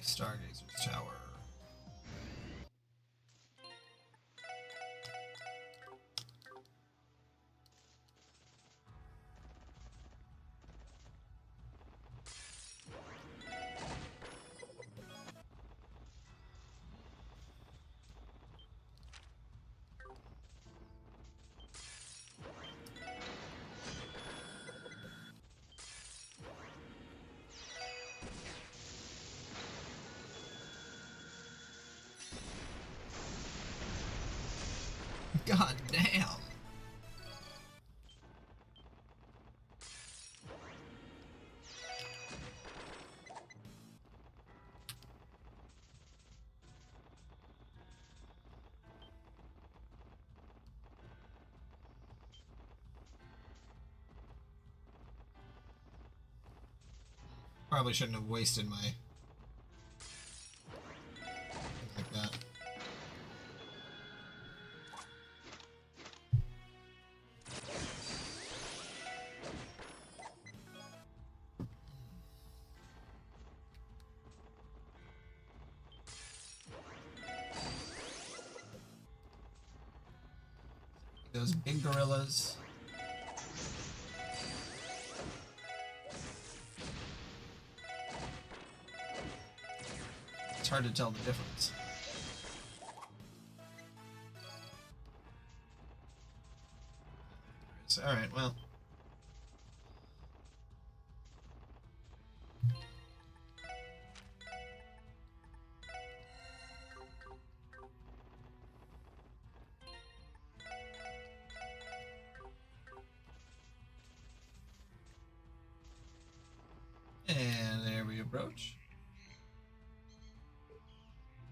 Stargazer's Tower. God damn. Probably shouldn't have wasted my like that. Those big gorillas. It's hard to tell the difference. Alright, well. And there we approach.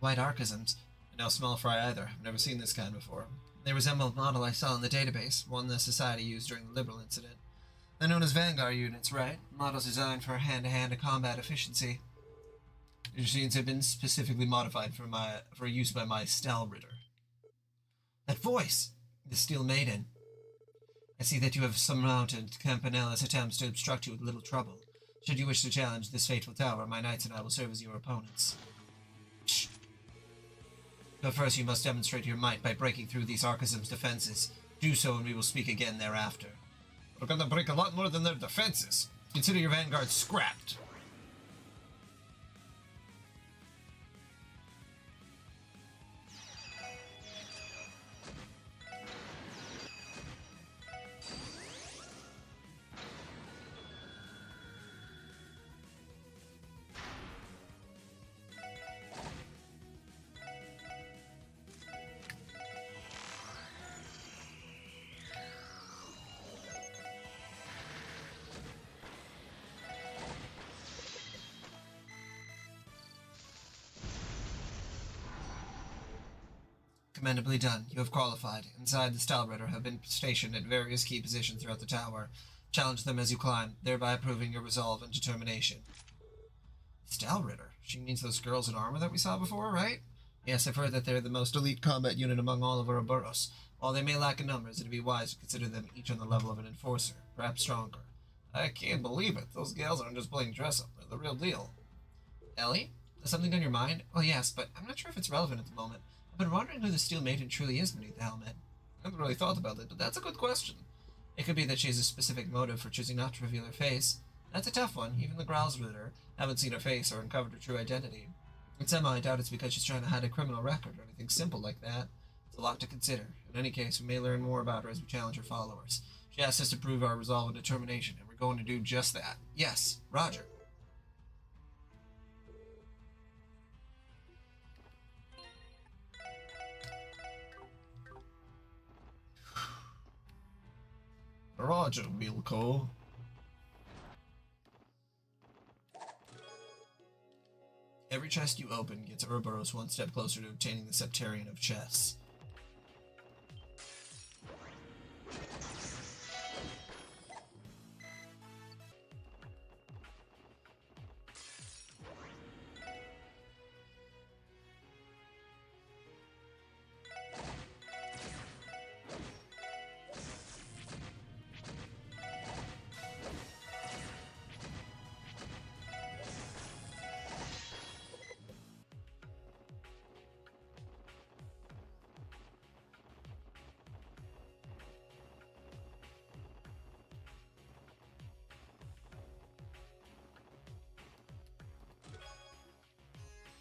White archisms. No small fry either. I've never seen this kind before. They resemble a model I saw in the database, one the Society used during the Liberal incident. They're known as Vanguard units, right? Models designed for hand-to-hand combat efficiency. Your machines have been specifically modified for use by my Stalritter. That voice! The Steel Maiden. I see that you have surmounted Campanella's attempts to obstruct you with little trouble. Should you wish to challenge this fateful tower, my knights and I will serve as your opponents. Shh. But first you must demonstrate your might by breaking through these Archism's defenses. Do so and we will speak again thereafter. We're gonna break a lot more than their defenses. Consider your vanguard scrapped. Commendably done. You have qualified. Inside, the Stalritter have been stationed at various key positions throughout the tower. Challenge them as you climb, thereby proving your resolve and determination. Stalritter? She means those girls in armor that we saw before, right? Yes, I've heard that they're the most elite combat unit among all of Ouroboros. While they may lack in numbers, it'd be wise to consider them each on the level of an enforcer, perhaps stronger. I can't believe it. Those gals aren't just playing dress-up. They're the real deal. Ellie? Has something on your mind? Oh yes, but I'm not sure if it's relevant at the moment. I've been wondering who the Steel Maiden truly is beneath the helmet. I haven't really thought about it, but that's a good question. It could be that she has a specific motive for choosing not to reveal her face. That's a tough one. Even the Growlsritter haven't seen her face or uncovered her true identity. In some, I doubt it's because she's trying to hide a criminal record or anything simple like that. It's a lot to consider. In any case, we may learn more about her as we challenge her followers. She asked us to prove our resolve and determination, and we're going to do just that. Yes, Roger. Roger, Wilco. Every chest you open gets Ouroboros one step closer to obtaining the Septarian of chests.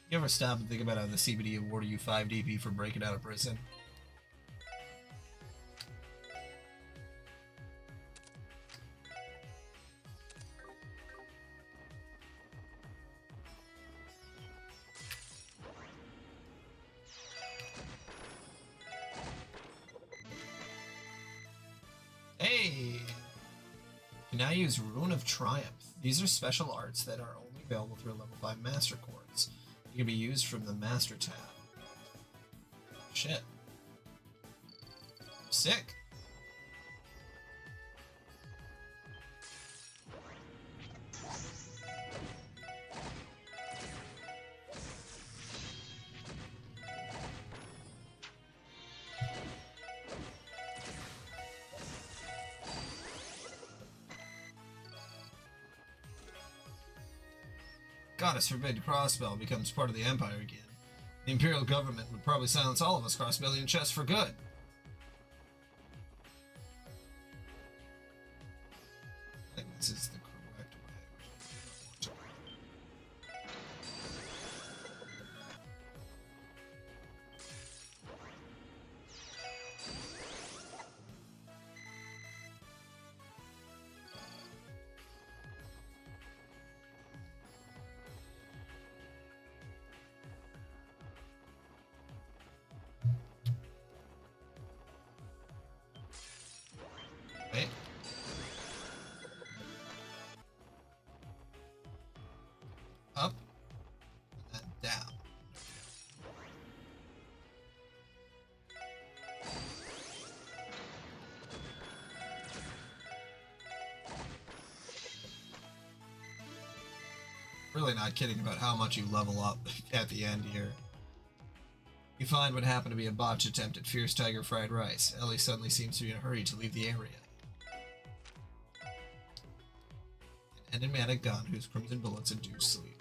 You ever stop and think about how the CBD awarded you 5 DP for breaking out of prison? Hey! You can now use Rune of Triumph. These are special arts that are only available through level 5 Master Chords. You can be used from the Master tab. Shit. Sick. Goddess forbid crossbell becomes part of the Empire again. The Imperial government would probably silence all of us crossbellion chests for good. I think this is the correct way. Wait. Up and then down. Really not kidding about how much you level up at the end here. You find what happened to be a botched attempt at Fierce Tiger Fried Rice. Ellie suddenly seems to be in a hurry to leave the area. An enigmatic gun whose crimson bullets induce sleep.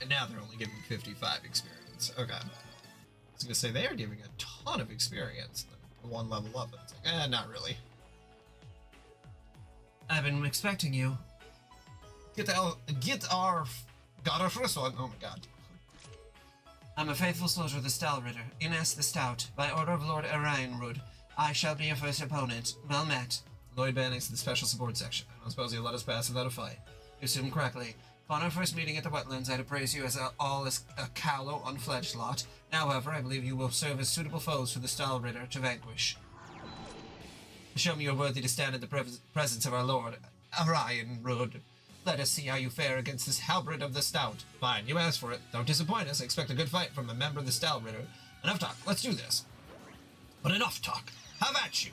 And now they're only giving 55 experience. Okay. I was gonna say they are giving a ton of experience. The one level up, and it's like, not really. I've been expecting you. Got our first one. Oh my god. I'm a faithful soldier of the Stalritter, Ines the Stout. By order of Lord Arainrud, I shall be your first opponent. Well met. Lloyd Banning's the special support section. I don't suppose he'll let us pass without a fight. You assume correctly. Upon our first meeting at the wetlands, I'd appraise you as all as a callow, unfledged lot. Now, however, I believe you will serve as suitable foes for the Stalritter to vanquish. Show me you're worthy to stand in the presence of our lord, Arainrud. Let us see how you fare against this halberd of the Stout. Fine, you asked for it. Don't disappoint us. Expect a good fight from a member of the Stalritter. Enough talk. Let's do this. But enough talk. Have at you.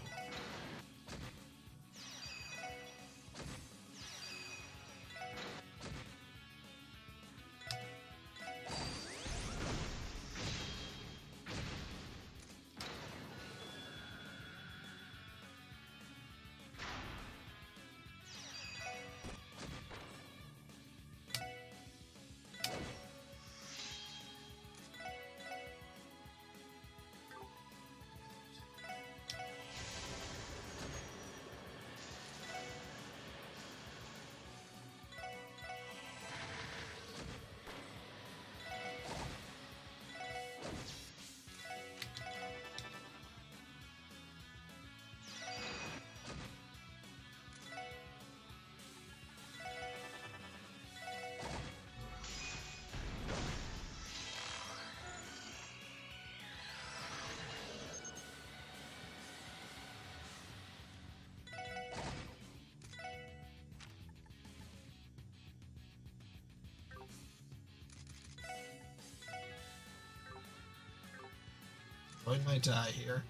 droid might die here.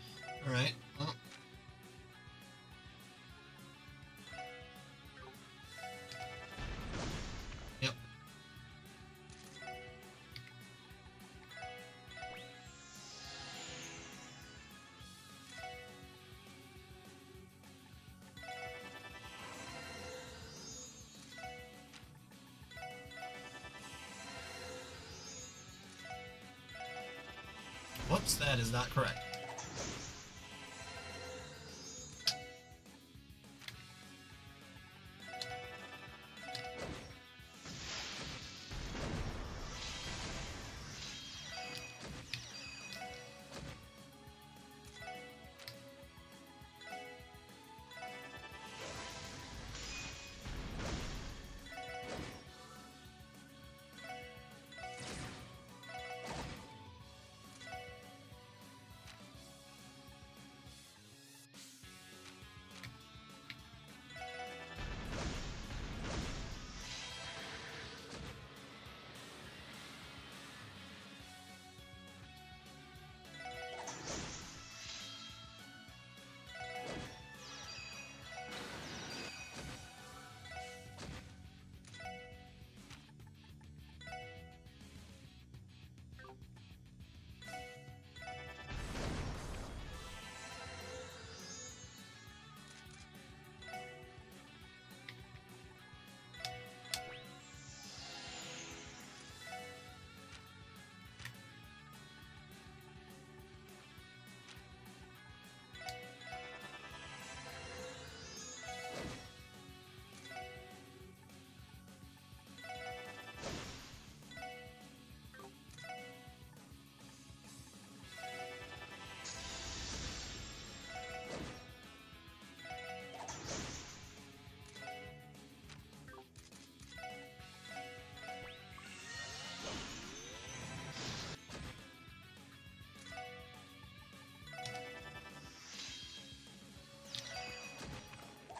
Alright. Well. Yep. Whoops, that is not correct.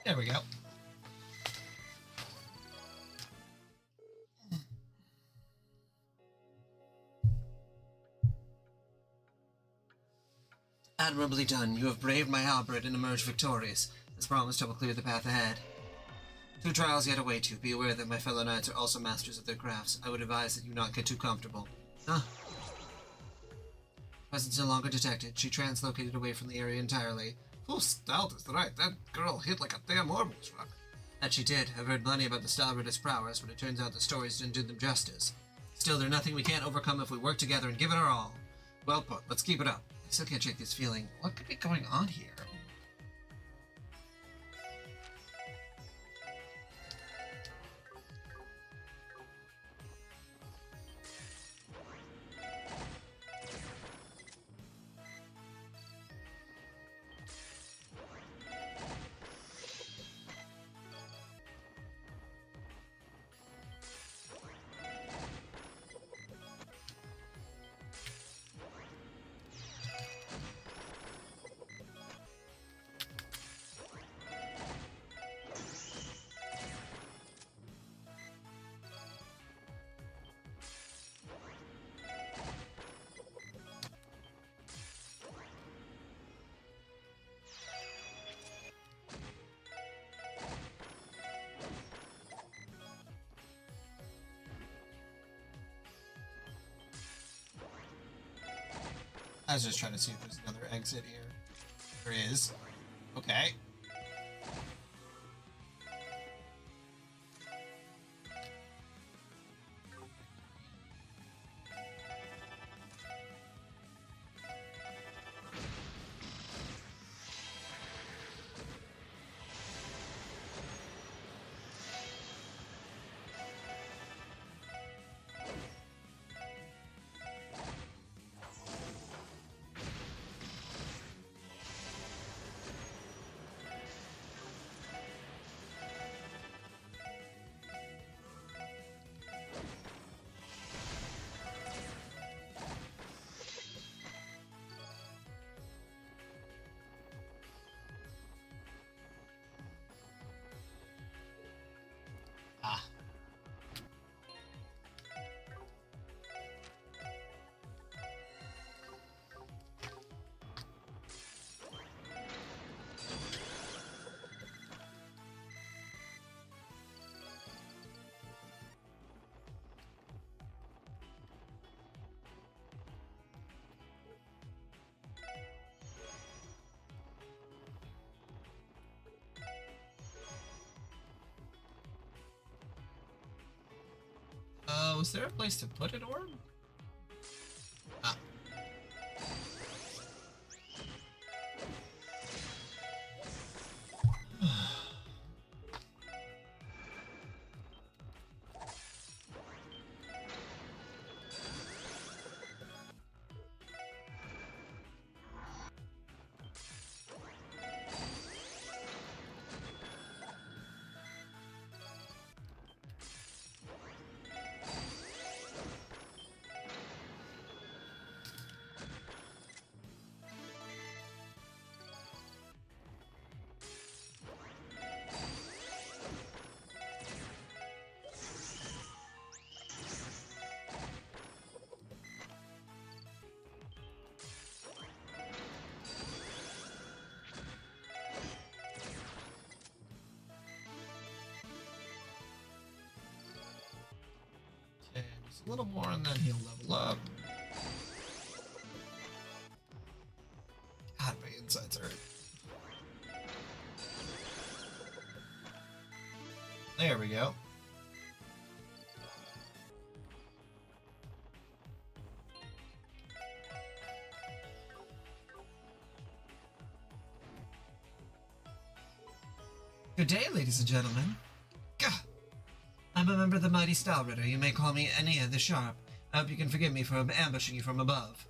There we go. Admirably done. You have braved my halberd and emerged victorious. As promised, I will clear the path ahead. 2 trials yet await you. Be aware that my fellow knights are also masters of their crafts. I would advise that you not get too comfortable. Presence no longer detected. She translocated away from the area entirely. Full stealth is right. That girl hit like a damn orbital truck. That she did. I've heard plenty about the Starbird's prowess, but it turns out the stories didn't do them justice. Still, there's nothing we can't overcome if we work together and give it our all. Well put. Let's keep it up. I still can't shake this feeling. What could be going on here? I was just trying to see if there's another exit here. There is. Okay. is there a place to put an orb? Ah. Okay, just a little more and then he'll level up. God, my insides hurt. There we go. Good day, ladies and gentlemen. Gah! I'm a member of the Mighty Stalritter. You may call me Ania the Sharp. I hope you can forgive me for ambushing you from above.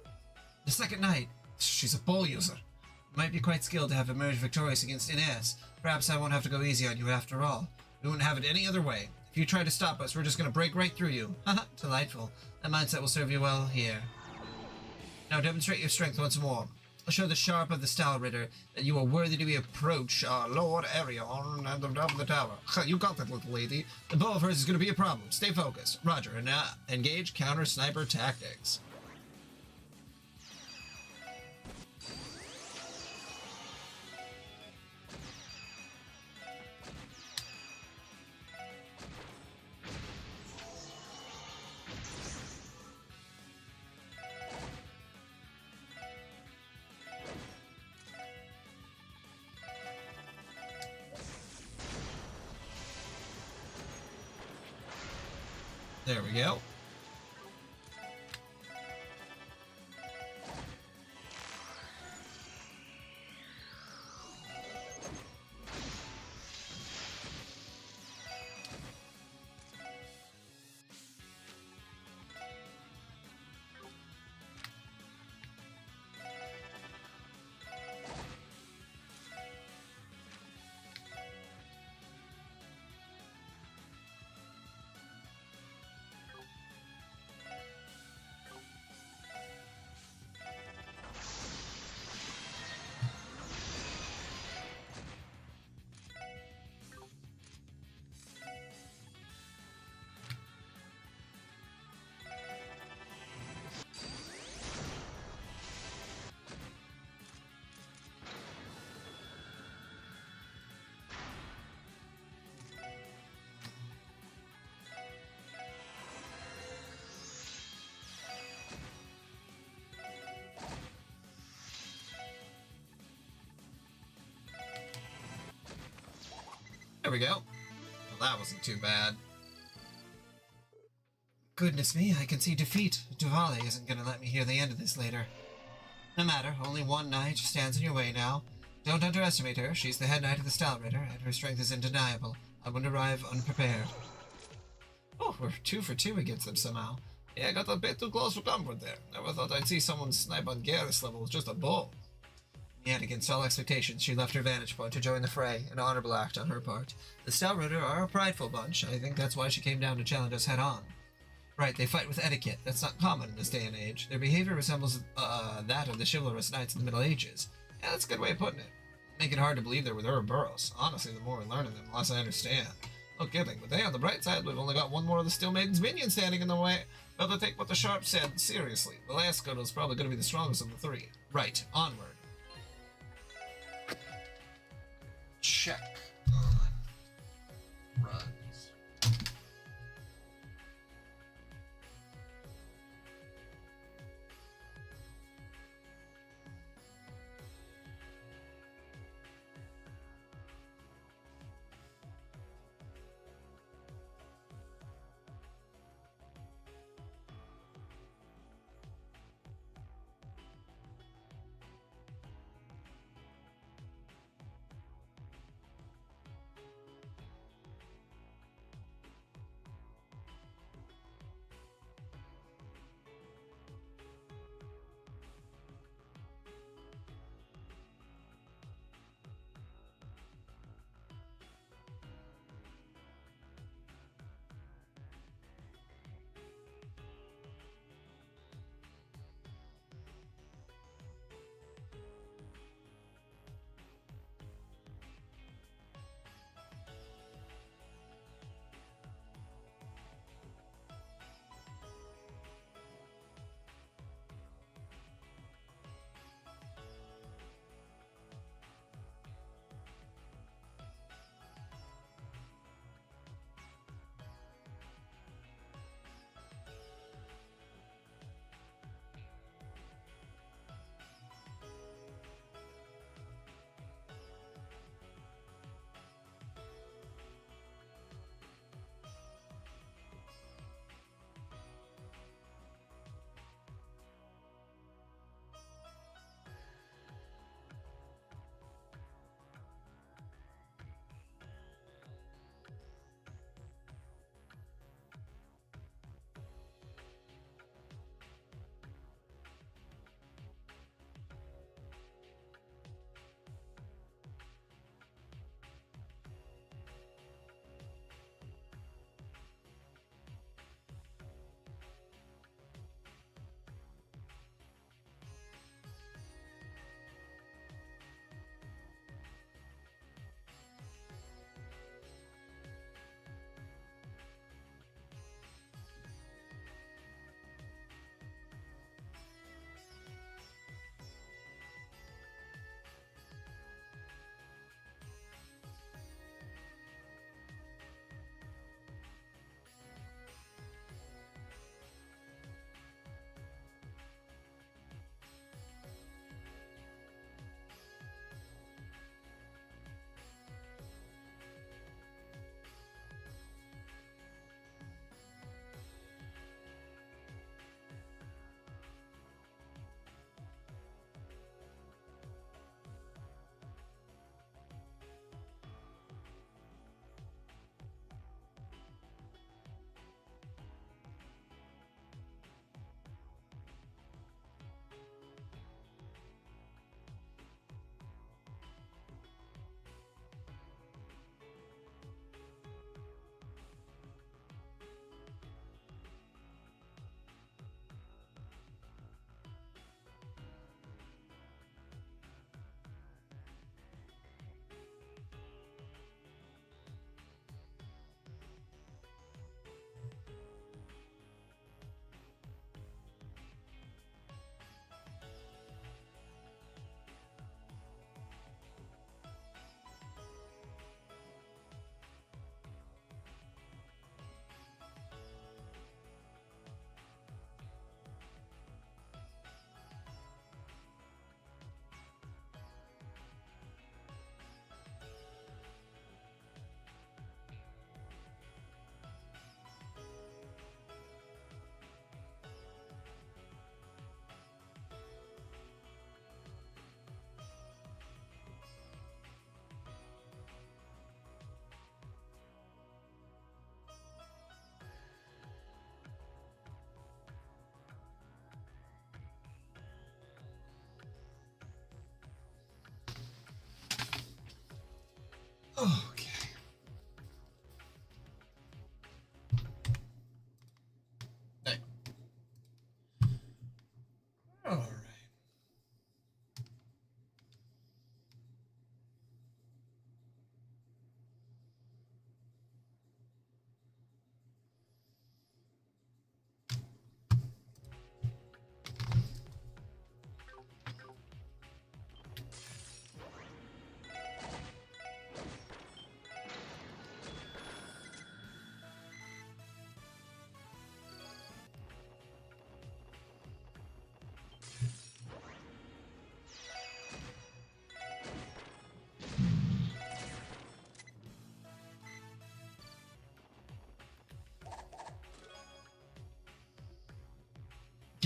The second night, she's a bull user. Might be quite skilled to have emerged victorious against Inez. Perhaps I won't have to go easy on you after all. We wouldn't have it any other way. If you try to stop us, we're just going to break right through you. Haha, delightful. That mindset will serve you well here. Now demonstrate your strength once more. Show the Sharp of the Stalritter that you are worthy to be approached, Lord Arion at the top of the tower. You got that, little lady. The bow of hers is going to be a problem. Stay focused. Roger. And now, engage counter sniper tactics. There we go. There we go. Well, that wasn't too bad. Goodness me, I can see defeat. Duvali isn't going to let me hear the end of this later. No matter, only one knight stands in your way now. Don't underestimate her. She's the head knight of the Stalritter, and her strength is undeniable. I wouldn't arrive unprepared. Oh, we're 2 for 2 against them somehow. Yeah, I got a bit too close for comfort there. Never thought I'd see someone snipe on Garrus level with just a bow. Yet, against all expectations, she left her vantage point to join the fray, an honorable act on her part. The Stalritter are a prideful bunch. I think that's why she came down to challenge us head-on. Right, they fight with etiquette. That's not common in this day and age. Their behavior resembles that of the chivalrous knights in the Middle Ages. Yeah, that's a good way of putting it. Make it hard to believe they're with Ouroboros. Honestly, the more I learn of them, the less I understand. No kidding, but hey, on the bright side, we've only got one more of the Steel Maiden's minions standing in the way. Better take what the Sharp said seriously. The last Scuttle's probably going to be the strongest of the 3. Right, onward. Check on runs.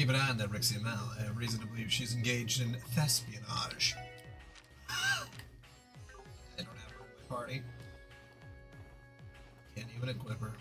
keep an eye on that Rixie Mal. I have reason to believe she's engaged in thespionage. I don't have her in my party. Can't even equip her.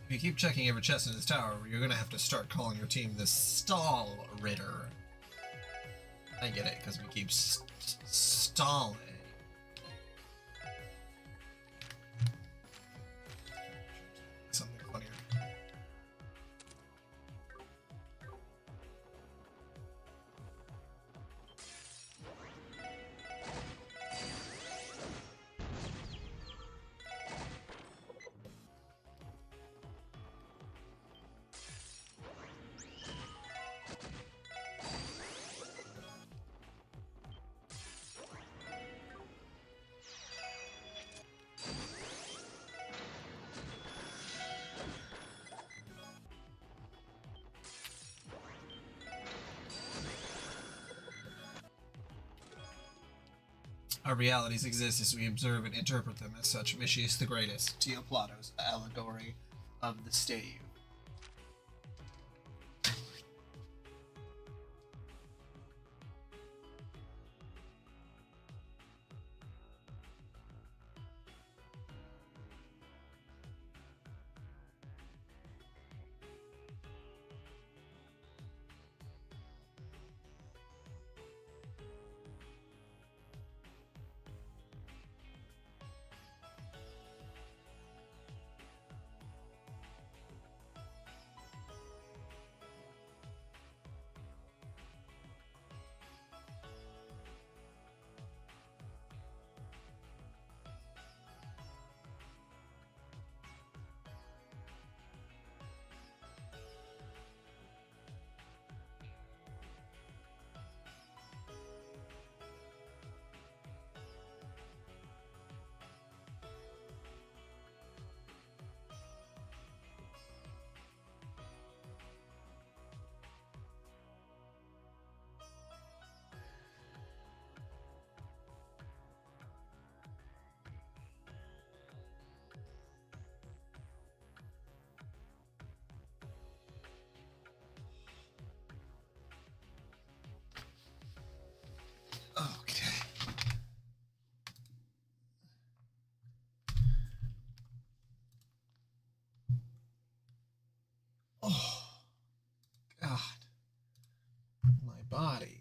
If you keep checking every chest in this tower, you're gonna have to start calling your team the Stall Ritter. I get it, because we keep stalling. Something funnier. Our realities exist as we observe and interpret them as such. Mischius the Greatest, Tio Plato's allegory of the stave. Okay. Oh, God. My body.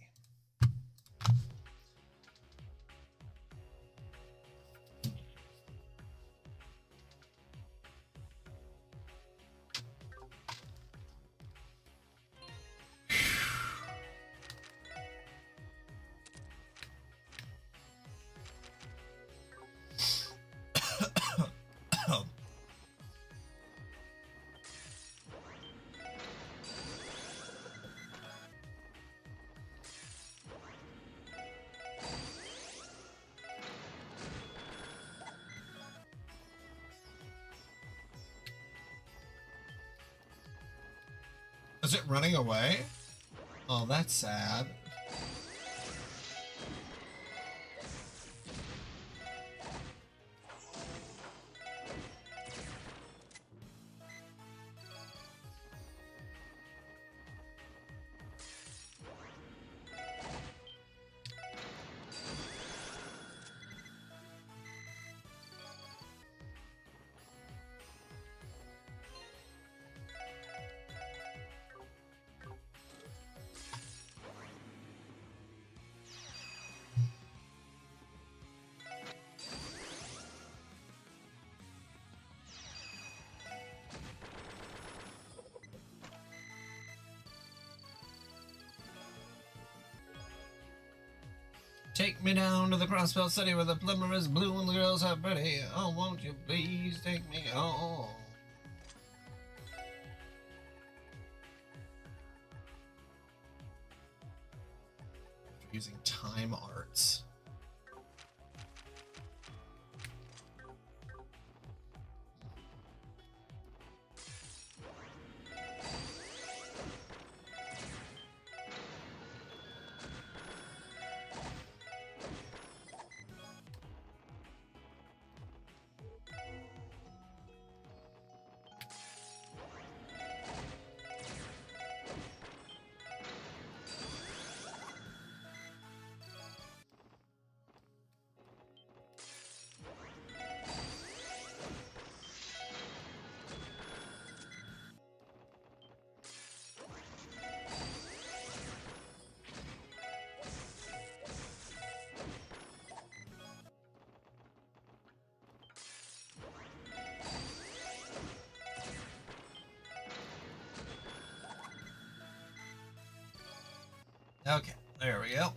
Is it running away? Oh, that's sad. Take me down to the Crossbelt City where the plumber is blue and the girls are pretty. Oh, won't you please take me home? Using time arts. Okay, there we go.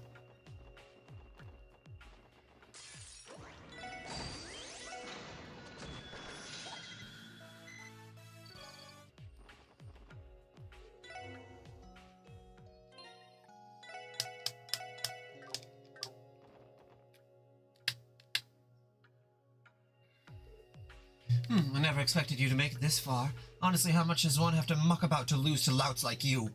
I never expected you to make it this far. Honestly, how much does one have to muck about to lose to louts like you?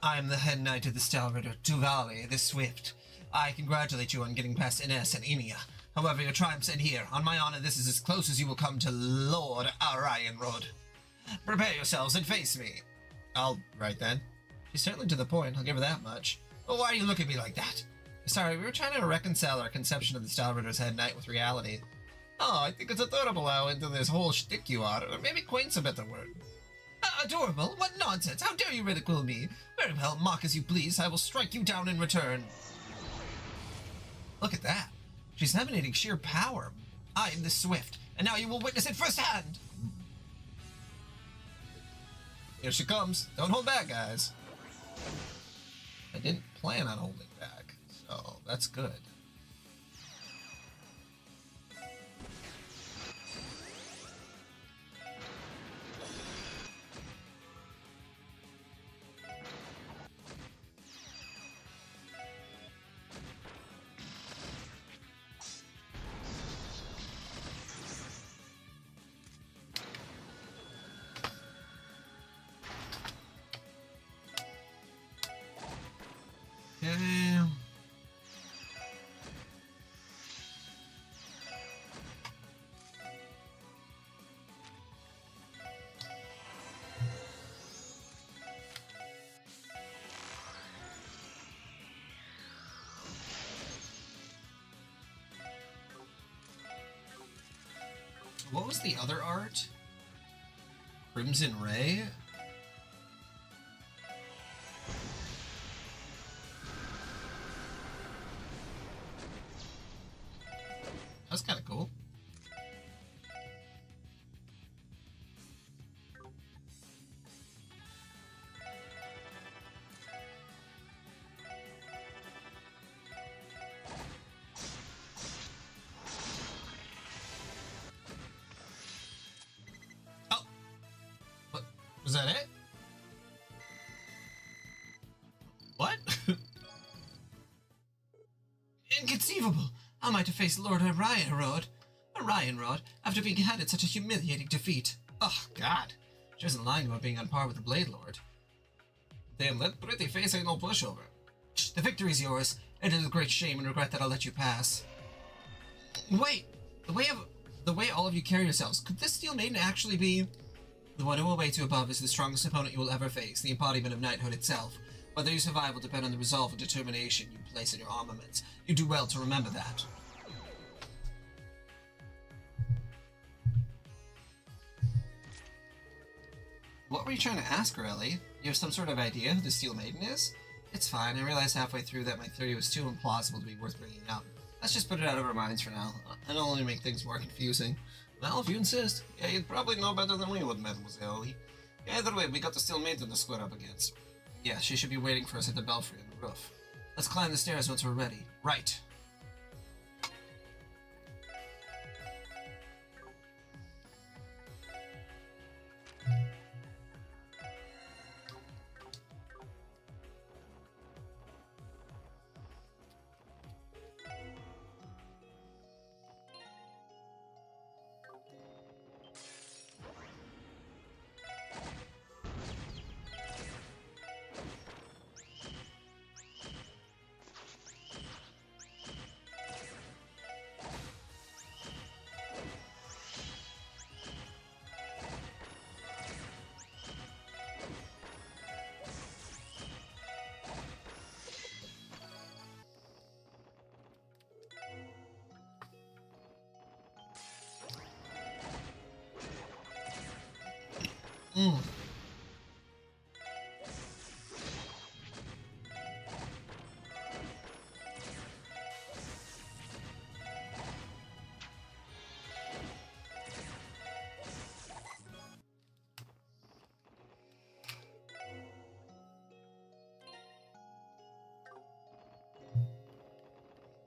I am the head knight of the Stalritter, Duvali, the Swift. I congratulate you on getting past Ines and Inia. However, your triumphs end here. On my honor, this is as close as you will come to Lord Arianrod. Prepare yourselves and face me. All right then. She's certainly to the point, I'll give her that much. But why do you look at me like that? Sorry, we were trying to reconcile our conception of the Stalritter's head knight with reality. Oh, I think it's adorable how into this whole shtick you are. Or maybe quaint's a better word. Adorable? What nonsense! How dare you ridicule me? Very well, mock as you please. I will strike you down in return. Look at that. She's emanating sheer power. I am the Swift, and now you will witness it firsthand. Here she comes. Don't hold back, guys. I didn't plan on holding back, so that's good. Okay. What was the other art? Crimson Ray? That's kind of cool. Oh! What? Was that it? What? Inconceivable! How am I to face Lord Arianrod after being handed such a humiliating defeat? Oh, God. She wasn't lying about being on par with the Blade Lord. Damn, that pretty face ain't no pushover. Shh, the victory's yours. It is a great shame and regret that I'll let you pass. Wait! The way all of you carry yourselves, could this Steel Maiden actually be... The one who awaits you above is the strongest opponent you will ever face, the embodiment of knighthood itself. Whether you survive will depend on the resolve and determination you place in your armaments. You do well to remember that. What were you trying to ask her, Ellie? You have some sort of idea who the Steel Maiden is? It's fine. I realized halfway through that my theory was too implausible to be worth bringing up. Let's just put it out of our minds for now. It'll only make things more confusing. Well, if you insist. Yeah, you'd probably know better than we would, Mademoiselle. Either way, we got the Steel Maiden to square up against. Yeah, she should be waiting for us at the belfry on the roof. Let's climb the stairs once we're ready. Right. Mm.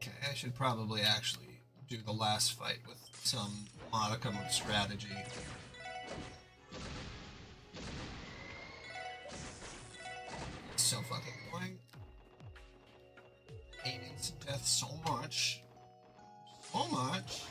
Okay, I should probably actually do the last fight with some modicum of strategy. It's so fucking annoying. Hate instant death so much. So much.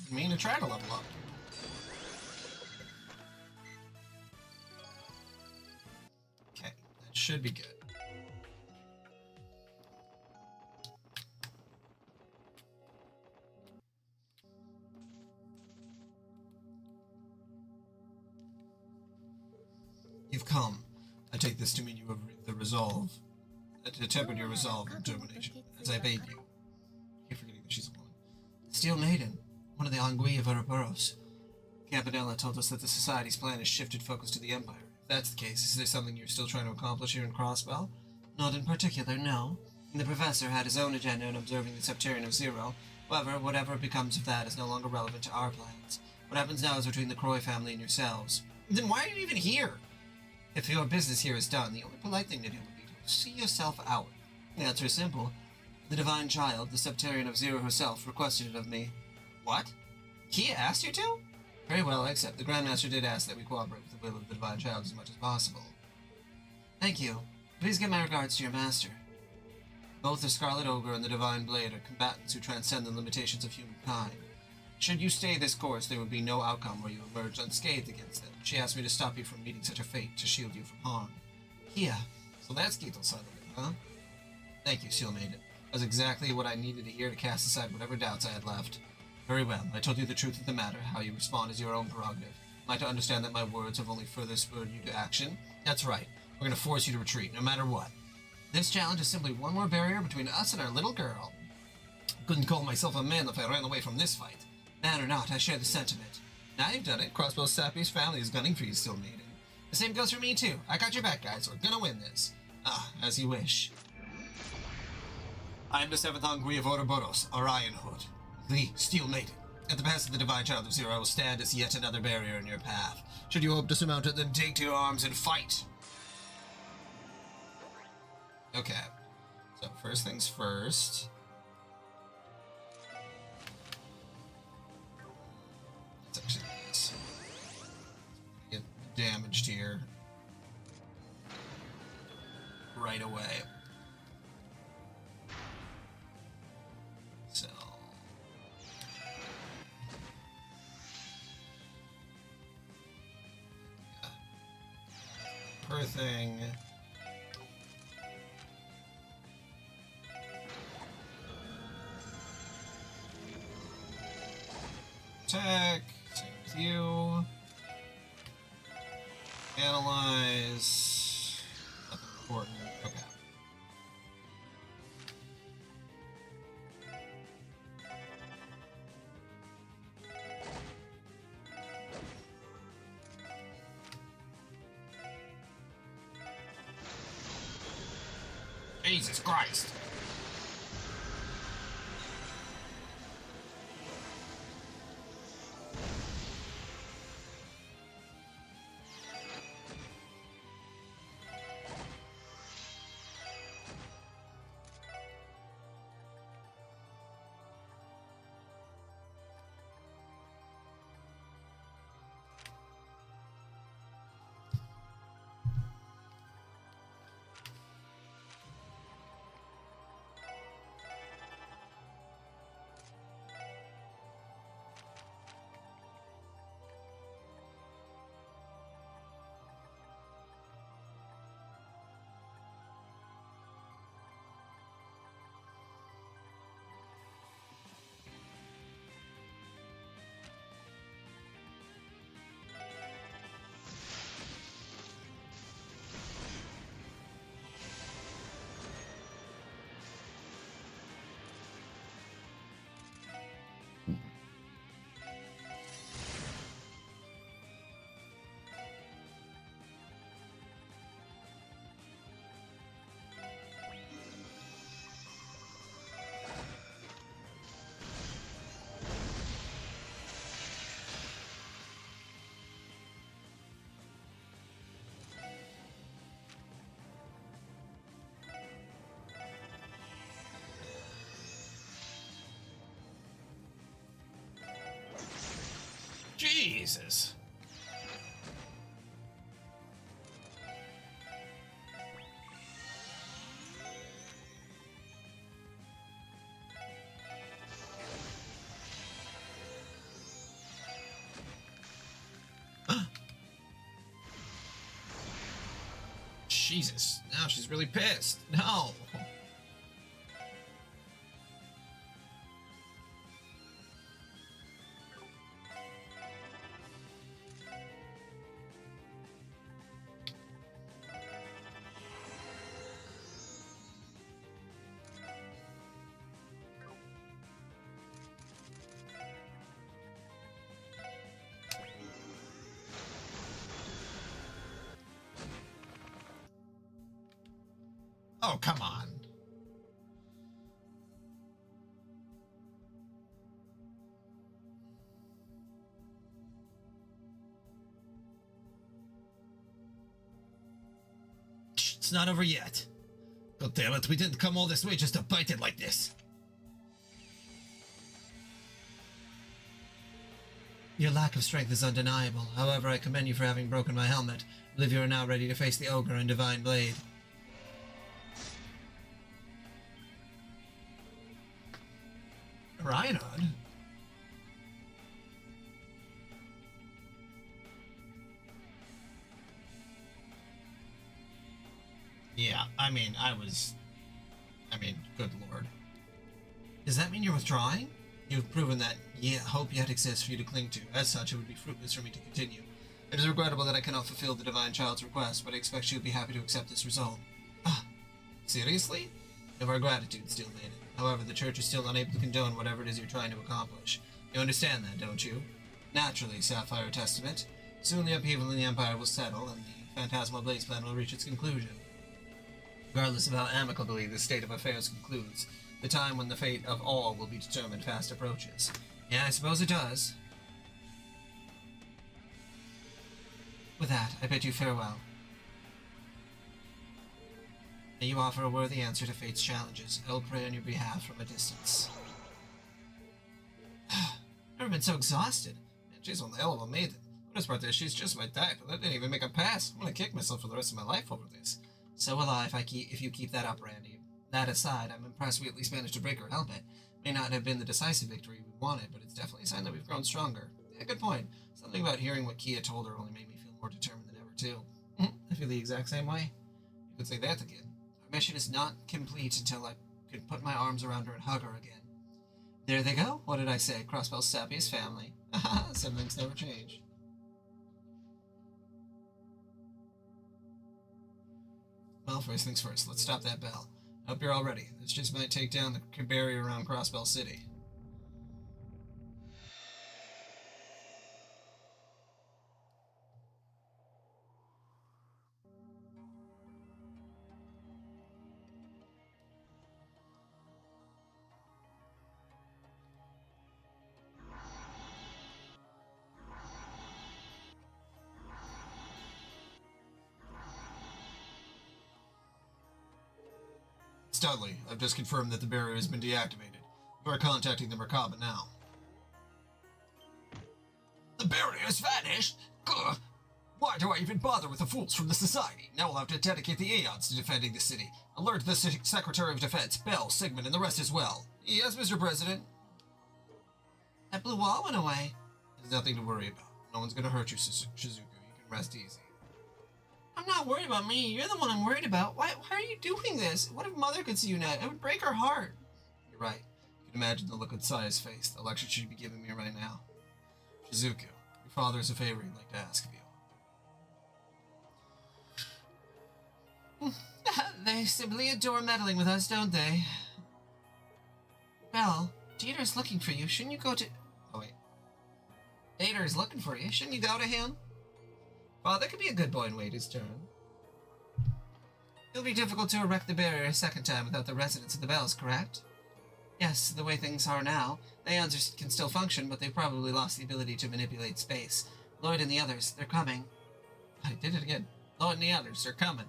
I mean to try to level up. Okay, that should be good. You've come. I take this to mean you have the resolve. To temper your resolve and determination, as I bade you. You're forgetting that she's a woman. The Steel Maiden, one of the Angui of Ouroboros. Campanella told us that the Society's plan has shifted focus to the Empire. If that's the case, is there something you're still trying to accomplish here in Crossbell? Not in particular, no. The Professor had his own agenda in observing the Septarian of Zero. However, whatever becomes of that is no longer relevant to our plans. What happens now is between the Croy family and yourselves. Then why are you even here? If your business here is done, the only polite thing to do would be to see yourself out. The answer is simple. The Divine Child, the Septarian of Zero herself, requested it of me. What? Kia asked you to? Very well, I accept. The Grandmaster did ask that we cooperate with the will of the Divine Child as much as possible. Thank you. Please give my regards to your master. Both the Scarlet Ogre and the Divine Blade are combatants who transcend the limitations of humankind. Should you stay this course, there would be no outcome where you emerge unscathed against them. She asked me to stop you from meeting such a fate, to shield you from harm. Kia, so that's Keith's side of it, huh? Thank you, Seal Maiden. That's exactly what I needed to hear to cast aside whatever doubts I had left. Very well, I told you the truth of the matter. How you respond is your own prerogative. Am I to understand that my words have only further spurred you to action? That's right. We're going to force you to retreat, no matter what. This challenge is simply one more barrier between us and our little girl. Couldn't call myself a man if I ran away from this fight. Man or not, I share the sentiment. Now you've done it. Crossbow Sappy's family is gunning for you, Still Maiden. The same goes for me, too. I got your back, guys. We're gonna win this. Ah, as you wish. I am the 7th Angui of Ouroboros, Orion Hood, the Steel Maiden. At the behest of the Divine Child of Zero, I will stand as yet another barrier in your path. Should you hope to surmount it, then take to your arms and fight. Okay. first things first. Let's actually do this. Get damaged here right away. So per thing. Attack, same with you. Analyze. Nothing important. Okay. Jesus Christ. Jesus. Jesus. Now she's really pissed. No. Oh, come on. It's not over yet. God damn it, we didn't come all this way just to bite it like this. Your lack of strength is undeniable. However, I commend you for having broken my helmet. I believe you are now ready to face the ogre and divine blade. Reinhard? Yeah, I mean, good lord. Does that mean you're withdrawing? You've proven that hope yet exists for you to cling to. As such, it would be fruitless for me to continue. It is regrettable that I cannot fulfill the Divine Child's request, but I expect she would be happy to accept this result. Ah, seriously? Of our gratitude, still made it. However, the Church is still unable to condone whatever it is you're trying to accomplish. You understand that, don't you? Naturally, Sapphire Testament. Soon the upheaval in the Empire will settle, and the Phantasmal Blaze plan will reach its conclusion. Regardless of how amicably this state of affairs concludes, the time when the fate of all will be determined fast approaches. Yeah, I suppose it does. With that, I bid you farewell. May you offer a worthy answer to fate's challenges. I will pray on your behalf from a distance. Never been so exhausted. Man, she's one hell of a maiden. The best part is she's just my type, and I didn't even make a pass. I'm gonna kick myself for the rest of my life over this. So will I if you keep that up, Randy. That aside, I'm impressed we at least managed to break her helmet. May not have been the decisive victory we wanted, but it's definitely a sign that we've grown stronger. Yeah, good point. Something about hearing what Kia told her only made me feel more determined than ever, too. I feel the exact same way. You could say that again. Our mission is not complete until I can put my arms around her and hug her again. There they go. What did I say? Crossbell's sappiest family. Some things never change. Well, first things first. Let's stop that bell. I hope you're all ready. This just might take down the barrier around Crossbell City. Studley, I've just confirmed that the barrier has been deactivated. You are contacting the Merkaba now. The barrier has vanished? Gah! Why do I even bother with the fools from the Society? Now we'll have to dedicate the Aeons to defending the city. Alert the Secretary of Defense, Bell, Sigmund, and the rest as well. Yes, Mr. President. That blue wall went away. There's nothing to worry about. No one's gonna hurt you, Shizuku. You can rest easy. I'm not worried about me. You're the one I'm worried about. Why are you doing this? What if Mother could see you now? It would break her heart. You're right. You can imagine the look on Saya's face. The lecture she'd be giving me right now. Shizuku, your father has a favor he'd like to ask of you. They simply adore meddling with us, don't they? Belle, Dieter's looking for you. Shouldn't you go to... Oh, wait. Dieter is looking for you. Shouldn't you go to him? Father could be a good boy and wait his turn. It'll be difficult to erect the barrier a second time without the residents of the Bells, correct? Yes, the way things are now, the Aeons can still function, but they've probably lost the ability to manipulate space. Lloyd and the others, they're coming. I did it again. Lloyd and the others, they're coming.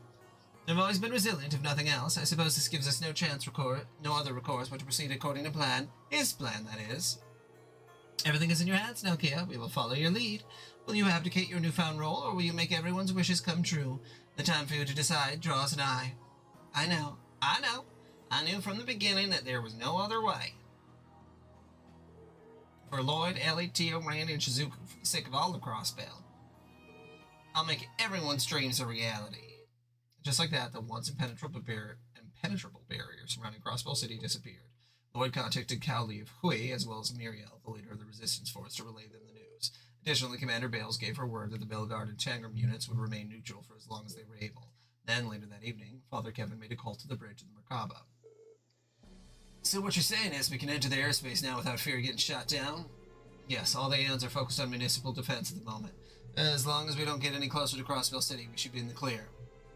They've always been resilient, if nothing else. I suppose this gives us no other recourse but to proceed according to plan. His plan, that is. Everything is in your hands now, Kia. We will follow your lead. Will you abdicate your newfound role, or will you make everyone's wishes come true? The time for you to decide draws nigh. I know. I knew from the beginning that there was no other way. For Lloyd, Ellie, Tio, Randy, and Shizuku, for the sake of all the Crossbell, I'll make everyone's dreams a reality. Just like that, the once impenetrable barrier surrounding Crossbell City disappeared. Lloyd contacted Cowley of Hui, as well as Muriel, the leader of the resistance force, to relay them the news. Additionally, Commander Bales gave her word that the Bellegarde and Tangram units would remain neutral for as long as they were able. Then, later that evening, Father Kevin made a call to the bridge of the Merkaba. So what you're saying is we can enter the airspace now without fear of getting shot down? Yes, all the Aeons are focused on municipal defense at the moment. As long as we don't get any closer to Crossbell City, we should be in the clear.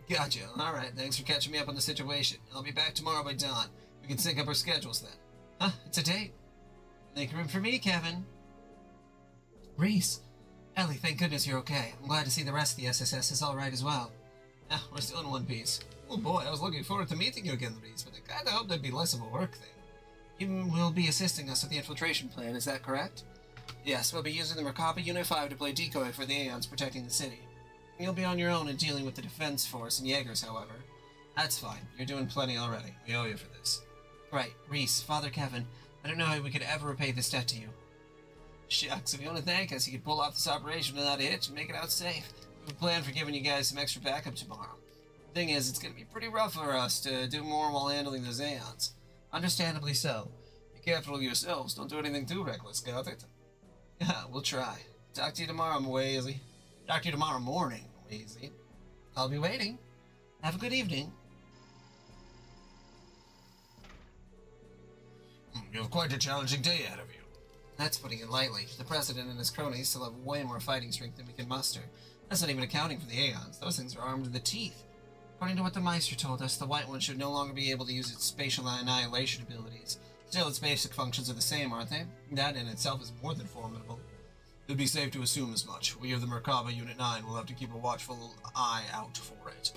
Gotcha. Alright, thanks for catching me up on the situation. I'll be back tomorrow by dawn. We can sync up our schedules then. Huh, it's a date. Make room for me, Kevin. Reese. Ellie, thank goodness you're okay. I'm glad to see the rest of the SSS is alright as well. We're still in one piece. Oh boy, I was looking forward to meeting you again, Reese, but I kinda hoped it'd be less of a work thing. You will be assisting us with the infiltration plan, is that correct? Yes, we'll be using the Merkaba Unit 5 to play decoy for the Aeons protecting the city. You'll be on your own in dealing with the defense force and Jaegers, however. That's fine. You're doing plenty already. We owe you for this. Right, Reese, Father Kevin, I don't know how we could ever repay this debt to you. Shucks, if you want to thank us, you could pull off this operation without a hitch and make it out safe. We have a plan for giving you guys some extra backup tomorrow. The thing is, it's going to be pretty rough for us to do more while handling those Aeons. Understandably so. Be careful of yourselves. Don't do anything too reckless, got it? Yeah, we'll try. Talk to you tomorrow, Wazy. Talk to you tomorrow morning, Wazy. I'll be waiting. Have a good evening. You have quite a challenging day ahead of you. That's putting it lightly. The President and his cronies still have way more fighting strength than we can muster. That's not even accounting for the Aeons. Those things are armed to the teeth. According to what the Meister told us, the White One should no longer be able to use its spatial annihilation abilities. Still, its basic functions are the same, aren't they? That in itself is more than formidable. It would be safe to assume as much. We of the Merkaba Unit 9 will have to keep a watchful eye out for it.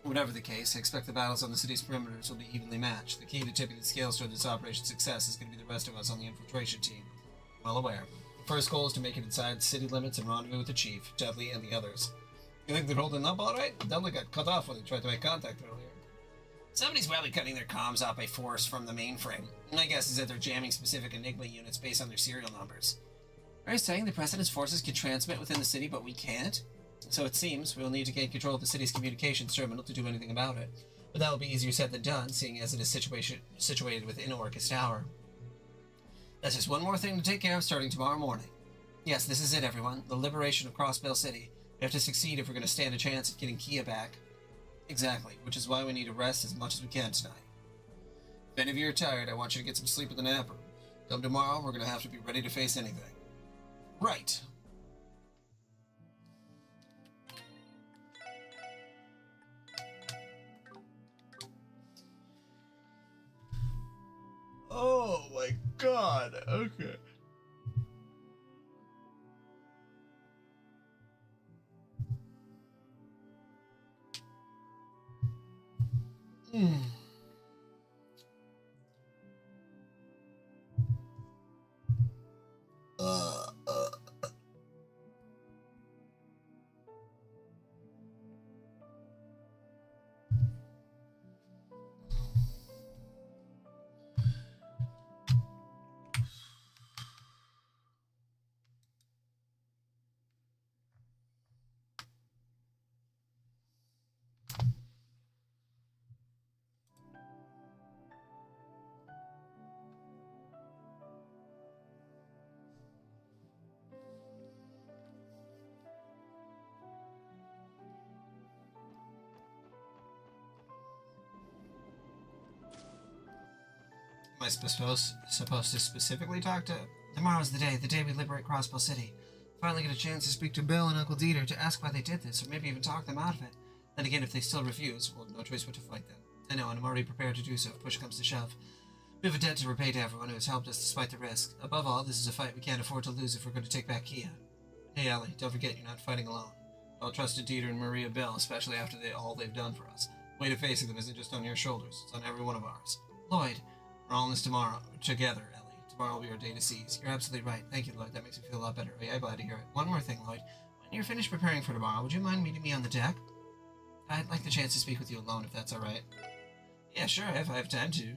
Whatever the case, I expect the battles on the city's perimeters will be evenly matched. The key to tipping the scales toward this operation's success is going to be the rest of us on the infiltration team. Well aware. The first goal is to make it inside city limits and rendezvous with the chief, Dudley, and the others. You think they're holding up all right? Dudley got cut off when he tried to make contact earlier. Somebody's probably cutting their comms off by force from the mainframe. My guess is that they're jamming specific Enigma units based on their serial numbers. Are you saying the President's forces can transmit within the city, but we can't? So it seems we'll need to gain control of the city's communications terminal to do anything about it. But that will be easier said than done, seeing as it is situated within Orcus Tower. That's just one more thing to take care of starting tomorrow morning. Yes, this is it, everyone. The liberation of Crossbell City. We have to succeed if we're going to stand a chance at getting Kia back. Exactly, which is why we need to rest as much as we can tonight. If any of you are tired, I want you to get some sleep in the nap room. Come tomorrow, we're going to have to be ready to face anything. Right. Oh my god, okay. Uh, uh. Am I supposed to specifically talk to... Tomorrow's the day we liberate Crossbell City. Finally get a chance to speak to Bill and Uncle Dieter to ask why they did this, or maybe even talk them out of it. Then again, if they still refuse, well, no choice but to fight them. I know, and I'm already prepared to do so if push comes to shove. We have a debt to repay to everyone who has helped us despite the risk. Above all, this is a fight we can't afford to lose if we're going to take back Kia. Hey, Ellie, don't forget you're not fighting alone. I'll trust to Dieter and Maria Bill, especially after all they've done for us. The weight of facing them isn't just on your shoulders, it's on every one of ours. Lloyd, we're all in this tomorrow, together, Ellie. Tomorrow will be our day to seize. You're absolutely right. Thank you, Lloyd. That makes me feel a lot better. Oh, yeah, glad to hear it. One more thing, Lloyd. When you're finished preparing for tomorrow, would you mind meeting me on the deck? I'd like the chance to speak with you alone, if that's all right. Yeah, sure, if I have time to.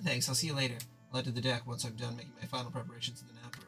Thanks, I'll see you later. I'll head to the deck once I'm done making my final preparations in the nap room.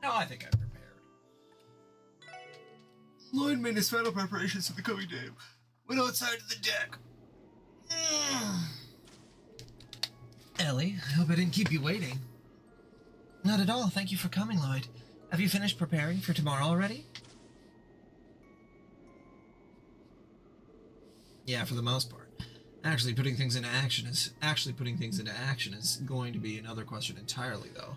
No, I think I'm prepared. Lloyd made his final preparations for the coming day. Went outside to the deck. Ellie, I hope I didn't keep you waiting. Not at all. Thank you for coming, Lloyd. Have you finished preparing for tomorrow already? Yeah, for the most part. Actually putting things into action is going to be another question entirely, though.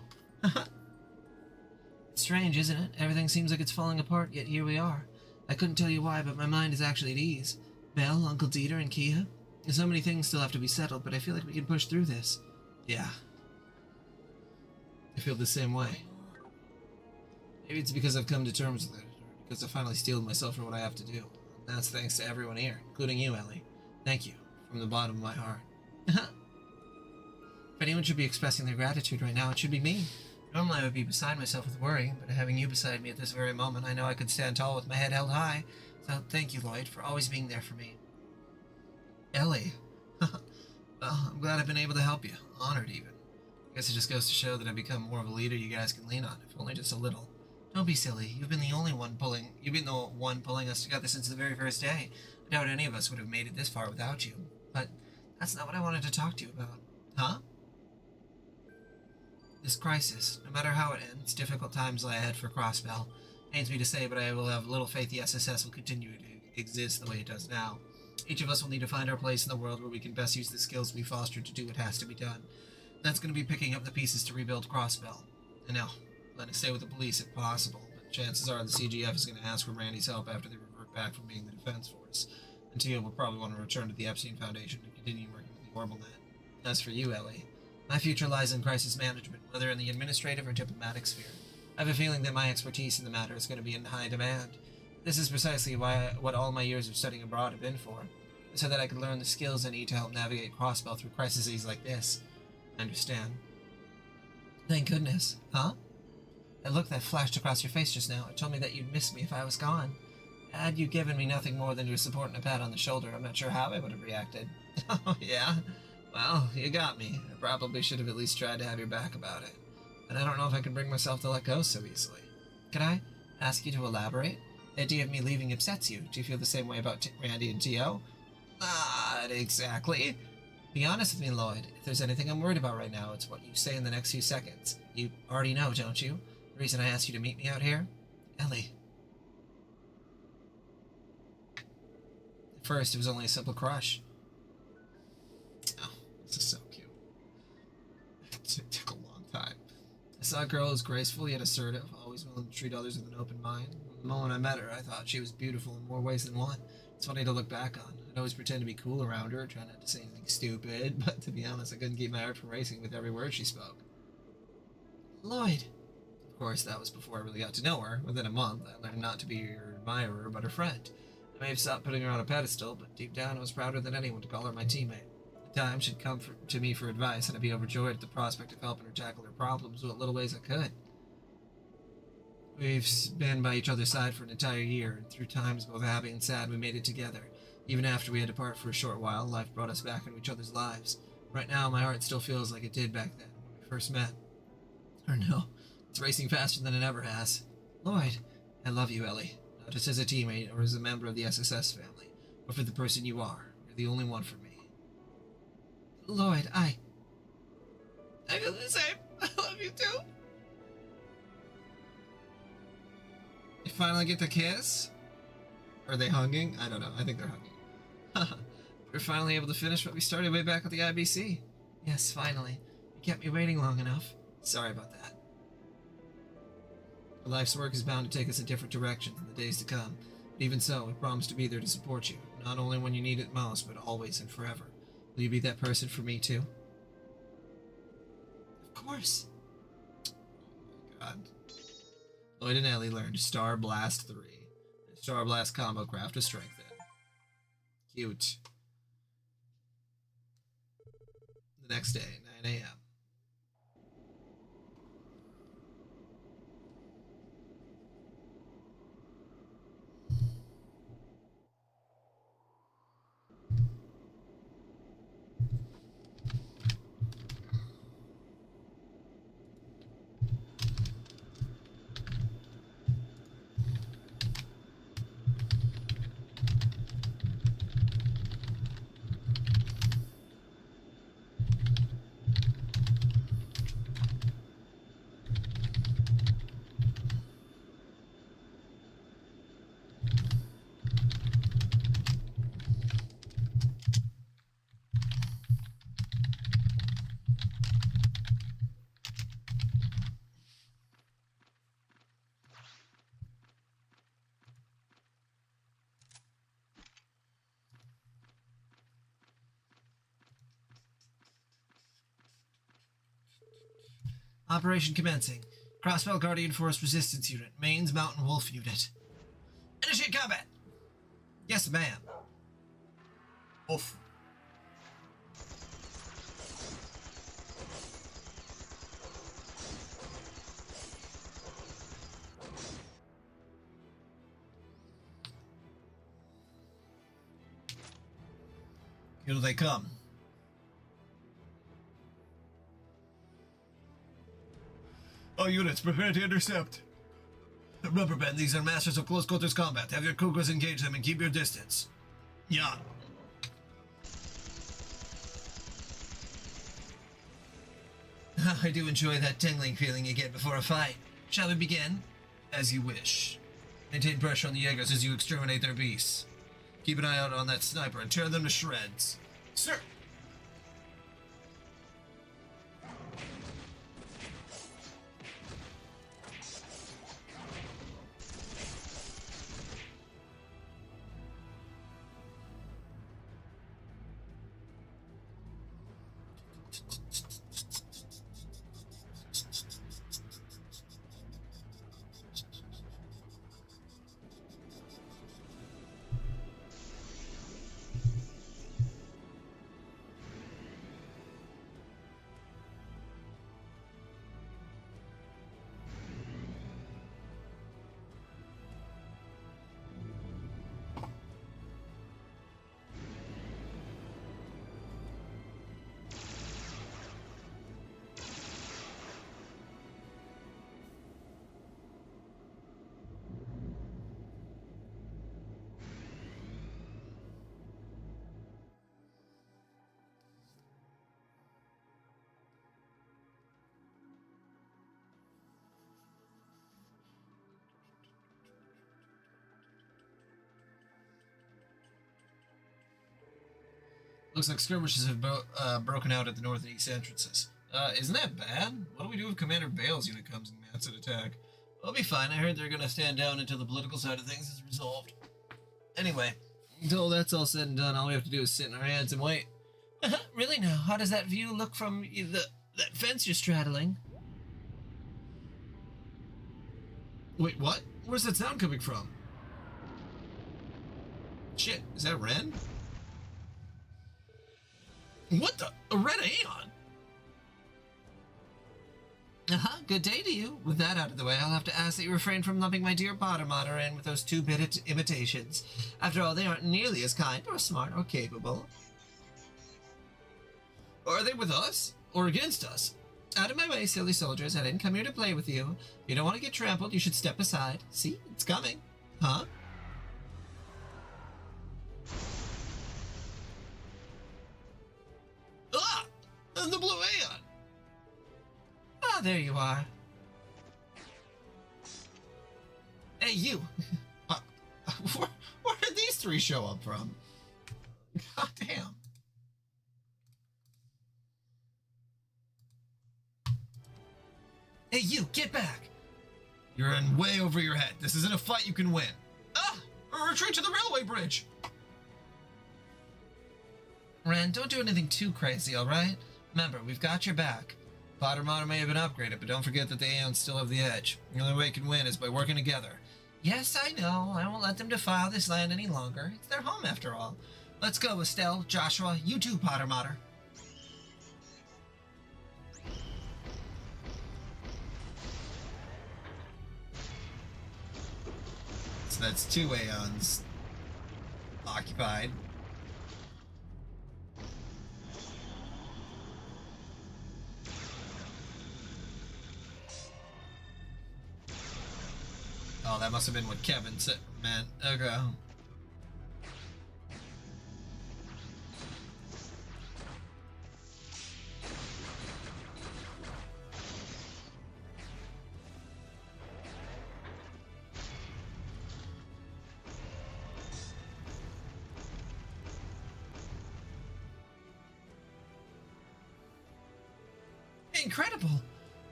It's strange, isn't it? Everything seems like it's falling apart, yet here we are. I couldn't tell you why, but my mind is actually at ease. Belle, Uncle Dieter, and Kia. So many things still have to be settled, but I feel like we can push through this. Yeah. I feel the same way. Maybe it's because I've come to terms with it, or because I finally steeled myself for what I have to do. And that's thanks to everyone here, including you, Ellie. Thank you, from the bottom of my heart. If anyone should be expressing their gratitude right now, it should be me. Normally I would be beside myself with worry, but having you beside me at this very moment, I know I could stand tall with my head held high. So thank you, Lloyd, for always being there for me. Ellie. Well, I'm glad I've been able to help you. Honored, even. I guess it just goes to show that I've become more of a leader you guys can lean on, if only just a little. Don't be silly. You've been the one pulling us together since the very first day. I doubt any of us would have made it this far without you. But that's not what I wanted to talk to you about. Huh? This crisis, no matter how it ends, difficult times lie ahead for Crossbell. Pains me to say, but I will have little faith the SSS will continue to exist the way it does now. Each of us will need to find our place in the world where we can best use the skills we fostered to do what has to be done. That's going to be picking up the pieces to rebuild Crossbell. And now, let us stay with the police if possible, but chances are the CGF is going to ask for Randy's help after they revert back from being the defense force. And Tia will probably want to return to the Epstein Foundation and continue working with the OrbitNet. As for you, Ellie, my future lies in crisis management, whether in the administrative or diplomatic sphere. I have a feeling that my expertise in the matter is going to be in high demand. This is precisely what all my years of studying abroad have been for, so that I could learn the skills I need to help navigate Crossbell through crises like this. I understand. Thank goodness. Huh? That look that flashed across your face just now, it told me that you'd miss me if I was gone. Had you given me nothing more than your support and a pat on the shoulder, I'm not sure how I would have reacted. Oh, yeah? Well, you got me. I probably should have at least tried to have your back about it. And I don't know if I can bring myself to let go so easily. Could I ask you to elaborate? The idea of me leaving upsets you. Do you feel the same way about Randy and T.O.? Not exactly. Be honest with me, Lloyd. If there's anything I'm worried about right now, it's what you say in the next few seconds. You already know, don't you? The reason I asked you to meet me out here? Ellie. At first, it was only a simple crush. Oh, this is so cute. It took a long time. I saw a girl who was graceful yet assertive, always willing to treat others with an open mind. The moment I met her, I thought she was beautiful in more ways than one. It's funny to look back on. I'd always pretend to be cool around her, try not to say anything stupid, but to be honest, I couldn't keep my heart from racing with every word she spoke. Lloyd. Of course, that was before I really got to know her. Within a month, I learned not to be her admirer, but her friend. I may have stopped putting her on a pedestal, but deep down I was prouder than anyone to call her my teammate. At times, she'd come to me for advice, and I'd be overjoyed at the prospect of helping her tackle her problems what little ways I could. We've been by each other's side for an entire year, and through times both happy and sad, we made it together. Even after we had to part for a short while, life brought us back into each other's lives. Right now, my heart still feels like it did back then, when we first met. Or no, it's racing faster than it ever has. Lloyd, I love you, Ellie. Not just as a teammate or as a member of the SSS family, but for the person you are. You're the only one for me. Lloyd, I feel the same. I love you too. You finally get to kiss? Are they hugging? I don't know. I think they're hugging. We're finally able to finish what we started way back at the IBC. Yes, finally. You kept me waiting long enough. Sorry about that. Our life's work is bound to take us in different directions in the days to come. But even so, we promise to be there to support you, not only when you need it most, but always and forever. Will you be that person for me, too? Of course. Oh my god. Lloyd and Ellie learned Star Blast 3. Star Blast combo craft to strengthen. Cute. The next day, 9 a.m. Operation commencing. Crossbell Guardian Force Resistance Unit. Maine's Mountain Wolf Unit. Initiate combat! Yes, ma'am. Oof. Here they come. All units, prepare to intercept. Rubber band, these are masters of close quarters combat. Have your Cougars engage them and keep your distance. Yeah. I do enjoy that tingling feeling you get before a fight. Shall we begin? As you wish. Maintain pressure on the Jaegers as you exterminate their beasts. Keep an eye out on that sniper and tear them to shreds. Sir! Looks like skirmishes have broken out at the north and east entrances. Isn't that bad? What do we do if Commander Bale's unit comes and mounts an attack? We'll be fine. I heard they're gonna stand down until the political side of things is resolved. Anyway, until that's all said and done, all we have to do is sit in our hands and wait. Really now? How does that view look from that fence you're straddling? Wait, what? Where's that sound coming from? Shit, is that Ren? What the? A red Aeon? Good day to you. With that out of the way, I'll have to ask that you refrain from lumping my dear Potter Mater in with those two-bit imitations. After all, they aren't nearly as kind or smart or capable. Are they with us? Or against us? Out of my way, silly soldiers. I didn't come here to play with you. If you don't want to get trampled, you should step aside. See? It's coming. Huh? Ah! And the blue Aeon! Ah, there you are. Hey, you! Where did these three show up from? God damn. Hey, you! Get back! You're in way over your head. This isn't a fight you can win. Ah! Retreat to the railway bridge! Ren, don't do anything too crazy, alright? Remember, we've got your back. Potter Mater may have been upgraded, but don't forget that the Aeons still have the edge. The only way we can win is by working together. Yes, I know. I won't let them defile this land any longer. It's their home, after all. Let's go, Estelle, Joshua, you too, Potter Mater. So that's two Aeons occupied. Oh, that must have been what Kevin said, meant. Okay. Incredible!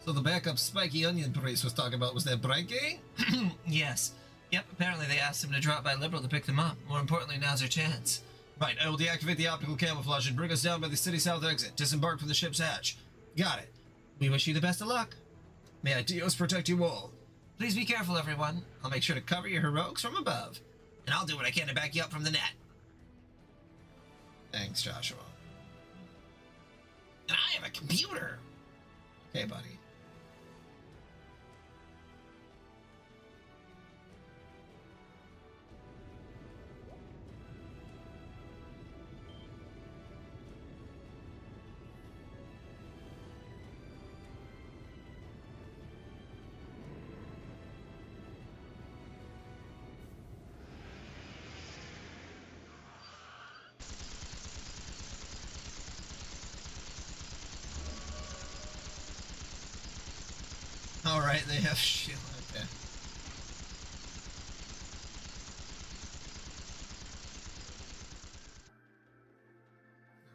So the backup spiky onion priest was talking about was that Branke? Yes. Yep, apparently they asked him to drop by Liberal to pick them up. More importantly, now's our chance. Right, I will deactivate the optical camouflage and bring us down by the city south exit. Disembark from the ship's hatch. Got it. We wish you the best of luck. May Dios protect you all. Please be careful, everyone. I'll make sure to cover your heroics from above. And I'll do what I can to back you up from the net. Thanks, Joshua. And I have a computer. Okay, buddy. Alright, they have shield. Okay.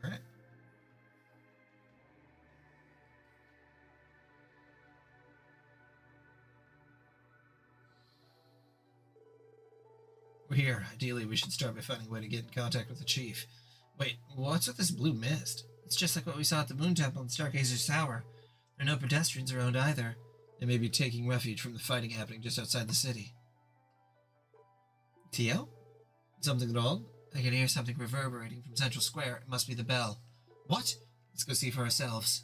Alright. We're here. Ideally, we should start by finding a way to get in contact with the chief. Wait, what's with this blue mist? It's just like what we saw at the Moon Temple and Stargazer's Tower. There are no pedestrians around either. They may be taking refuge from the fighting happening just outside the city. Tio? Something wrong? I can hear something reverberating from Central Square. It must be the bell. What? Let's go see for ourselves.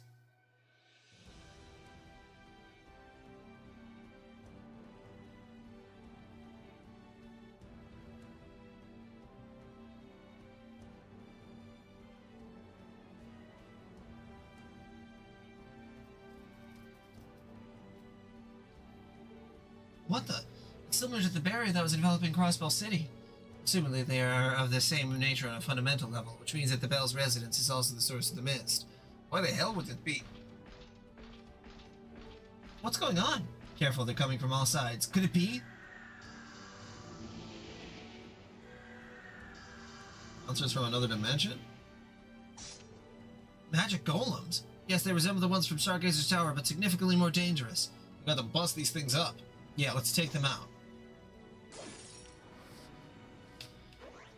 What the? It's similar to the barrier that was enveloping Crossbell City. Assumedly, they are of the same nature on a fundamental level, which means that the bell's residence is also the source of the mist. Why the hell would it be? What's going on? Careful, they're coming from all sides. Could it be? Monsters from another dimension? Magic golems? Yes, they resemble the ones from Stargazer's Tower, but significantly more dangerous. We gotta bust these things up. Yeah, let's take them out.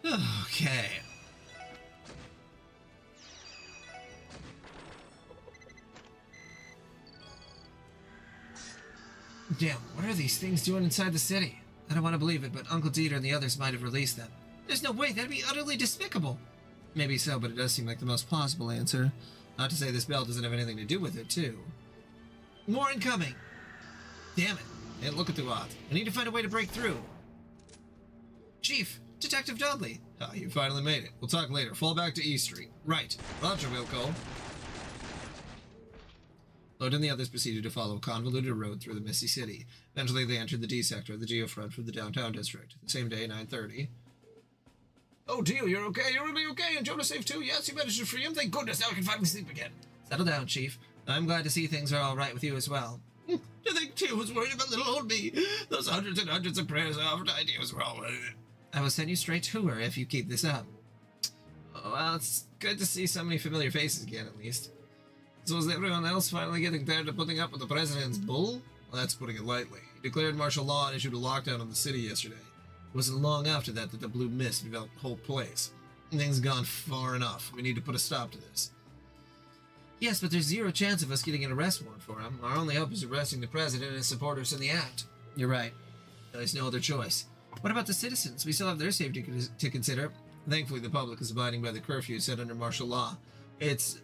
Okay. Damn, what are these things doing inside the city? I don't want to believe it, but Uncle Dieter and the others might have released them. There's no way, that'd be utterly despicable. Maybe so, but it does seem like the most plausible answer. Not to say this bell doesn't have anything to do with it, too. More incoming! Damn it. Hey, look at the odds. I need to find a way to break through. Chief, Detective Dudley. Ah, you finally made it. We'll talk later. Fall back to E Street. Right. Roger, Wilco. Lode and the others proceeded to follow a convoluted road through the misty city. Eventually, they entered the D sector of the geofront for the downtown district. The same day, 9:30. Oh, Dio, you're okay? You're really okay? And Jonah's safe too? Yes, you managed to free him? Thank goodness, now I can finally sleep again. Settle down, Chief. I'm glad to see things are all right with you as well. Do you think Dio was worried about little old me? Those hundreds and hundreds of prayers I offered to Dios were all worth it. I will send you straight to her if you keep this up. Oh, well, it's good to see so many familiar faces again, at least. So is everyone else finally getting tired of putting up with the president's bull? Well, that's putting it lightly. He declared martial law and issued a lockdown on the city yesterday. It wasn't long after that that the blue mist enveloped the whole place. Things gone far enough. We need to put a stop to this. Yes, but there's zero chance of us getting an arrest warrant for him. Our only hope is arresting the president and his supporters in the act. You're right. There's no other choice. What about the citizens? We still have their safety to consider. Thankfully, the public is abiding by the curfew set under martial law. It's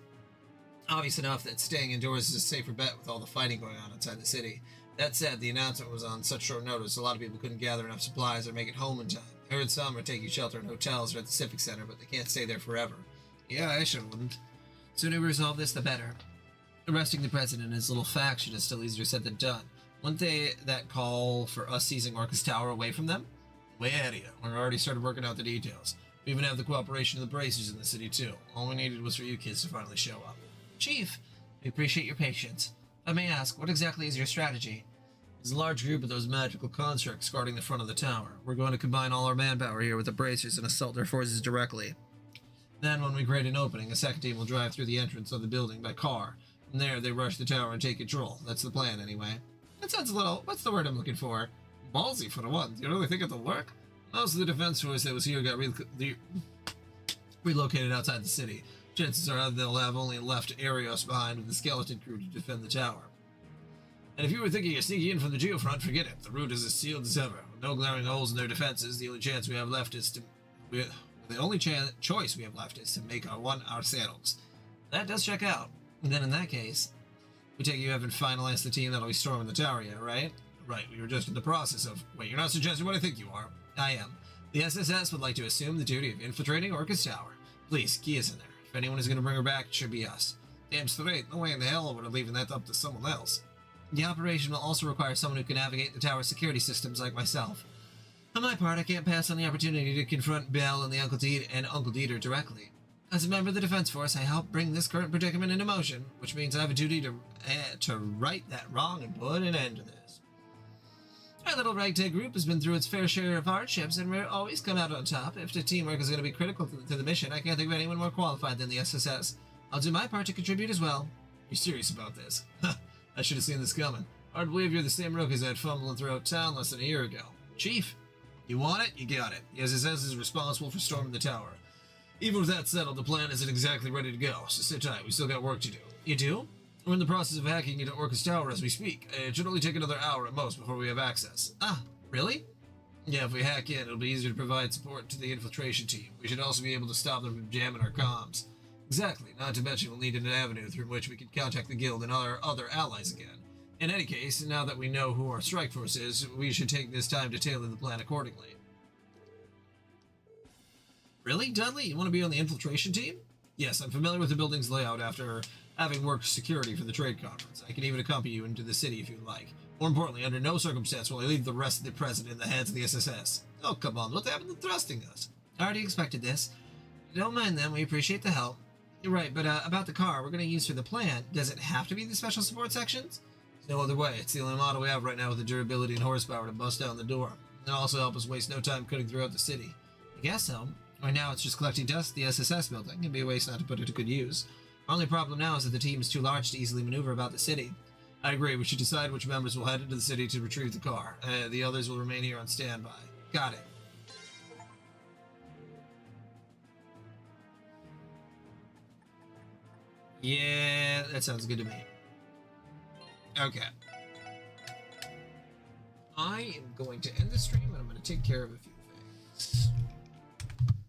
obvious enough that staying indoors is a safer bet with all the fighting going on outside the city. That said, the announcement was on such short notice, a lot of people couldn't gather enough supplies or make it home in time. I heard some are taking shelter in hotels or at the Civic Center, but they can't stay there forever. Yeah, I sure wouldn't. Sooner we resolve this, the better. Arresting the president and his little faction is still easier said than done. Wouldn't that call for us seizing Orcus Tower away from them? Way ahead of you. We're already started working out the details. We even have the cooperation of the bracers in the city, too. All we needed was for you kids to finally show up. Chief, we appreciate your patience. I may ask, what exactly is your strategy? There's a large group of those magical constructs guarding the front of the tower. We're going to combine all our manpower here with the bracers and assault their forces directly. Then, when we create an opening, a second team will drive through the entrance of the building by car. From there, they rush the tower and take control. That's the plan, anyway. That sounds a little... what's the word I'm looking for? Ballsy, for the one. Do you really think it'll work? Most of the defense force that was here got relocated outside the city. Chances are they'll have only left Arios behind with the skeleton crew to defend the tower. And if you were thinking of sneaking in from the geofront, forget it. The route is as sealed as ever. With no glaring holes in their defenses, the only chance we have left is to... The only choice we have left is to make ourselves. That does check out. And then in that case, we take you haven't finalized the team that'll be storming the tower yet, right? Right, we were just in the process of... Wait, you're not suggesting what I think you are. I am. The SSS would like to assume the duty of infiltrating Orcus Tower. Please, key us in there. If anyone is going to bring her back, it should be us. Damn straight, no way in the hell I would have leaving that up to someone else. The operation will also require someone who can navigate the tower's security systems like myself. On my part, I can't pass on the opportunity to confront Bell and Uncle Dieter directly. As a member of the Defense Force, I help bring this current predicament into motion, which means I have a duty to right that wrong and put an end to this. Our little ragtag group has been through its fair share of hardships, and we're always come out on top. If the teamwork is going to be critical to the mission, I can't think of anyone more qualified than the SSS. I'll do my part to contribute as well. You're serious about this? I should have seen this coming. Hard to believe you're the same rookies I had fumbling throughout town less than a year ago. Chief, you want it? You got it. The SSS is responsible for storming the tower. Even with that settled, the plan isn't exactly ready to go, so sit tight. We still got work to do. You do? We're in the process of hacking into Orcus Tower as we speak. It should only take another hour at most before we have access. Ah, really? Yeah, if we hack in, it'll be easier to provide support to the infiltration team. We should also be able to stop them from jamming our comms. Exactly, not to mention we'll need an avenue through which we can contact the guild and our other allies again. In any case, now that we know who our strike force is, we should take this time to tailor the plan accordingly. Really, Dudley? You want to be on the infiltration team? Yes, I'm familiar with the building's layout after having worked security for the trade conference. I can even accompany you into the city if you'd like. More importantly, under no circumstance will I leave the rest of the president in the hands of the SSS. Oh, come on, what happened to thrusting us? I already expected this. Don't mind them, we appreciate the help. You're right, but about the car we're going to use for the plan, does it have to be the special support sections? There's no other way. It's the only model we have right now with the durability and horsepower to bust down the door. It'll also help us waste no time cutting throughout the city. I guess so. Right now it's just collecting dust at the SSS building. It'd be a waste not to put it to good use. Our only problem now is that the team is too large to easily maneuver about the city. I agree, we should decide which members will head into the city to retrieve the car. The others will remain here on standby. Got it. Yeah, that sounds good to me. Okay. I am going to end the stream and I'm going to take care of a few things.